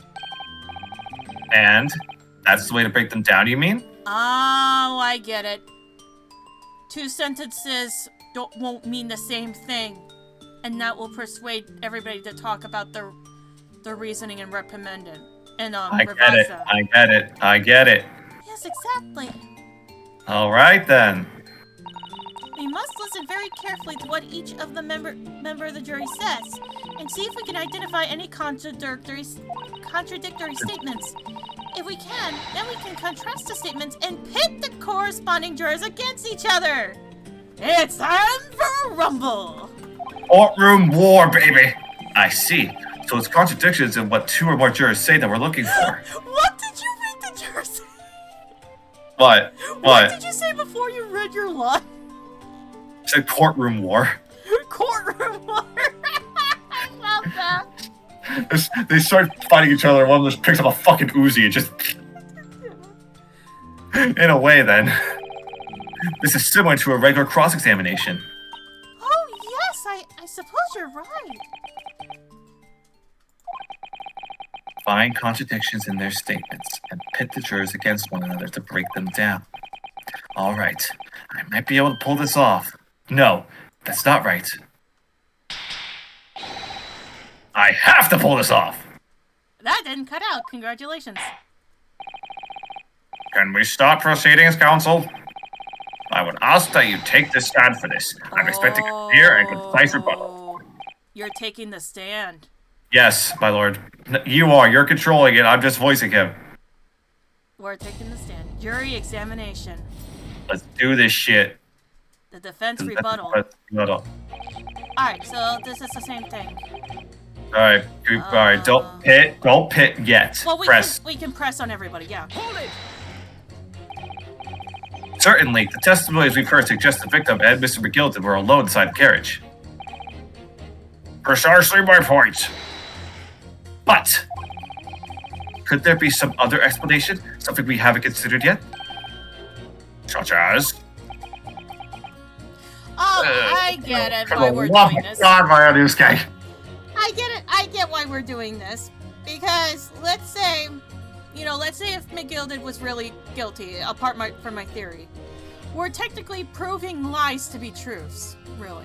And that's the way to break them down, you mean? Oh, I get it. 2 sentences won't mean the same thing, and that will persuade everybody to talk about their reasoning and reprimand it. And I get it. Yes, exactly. All right then. We must listen very carefully to what each of the member of the jury says, and see if we can identify any contradictory statements. If we can, then we can contrast the statements and pit the corresponding jurors against each other. It's time for a rumble. Courtroom war, baby. I see. So it's contradictions in what 2 or more jurors say that we're looking for. What did you read the jurors? What? What did you say before you read your line? I said courtroom war. Courtroom war. I love that. They start fighting each other. One of them just picks up a fucking Uzi and just... In a way, then. This is similar to a regular cross-examination. Oh, yes, I suppose you're right. Find contradictions in their statements and pit the jurors against one another to break them down. All right, I might be able to pull this off. No, That's not right. I have to pull this off. That didn't cut out. Congratulations. Can we start proceedings, Council? I would ask that you take the stand for this. I'm expecting a clear and concise rebuttal. You're taking the stand. Yes, my lord. You are. You're controlling it. I'm just voicing him. We're taking the stand. Jury examination. Let's do this shit. The defense rebuttal. Alright, so this is the same thing. Alright, alright. Don't pit yet. Well, press. We can press on everybody, yeah. Hold it! Certainly, the testimonies we've heard suggest the victim and Mr. McGilton were alone inside the carriage. Precisely my point. But, could there be some other explanation? Something we haven't considered yet? Such as? Oh, I get it For why the we're love doing of this. God, my this guy. I get it. I get why we're doing this. Because, let's say if McGilded was really guilty, apart from my theory, we're technically proving lies to be truths, really.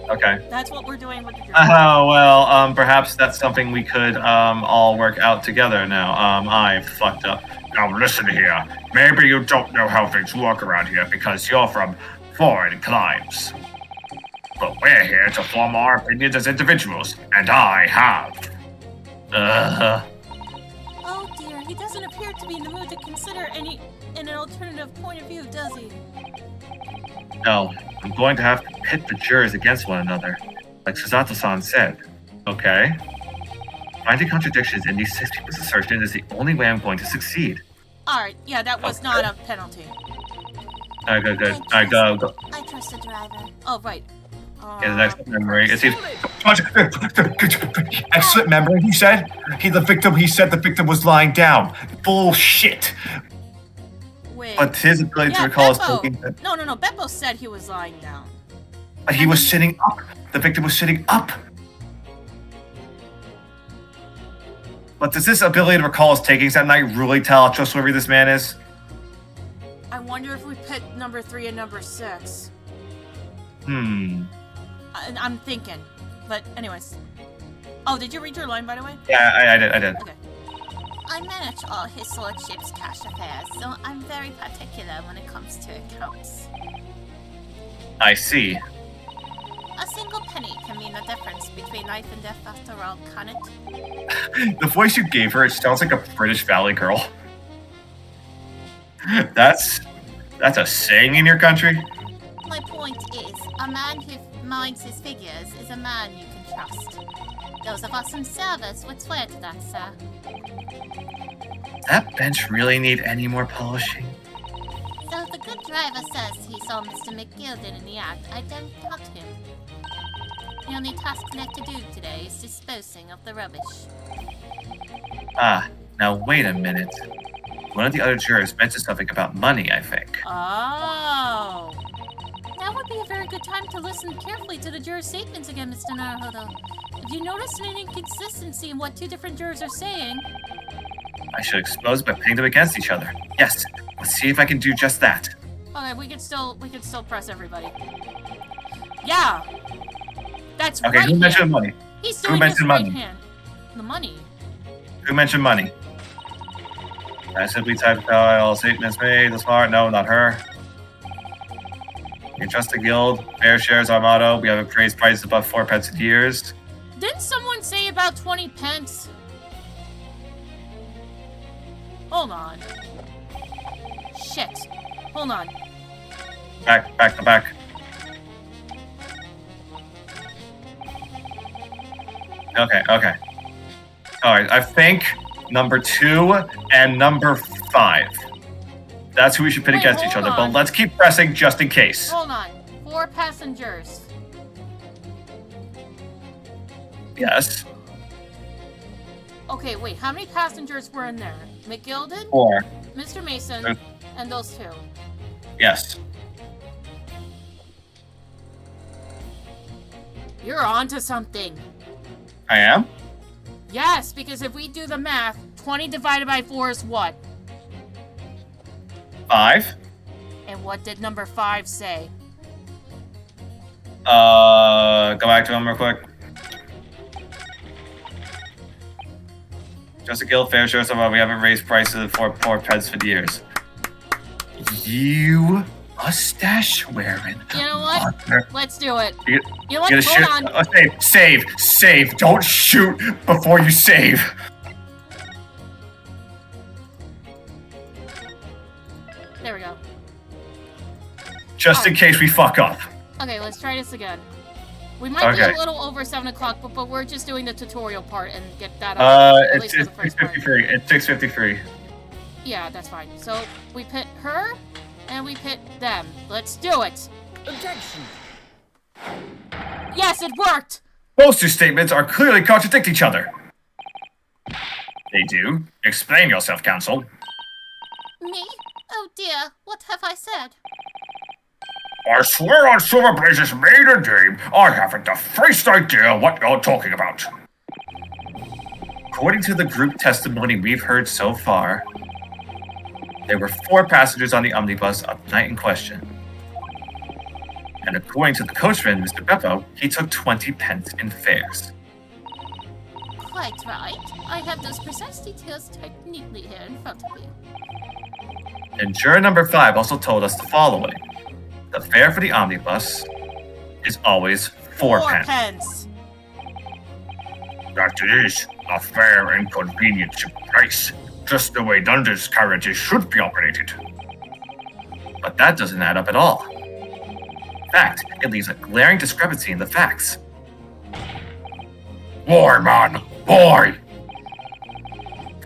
Okay. That's what we're doing with the jury. Oh, well, perhaps that's something we could, all work out together now. I fucked up. Now listen here. Maybe you don't know how things work around here because you're from foreign climes. But we're here to form our opinions as individuals, and I have. Oh dear, he doesn't appear to be in the mood to consider an alternative point of view, does he? No, I'm going to have to pit the jurors against one another, like Susato-san said. Okay? Finding contradictions in these 6 people's assertions is the only way I'm going to succeed. Alright, yeah, that was not a penalty. Alright, good. Alright, go. I trust the driver. Oh, right. Yeah, the next memory. It seems. Excellent memory, he said. He said the victim was lying down. Bullshit. Wait. But his ability to recall is taking. No. Beppo said he was lying down. But he was sitting up. The victim was sitting up. But does this ability to recall his takings that night really tell how trustworthy this man is? I wonder if we pit number 3 and number 6. I'm thinking. But anyways. Oh, did you read your line, by the way? Yeah, I did. Okay. I manage all his lordship's cash affairs, so I'm very particular when it comes to accounts. I see. A single penny can mean the difference between life and death after all, can it? The voice you gave her, it sounds like a British Valley girl. That's a saying in your country? My point is, a man who minds his figures is a man you can trust. Those of us in service would swear to that, sir. That bench really need any more polishing? So the good driver says he saw Mr. McGilden in the act. I don't doubt him. The only task left to do today is disposing of the rubbish. Ah, now wait a minute. One of the other jurors mentioned something about money, I think. Oh. Now would be a very good time to listen carefully to the jurors' statements again, Mr. Naruhodo. If you notice an inconsistency in what 2 different jurors are saying... I should expose by pitting them against each other. Yes, let's see if I can do just that. Okay, we could still press everybody. Yeah! That's Okay, right who mentioned hand. money? He's Who doing his mentioned right money? hand. The money. Who mentioned money? I simply typed out all statements made thus far. No, not her. We trust the guild. Fair share is our motto. We have appraised prices above 4 pence in years. Didn't someone say about 20 pence? Hold on. Shit. Hold on. Back to back. Okay. Alright, I think number 2 and number 5. That's who we should pit against each other, hold on. but let's keep pressing just in case. Hold on. 4 passengers. Yes. Okay, wait. How many passengers were in there? McGilden, 4. Mr. Mason, and those 2. Yes. You're onto something. I am? Yes, because if we do the math, 20 divided by 4 is what? 5. And what did number 5 say? Go back to him real quick. Just a guild fair show so far. We haven't raised prices for poor pets for years. You mustache wearing. You know what? Let's do it. You know what? gonna shoot? Hold on. Oh, save. Don't shoot before you save. There we go. Just in case we fuck up. Okay, let's try this again. We might be a little over 7 o'clock, but we're just doing the tutorial part and get that at least for the first part. 6:53. It's 6:53. Yeah, that's fine. So we pit her and we pit them. Let's do it. Objection. Yes, it worked. Those two statements are clearly contradict each other. They do. Explain yourself, counsel. Me? Oh dear, what have I said? I swear on Silverblaze's maiden name, I haven't the faintest idea what you're talking about. According to the group testimony we've heard so far, there were 4 passengers on the omnibus of the night in question. And according to the coachman, Mr. Beppo, he took 20 pence in fares. Quite right. I have those precise details typed neatly here in front of me. And juror number 5 also told us the following. The fare for the omnibus is always 4 pence. That is a fair and convenient price, just the way London's carriages should be operated. But that doesn't add up at all. In fact, it leaves a glaring discrepancy in the facts. Boy, man, boy!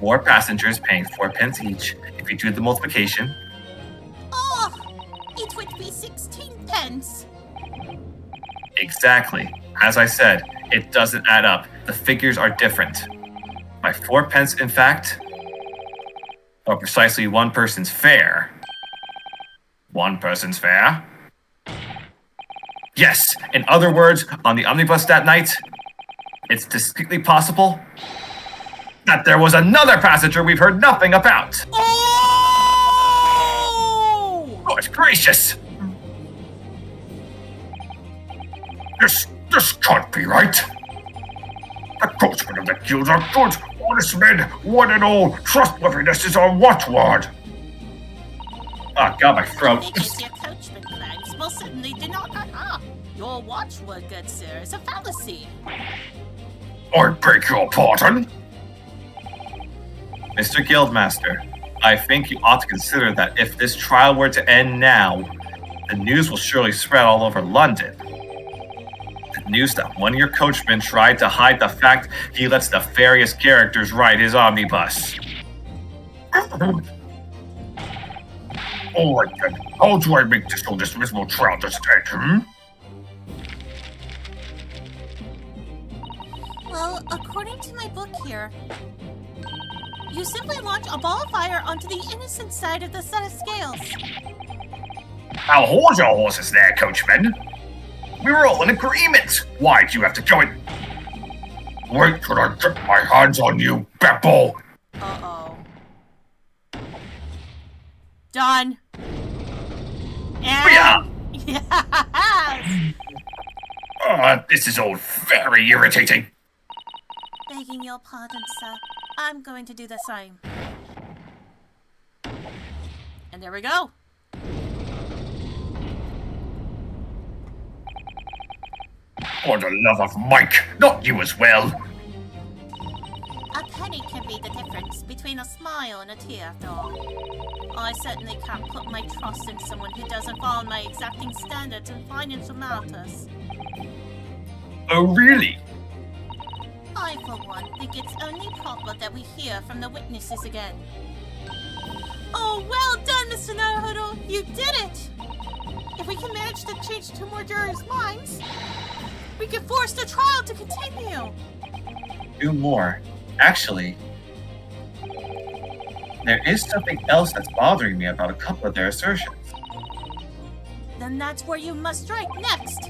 4 passengers paying 4 pence each. If you do the multiplication, It would be 16 pence. exactly. As I said, it doesn't add up. The figures are different. By 4 pence, in fact, or precisely one person's fare. One person's fare? Yes, in other words, on the omnibus that night, it's distinctly possible that there was another passenger we've heard nothing about. Good gracious! This can't be right. The coachmen of the guild are good, honest men, one and all. Trustworthiness is our watchword. Ah, God, my throat. Because your coachman claims most certainly do not. Your watchword, good sir, is a fallacy. I beg your pardon? Mr. Guildmaster, I think you ought to consider that if this trial were to end now, the news will surely spread all over London. The news that one of your coachmen tried to hide the fact he lets nefarious characters ride his omnibus. Alright then, how do I make this so dismissible trial just end, Well, according to my book here, you simply launch a ball of fire onto the innocent side of the set of scales. Now hold your horses there, coachman. We were all in agreement. Why do you have to go in? Wait till I get my hands on you, Beppo. Uh-oh. Done. Yeah. Yes! This is all very irritating. Begging your pardon, sir. I'm going to do the same. And there we go. For the love of Mike, not you as well. A penny can be the difference between a smile and a tear, after all. I certainly can't put my trust in someone who doesn't follow my exacting standards in financial matters. Oh, really? I, for one, think it's only proper that we hear from the witnesses again. Oh, well done, Mr. Naruhodo! You did it! If we can manage to change 2 more jurors' minds, we can force the trial to continue! 2 more. Actually, there is something else that's bothering me about a couple of their assertions. Then that's where you must strike next!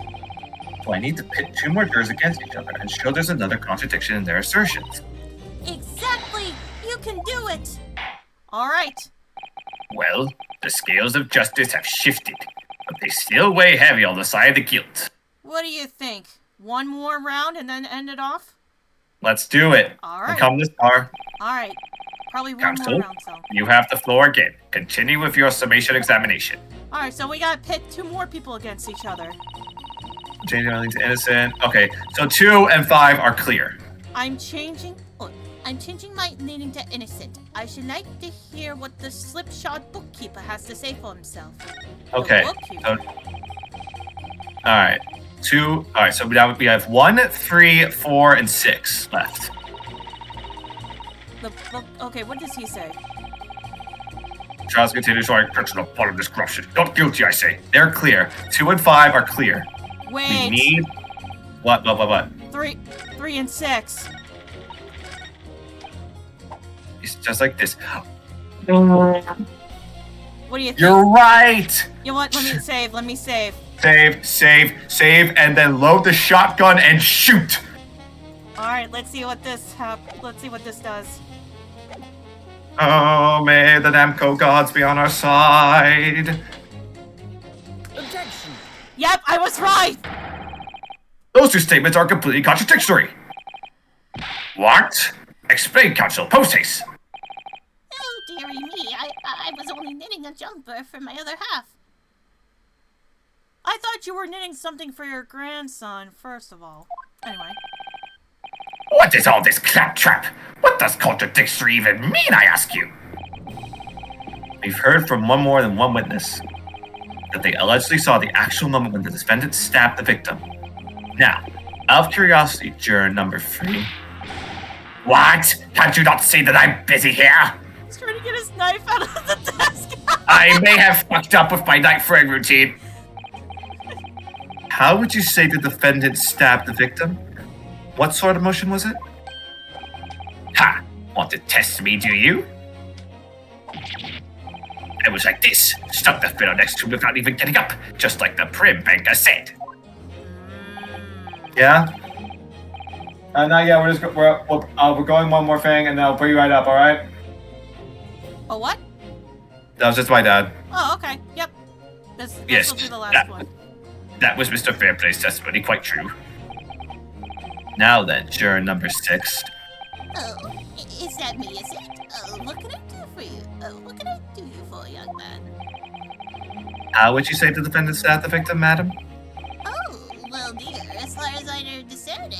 So I need to pit 2 more jurors against each other and show there's another contradiction in their assertions. Exactly! You can do it! Alright. Well, the scales of justice have shifted, but they still weigh heavy on the side of the guild. What do you think? One more round and then end it off? Let's do it. All right. Come this far. All right. Probably one Counsel, more round, so. you have the floor again. Continue with your summation examination. All right, so we got to pit 2 more people against each other. Changing everything to innocent. Okay, so 2 and 5 are clear. I'm changing my meaning to innocent. I should like to hear what the slipshod bookkeeper has to say for himself. Okay. So, all right. 2. All right. So now we have 1, 3, 4, and 6 left. The book. Okay, what does he say? Trials continue showing personal bottomless corruption. Not guilty, I say. They're clear. 2 and 5 are clear. Wait. We need what? 3 and 6. It's just like this. What do you think? You're right. You know what? Let me save. Save, and then load the shotgun and shoot. All right, let's see what this does. Oh, may the Namco gods be on our side. Objection! Yep, I was right! Those 2 statements are completely contradictory. What? Explain, counsel. Post haste. Oh, dearie me. I was only knitting a jumper for my other half. I thought you were knitting something for your grandson, first of all. Anyway. What is all this claptrap? What does contradictory even mean, I ask you? We've heard from more than one witness that they allegedly saw the actual moment when the defendant stabbed the victim. Now, out of curiosity, juror number 3. What? Can't you not see that I'm busy here? He's trying to get his knife out of the desk. I may have fucked up with my night frame routine. How would you say the defendant stabbed the victim? What sort of motion was it? Ha! Want to test me, do you? It was like this. Stuck the fiddle next to him without even getting up, just like the prim banker said. Yeah? Not yet. We're going one more thing, and then I'll bring you right up. All right? Oh, what? That was just my dad. Oh, okay. Yep. This Yes, will be the last one. That was Mr. Fairplay's testimony. Quite true. Now then, juror number 6. Oh, is that me, is it? Oh, what can I do for you? Oh, what can I do you for, young man? How would you say the defendant stabbed the victim, madam? Oh, well, dear, as far as I discern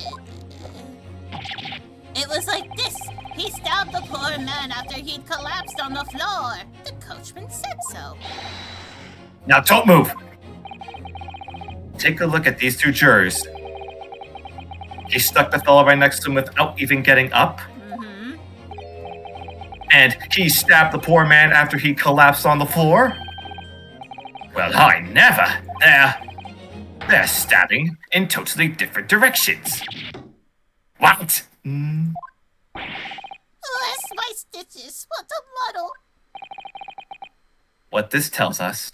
it was like this. He stabbed the poor man after he'd collapsed on the floor. The coachman said so. Now don't move! Take a look at these 2 jurors. He stuck the fellow right next to him without even getting up. Mm-hmm. And he stabbed the poor man after he collapsed on the floor. Well, I never. They're stabbing in totally different directions. What? Bless my stitches. What a muddle. What this tells us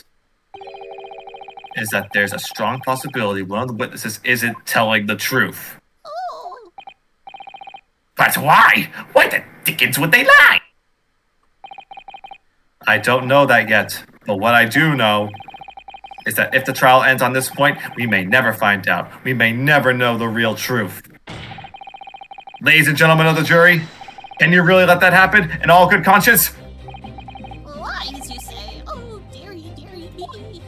is that there's a strong possibility one of the witnesses isn't telling the truth. Oh. But why? Why the dickens would they lie? I don't know that yet, but what I do know is that if the trial ends on this point, we may never find out. We may never know the real truth. Ladies and gentlemen of the jury, can you really let that happen in all good conscience? Lies, you say? Oh, dearie, dearie me.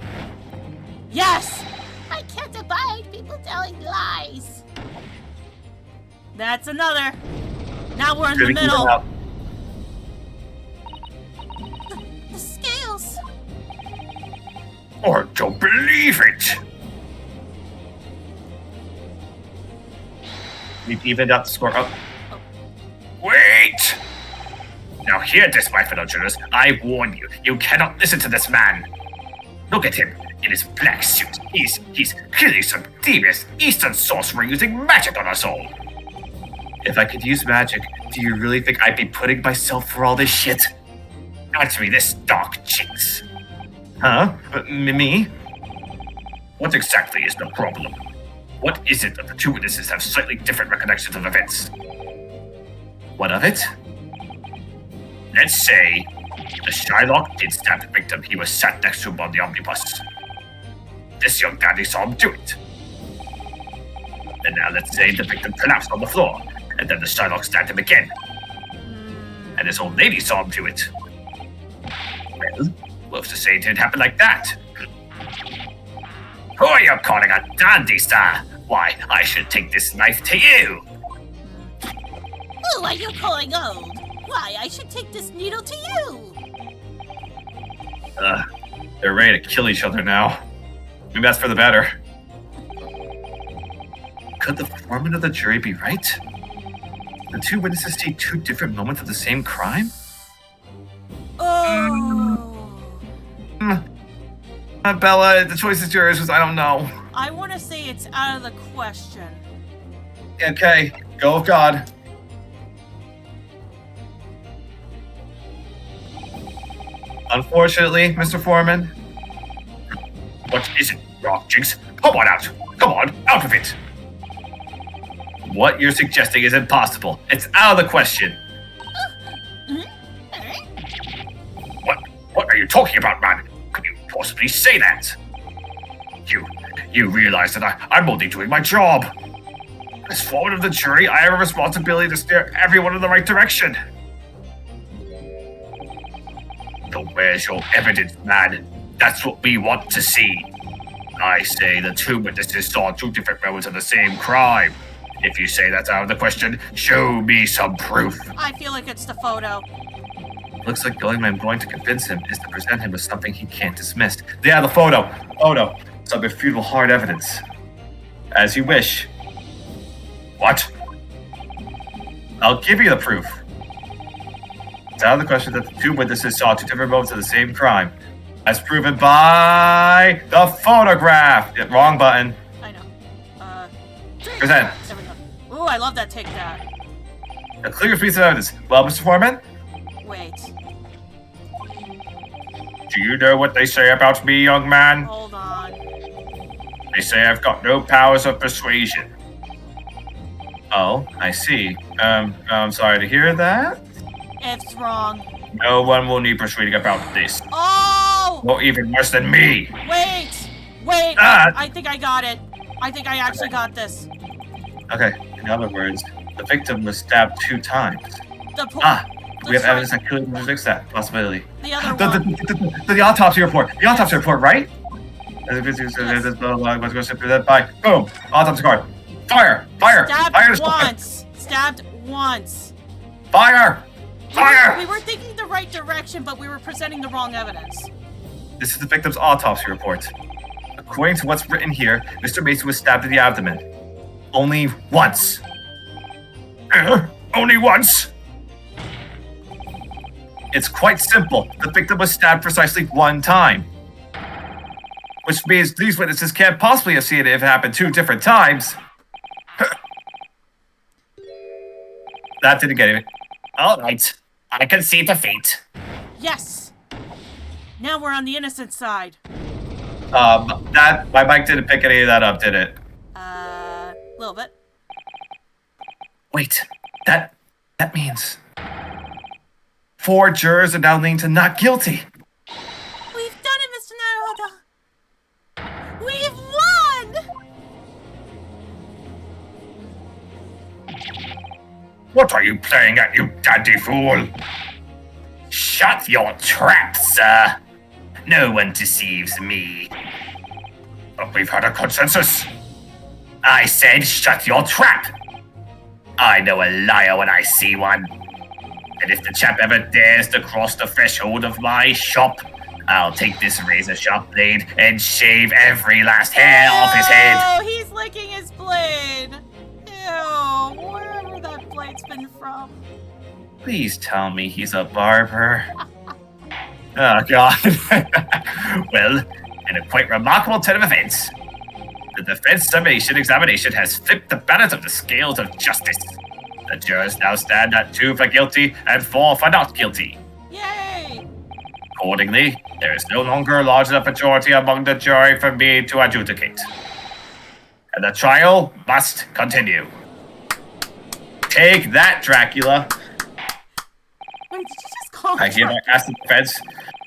Yes! I can't abide people telling lies. That's another. Now we're in Really the keep it middle. up. The scales. Or don't believe it. We've evened out the score. Oh. Wait! Now hear this, my fellow jurors. I warn you, you cannot listen to this man. Look at him in his black suit. He's clearly some devious Eastern sorcerer using magic on us all. If I could use magic, do you really think I'd be putting myself through all this shit? Answer me this, dark jinx. Huh? Me? What exactly is the problem? What is it that the 2 witnesses have slightly different recollections of events? What of it? Let's say the Shylock did stab the victim he was sat next to him on the omnibus. This young dandy saw him do it. And now let's say the victim collapsed on the floor, and then the Shylock stabbed him again. And this old lady saw him do it. Well, what's to say it didn't happen like that? Who are you calling a dandy star? Why, I should take this knife to you. Who are you calling old? Why, I should take this needle to you. They're ready to kill each other now. Maybe that's for the better. Could the foreman of the jury be right? The two witnesses see two different moments of the same crime? Bella, the choice is yours, because I don't know. I want to say it's out of the question. Okay, go with God. Unfortunately, Mr. Foreman. What is it, Rock Jinx? Come on out. Come on, out of it. What you're suggesting is impossible. It's out of the question. What are you talking about, man? Could you possibly say that? You realize that I'm only doing my job. As foreman of the jury, I have a responsibility to steer everyone in the right direction. So where's your evidence, man? That's what we want to see. I say the two witnesses saw two different moments of the same crime. If you say that's out of the question, show me some proof. I feel like it's the photo. Looks like the only way I'm going to convince him is to present him with something he can't dismiss. Yeah, the photo. Photo. Some irrefutable hard evidence. As you wish. What? I'll give you the proof. It's out of the question that the two witnesses saw two different moments of the same crime. As proven by the photograph. Yeah, wrong button. I know. Present. There we go. Ooh, I love that. Take that. A clear piece of evidence. Well, Mr. Foreman? Wait. Do you know what they say about me, young man? Hold on. They say I've got no powers of persuasion. Oh, I see. I'm sorry to hear that. It's wrong. No one will need persuading about this. Oh! Or even worse than me. Wait! Wait! I think I got it. I think I actually got this. Okay, in other words, the victim was stabbed 2 times. We have evidence that clearly contradicts that possibility. The other one. The autopsy report. The autopsy report, right? By boom. Autopsy card. Fire! Fire! Stabbed once. Stabbed once. Fire! Fire! We were thinking the right direction, but we were presenting the wrong evidence. This is the victim's autopsy report. According to what's written here, Mr. Mason was stabbed in the abdomen. Only once. Only once? It's quite simple. The victim was stabbed precisely 1 time. Which means these witnesses can't possibly have seen it if it happened 2 different times. That didn't get it. All right. I can see defeat. Yes. Now we're on the innocent side. That my mic didn't pick any of that up, did it? A little bit. Wait, that means 4 jurors are now leaning to not guilty. We've done it, Mr. Naruto. We've won! What are you playing at, you dandy fool? Shut your trap, sir. No one deceives me. But we've had a consensus. I said shut your trap. I know a liar when I see one. And if the chap ever dares to cross the threshold of my shop, I'll take this razor-sharp blade and shave every last hair off his head. Oh, he's licking his blade. Ew, wherever that blade's been from. Please tell me he's a barber. Oh, God. Well, in a quite remarkable turn of events, the defense summation examination has flipped the balance of the scales of justice. The jurors now stand at 2 for guilty and 4 for not guilty. Yay! Accordingly, there is no longer a large enough majority among the jury for me to adjudicate. And the trial must continue. Take that, Dracula. Wait, did you just call I hereby ask the defense,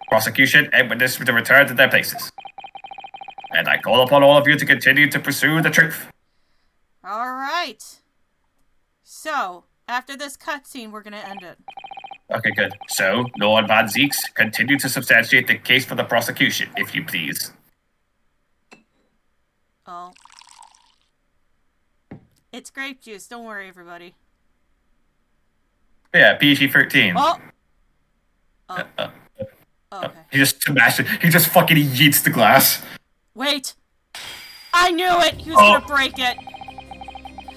prosecution, and witness to return to their places. And I call upon all of you to continue to pursue the truth. All right. So, after this cutscene, we're gonna end it. Okay, good. So, Lord Von Zeeks, continue to substantiate the case for the prosecution, if you please. Oh. It's grape juice. Don't worry, everybody. Yeah, PG-13. Oh. Oh. Okay. He just smashed it. He just fucking yeets the glass. Wait. I knew it. He was gonna break it.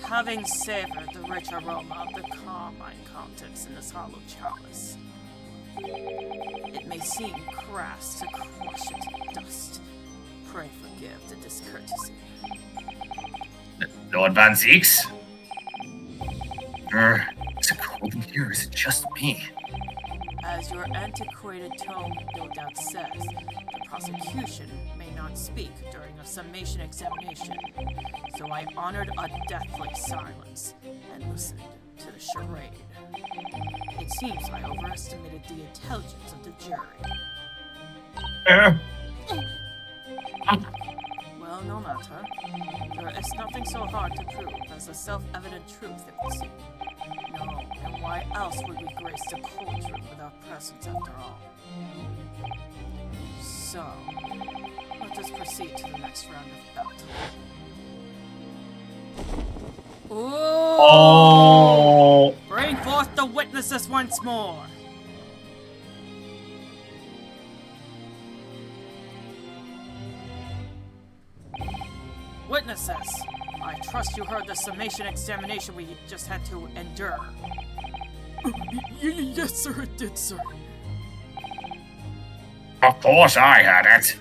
Having savored the rich aroma of the carmine contents in this hollow chalice, it may seem crass to crush it to dust. Pray forgive the discourtesy. Lord Von Zeeks? Is it cold in here, or is it just me? As your antiquated tome no doubt says, the prosecution may not speak during a summation examination, so I honored a deathly silence and listened to the charade. It seems I overestimated the intelligence of the jury. Well, no matter. There is nothing so hard to prove as a self-evident truth, it would seem. No, and why else would we grace the courtroom with our presence after all? So, let us proceed to the next round of battle. Ooh! Oh! Bring forth the witnesses once more! Witnesses, I trust you heard the summation examination we just had to endure. Yes, sir, it did, sir. Of course I heard it.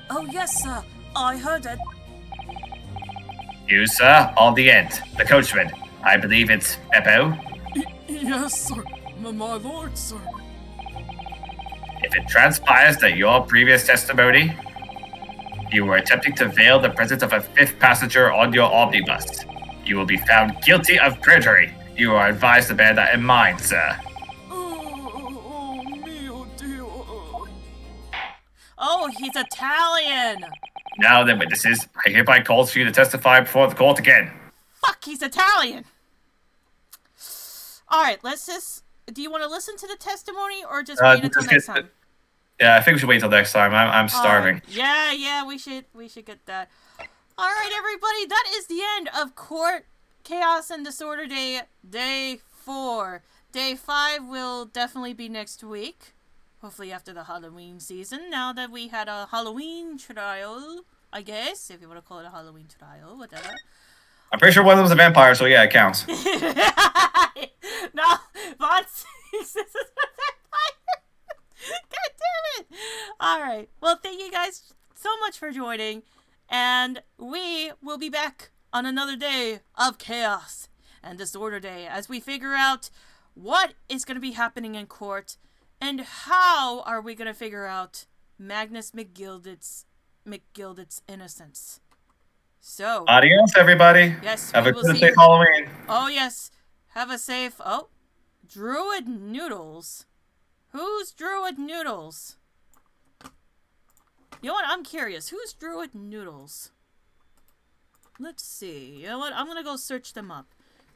Oh yes, sir, I heard it. You, sir, on the end. The coachman. I believe it's Beppo. Yes, sir. My lord, sir. If it transpires that your previous testimony, you were attempting to veil the presence of a fifth passenger on your omnibus, you will be found guilty of perjury. You are advised to bear that in mind, sir. Oh, mio Dio. Oh, he's Italian! Now then, witnesses, I hereby call for you to testify before the court again. Fuck, he's Italian! Alright, let's just... Do you want to listen to the testimony, or just wait until next time? Yeah, I think we should wait until next time. I'm starving. Yeah, we should get that. Alright, everybody, that is the end of Court Chaos and Disorder Day 4. Day 5 will definitely be next week. Hopefully after the Halloween season, now that we had a Halloween trial, I guess, if you want to call it a Halloween trial, whatever. I'm pretty sure one of them was a vampire, so yeah, it counts. No, Von Zeeks is a vampire. God damn it. Alright, well, thank you guys so much for joining, and we will be back on another day of Chaos and Disorder Day as we figure out what is going to be happening in court. And how are we going to figure out Magnus McGilded's innocence? So, Adios, everybody. yes, Have we a will good see safe you. Halloween. Oh, yes. Have a safe... Oh, Druid Noodles. Who's Druid Noodles? You know what? I'm curious. Who's Druid Noodles? Let's see. You know what? I'm going to go search them up.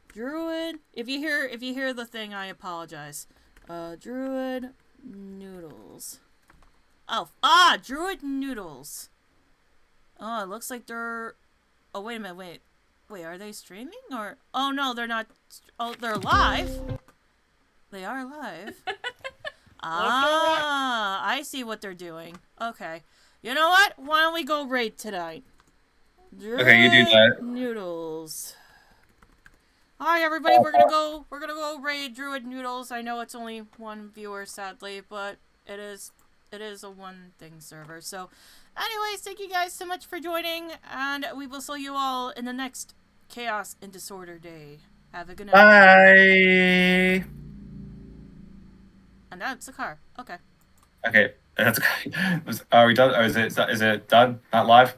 Druid... If you hear the thing, I apologize. Druid Noodles. Oh, Druid Noodles. Oh, it looks like they're... Oh, wait a minute, wait, are they streaming, or... Oh, no, they're not... Oh, they're live. They are live. I see what they're doing. Okay. You know what? Why don't we go raid tonight? Okay, you do that. Noodles. Alright, everybody, we're gonna go raid Druid Noodles. I know it's only one viewer, sadly, but it is a one-thing server. So, anyways, thank you guys so much for joining, and we will see you all in the next Chaos and Disorder Day. Have a good night. Bye. And that's the car. Okay. Okay, that's. Are we done? Or is it done? Not live?